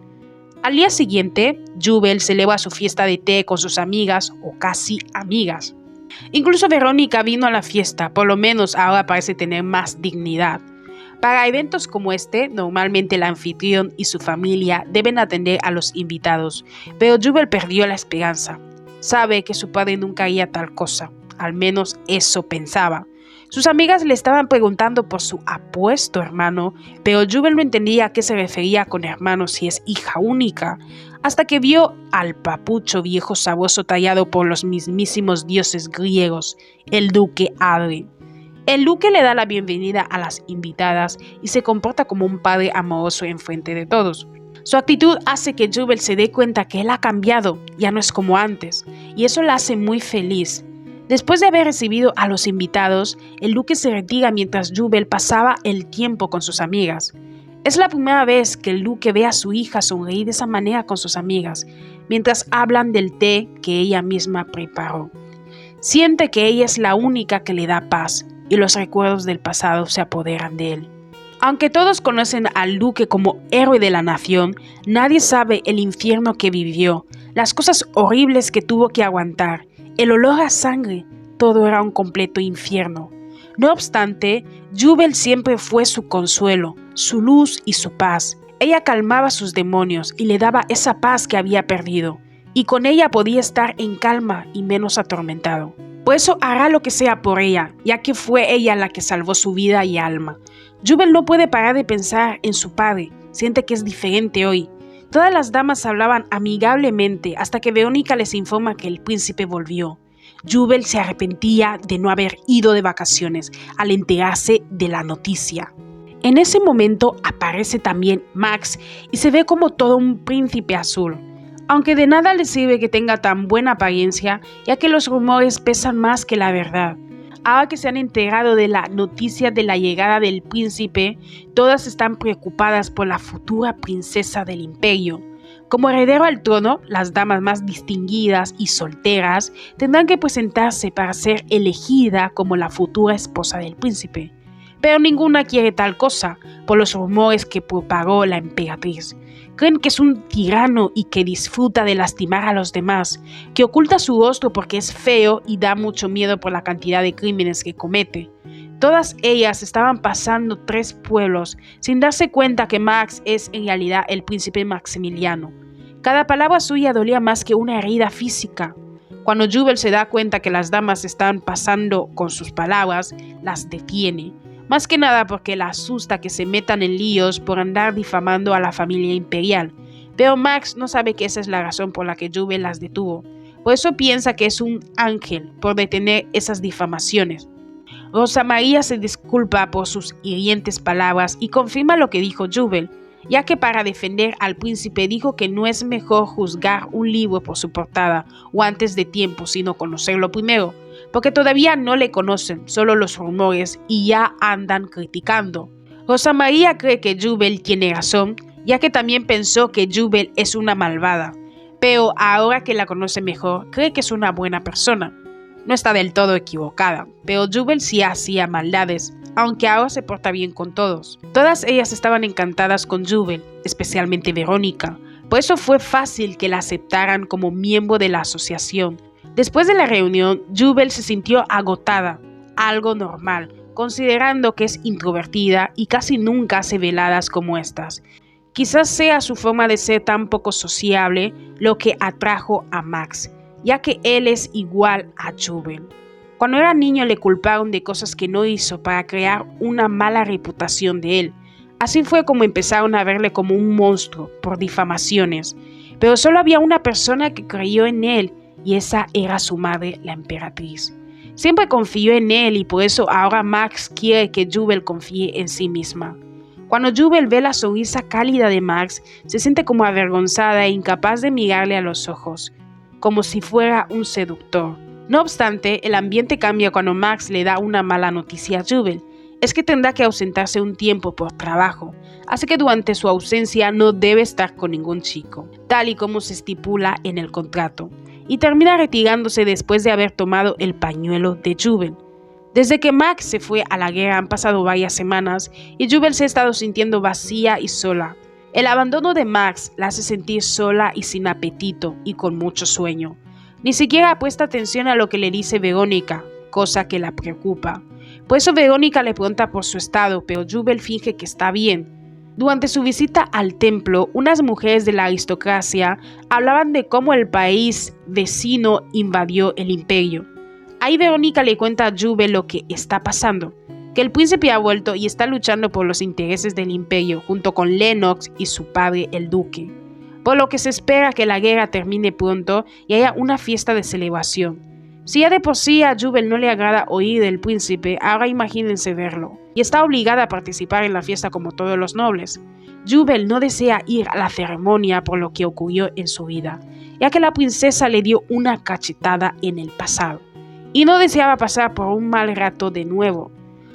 Al día siguiente, Jubel celebra su fiesta de té con sus amigas o casi amigas. Incluso Verónica vino a la fiesta, por lo menos ahora parece tener más dignidad. Para eventos como este, normalmente el anfitrión y su familia deben atender a los invitados, pero Jubel perdió la esperanza. Sabe que su padre nunca haría tal cosa, al menos eso pensaba. Sus amigas le estaban preguntando por su apuesto hermano, pero Jubel no entendía a qué se refería con hermano si es hija única, hasta que vio al papucho viejo sabueso tallado por los mismísimos dioses griegos, el duque Adri. El duque le da la bienvenida a las invitadas y se comporta como un padre amoroso enfrente de todos. Su actitud hace que Jubel se dé cuenta que él ha cambiado, ya no es como antes, y eso la hace muy feliz. Después de haber recibido a los invitados, el duque se retira mientras Jubel pasaba el tiempo con sus amigas. Es la primera vez que el duque ve a su hija sonreír de esa manera con sus amigas, mientras hablan del té que ella misma preparó. Siente que ella es la única que le da paz, y los recuerdos del pasado se apoderan de él. Aunque todos conocen al duque como héroe de la nación, nadie sabe el infierno que vivió, las cosas horribles que tuvo que aguantar, el olor a sangre, todo era un completo infierno. No obstante, Jubel siempre fue su consuelo, su luz y su paz. Ella calmaba sus demonios y le daba esa paz que había perdido, y con ella podía estar en calma y menos atormentado. Por eso hará lo que sea por ella, ya que fue ella la que salvó su vida y alma. Jubel no puede parar de pensar en su padre, siente que es diferente hoy. Todas las damas hablaban amigablemente hasta que Verónica les informa que el príncipe volvió. Jubel se arrepentía de no haber ido de vacaciones al enterarse de la noticia. En ese momento aparece también Max y se ve como todo un príncipe azul. Aunque de nada le sirve que tenga tan buena apariencia, ya que los rumores pesan más que la verdad. Ahora que se han enterado de la noticia de la llegada del príncipe, todas están preocupadas por la futura princesa del imperio. Como heredero al trono, las damas más distinguidas y solteras tendrán que presentarse para ser elegida como la futura esposa del príncipe. Pero ninguna quiere tal cosa, por los rumores que propagó la emperatriz. Creen que es un tirano y que disfruta de lastimar a los demás, que oculta su rostro porque es feo y da mucho miedo por la cantidad de crímenes que comete. Todas ellas estaban pasando 3 pueblos sin darse cuenta que Max es en realidad el príncipe Maximiliano. Cada palabra suya dolía más que una herida física. Cuando Jubel se da cuenta que las damas están pasando con sus palabras, las detiene. Más que nada porque la asusta que se metan en líos por andar difamando a la familia imperial. Pero Max no sabe que esa es la razón por la que Jubel las detuvo. Por eso piensa que es un ángel por detener esas difamaciones. Rosa María se disculpa por sus hirientes palabras y confirma lo que dijo Jubel, ya que para defender al príncipe dijo que no es mejor juzgar un libro por su portada o antes de tiempo, sino conocerlo primero, porque todavía no le conocen, solo los rumores y ya andan criticando. Rosa María cree que Jubel tiene razón, ya que también pensó que Jubel es una malvada, pero ahora que la conoce mejor, cree que es una buena persona. No está del todo equivocada, pero Jubel sí hacía maldades, aunque ahora se porta bien con todos. Todas ellas estaban encantadas con Jubel, especialmente Verónica. Por eso fue fácil que la aceptaran como miembro de la asociación. Después de la reunión, Jubel se sintió agotada, algo normal, considerando que es introvertida y casi nunca hace veladas como estas. Quizás sea su forma de ser tan poco sociable lo que atrajo a Max, ya que él es igual a Jubel. Cuando era niño le culparon de cosas que no hizo para crear una mala reputación de él. Así fue como empezaron a verle como un monstruo por difamaciones. Pero solo había una persona que creyó en él y esa era su madre, la emperatriz. Siempre confió en él y por eso ahora Max quiere que Jubel confíe en sí misma. Cuando Jubel ve la sonrisa cálida de Max, se siente como avergonzada e incapaz de mirarle a los ojos, como si fuera un seductor. No obstante, el ambiente cambia cuando Max le da una mala noticia a Jubel. Es que tendrá que ausentarse un tiempo por trabajo, así que durante su ausencia no debe estar con ningún chico, tal y como se estipula en el contrato, y termina retirándose después de haber tomado el pañuelo de Jubel. Desde que Max se fue a la guerra han pasado varias semanas y Jubel se ha estado sintiendo vacía y sola. El abandono de Max la hace sentir sola y sin apetito y con mucho sueño. Ni siquiera presta atención a lo que le dice Verónica, cosa que la preocupa. Por eso Verónica le pregunta por su estado, pero Jubel finge que está bien. Durante su visita al templo, unas mujeres de la aristocracia hablaban de cómo el país vecino invadió el imperio. Ahí Verónica le cuenta a Jubel lo que está pasando, que el príncipe ha vuelto y está luchando por los intereses del imperio junto con Lennox y su padre el duque, por lo que se espera que la guerra termine pronto y haya una fiesta de celebración. Si ya de por sí a Jubel no le agrada oír del príncipe, ahora imagínense verlo, y está obligada a participar en la fiesta como todos los nobles. Jubel no desea ir a la ceremonia por lo que ocurrió en su vida, ya que la princesa le dio una cachetada en el pasado, y no deseaba pasar por un mal rato de nuevo.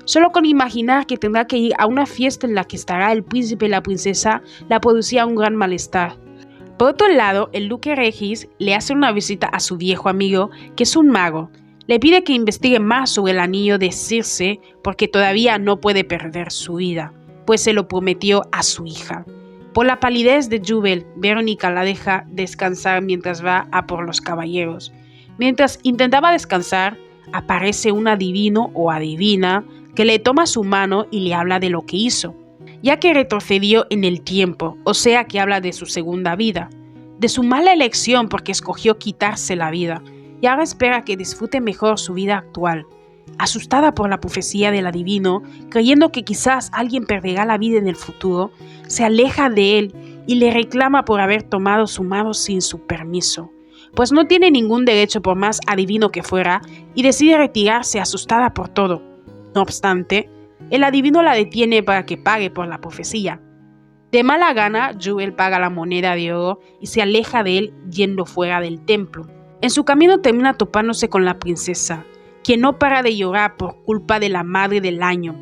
Solo con imaginar que tendrá que ir a una fiesta en la que estará el príncipe y la princesa, la producía un gran malestar. Por otro lado, el duque Regis le hace una visita a su viejo amigo, que es un mago. Le pide que investigue más sobre el anillo de Circe, porque todavía no puede perder su vida, pues se lo prometió a su hija. Por la palidez de Jubel, Verónica la deja descansar mientras va a por los caballeros. Mientras intentaba descansar, aparece un adivino o adivina que le toma su mano y le habla de lo que hizo, ya que retrocedió en el tiempo, o sea que habla de su segunda vida, de su mala elección porque escogió quitarse la vida, y ahora espera que disfrute mejor su vida actual. Asustada por la profecía del adivino, creyendo que quizás alguien perderá la vida en el futuro, se aleja de él y le reclama por haber tomado su mano sin su permiso. pues no tiene ningún derecho por más adivino que fuera, y decide retirarse asustada por todo. No obstante, el adivino la detiene para que pague por la profecía. De mala gana, Jubel paga la moneda de oro y se aleja de él yendo fuera del templo. En su camino termina topándose con la princesa, quien no para de llorar por culpa de la madre del año.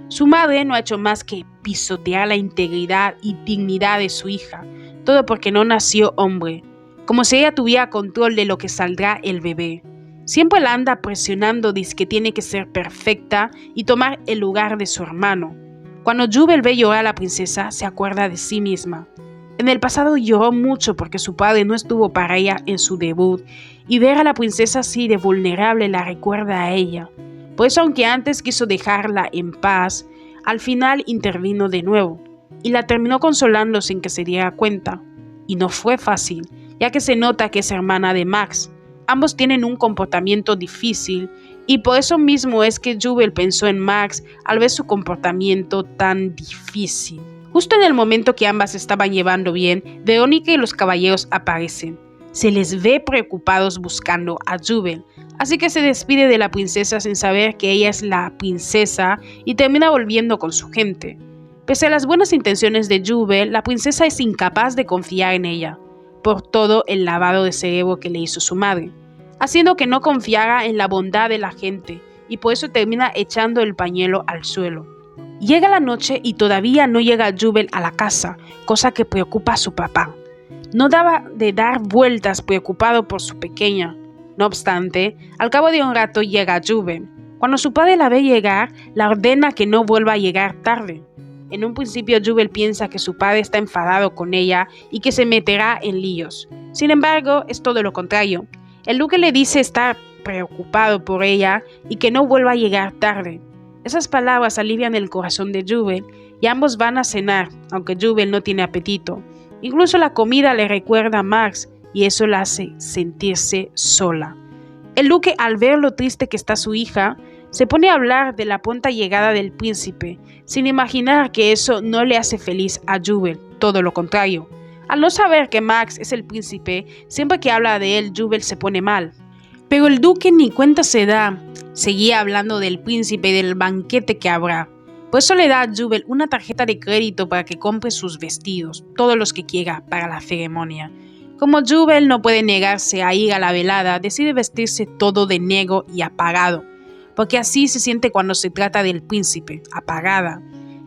Su madre no ha hecho más que pisotear la integridad y dignidad de su hija, todo porque no nació hombre, como si ella tuviera control de lo que saldrá el bebé. Siempre la anda presionando, dice que tiene que ser perfecta y tomar el lugar de su hermano. Cuando Jubel ve llorar a la princesa, se acuerda de sí misma. En el pasado lloró mucho porque su padre no estuvo para ella en su debut, y ver a la princesa así de vulnerable la recuerda a ella. Por eso, aunque antes quiso dejarla en paz, al final intervino de nuevo, y la terminó consolando sin que se diera cuenta. Y no fue fácil, ya que se nota que es hermana de Max. Ambos tienen un comportamiento difícil, y por eso mismo es que Jubel pensó en Max al ver su comportamiento tan difícil. Justo en el momento que ambas estaban llevando bien, Verónica y los caballeros aparecen. Se les ve preocupados buscando a Jubel, así que se despide de la princesa sin saber que ella es la princesa y termina volviendo con su gente. Pese a las buenas intenciones de Jubel, la princesa es incapaz de confiar en ella, por todo el lavado de cerebro que le hizo su madre, haciendo que no confiara en la bondad de la gente, y por eso termina echando el pañuelo al suelo. Llega la noche y todavía no llega Jubel a la casa, cosa que preocupa a su papá. No daba de dar vueltas preocupado por su pequeña. No obstante, al cabo de un rato llega Jubel. Cuando su padre la ve llegar, la ordena que no vuelva a llegar tarde. En un principio Jubel piensa que su padre está enfadado con ella y que se meterá en líos. Sin embargo, es todo lo contrario. El duque le dice estar preocupado por ella y que no vuelva a llegar tarde. Esas palabras alivian el corazón de Jubel y ambos van a cenar, aunque Jubel no tiene apetito. Incluso la comida le recuerda a Max y eso la hace sentirse sola. El duque, al ver lo triste que está su hija, se pone a hablar de la pronta llegada del príncipe, sin imaginar que eso no le hace feliz a Jubel, todo lo contrario. Al no saber que Max es el príncipe, siempre que habla de él, Jubel se pone mal. Pero el duque ni cuenta se da, seguía hablando del príncipe y del banquete que habrá. Por eso le da a Jubel una tarjeta de crédito para que compre sus vestidos, todos los que quiera, para la ceremonia. Como Jubel no puede negarse a ir a la velada, decide vestirse todo de negro y apagado, porque así se siente cuando se trata del príncipe, apagada.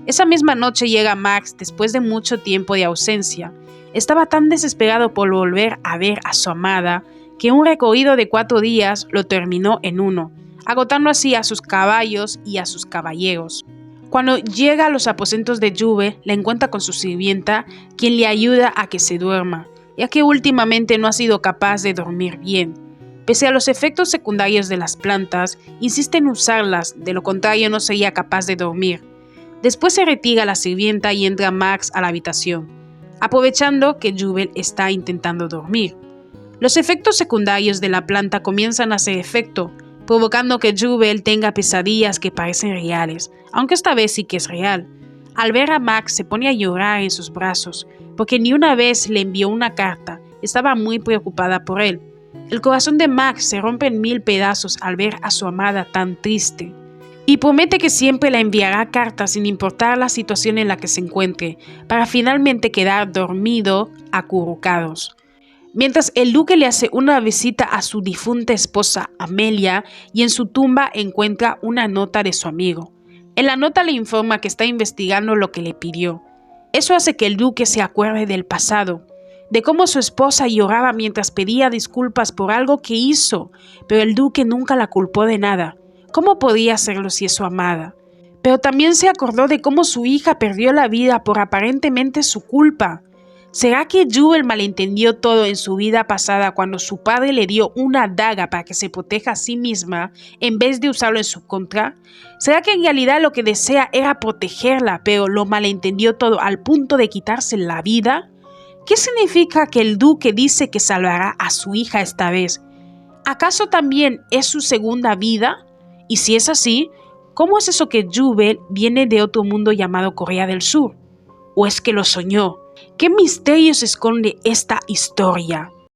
Esa misma noche llega Max después de mucho tiempo de ausencia. Estaba tan desesperado por volver a ver a su amada, que un recorrido de 4 días lo terminó en 1, agotando así a sus caballos y a sus caballeros. Cuando llega a los aposentos de Jubel, la encuentra con su sirvienta, quien le ayuda a que se duerma, ya que últimamente no ha sido capaz de dormir bien. Pese a los efectos secundarios de las plantas, insiste en usarlas, de lo contrario no sería capaz de dormir. Después se retira la sirvienta y entra Max a la habitación, aprovechando que Jubel está intentando dormir. Los efectos secundarios de la planta comienzan a hacer efecto, provocando que Jubel tenga pesadillas que parecen reales, aunque esta vez sí que es real. Al ver a Max se pone a llorar en sus brazos, porque ni una vez le envió una carta, estaba muy preocupada por él. El corazón de Max se rompe en 1000 pedazos al ver a su amada tan triste, y promete que siempre la enviará cartas sin importar la situación en la que se encuentre, para finalmente quedar dormido acurrucados. Mientras el duque le hace una visita a su difunta esposa Amelia y en su tumba encuentra una nota de su amigo. En la nota le informa que está investigando lo que le pidió. Eso hace que el duque se acuerde del pasado, de cómo su esposa lloraba mientras pedía disculpas por algo que hizo, pero el duque nunca la culpó de nada. ¿Cómo podía hacerlo si es su amada? Pero también se acordó de cómo su hija perdió la vida por aparentemente su culpa. ¿Será que Jubel malentendió todo en su vida pasada cuando su padre le dio una daga para que se proteja a sí misma en vez de usarlo en su contra? ¿Será que en realidad lo que desea era protegerla, pero lo malentendió todo al punto de quitarse la vida? ¿Qué significa que el duque dice que salvará a su hija esta vez? ¿Acaso también es su segunda vida? Y si es así, ¿cómo es eso que Jubel viene de otro mundo llamado Corea del Sur? ¿O es que lo soñó? ¿Qué misterios esconde esta historia?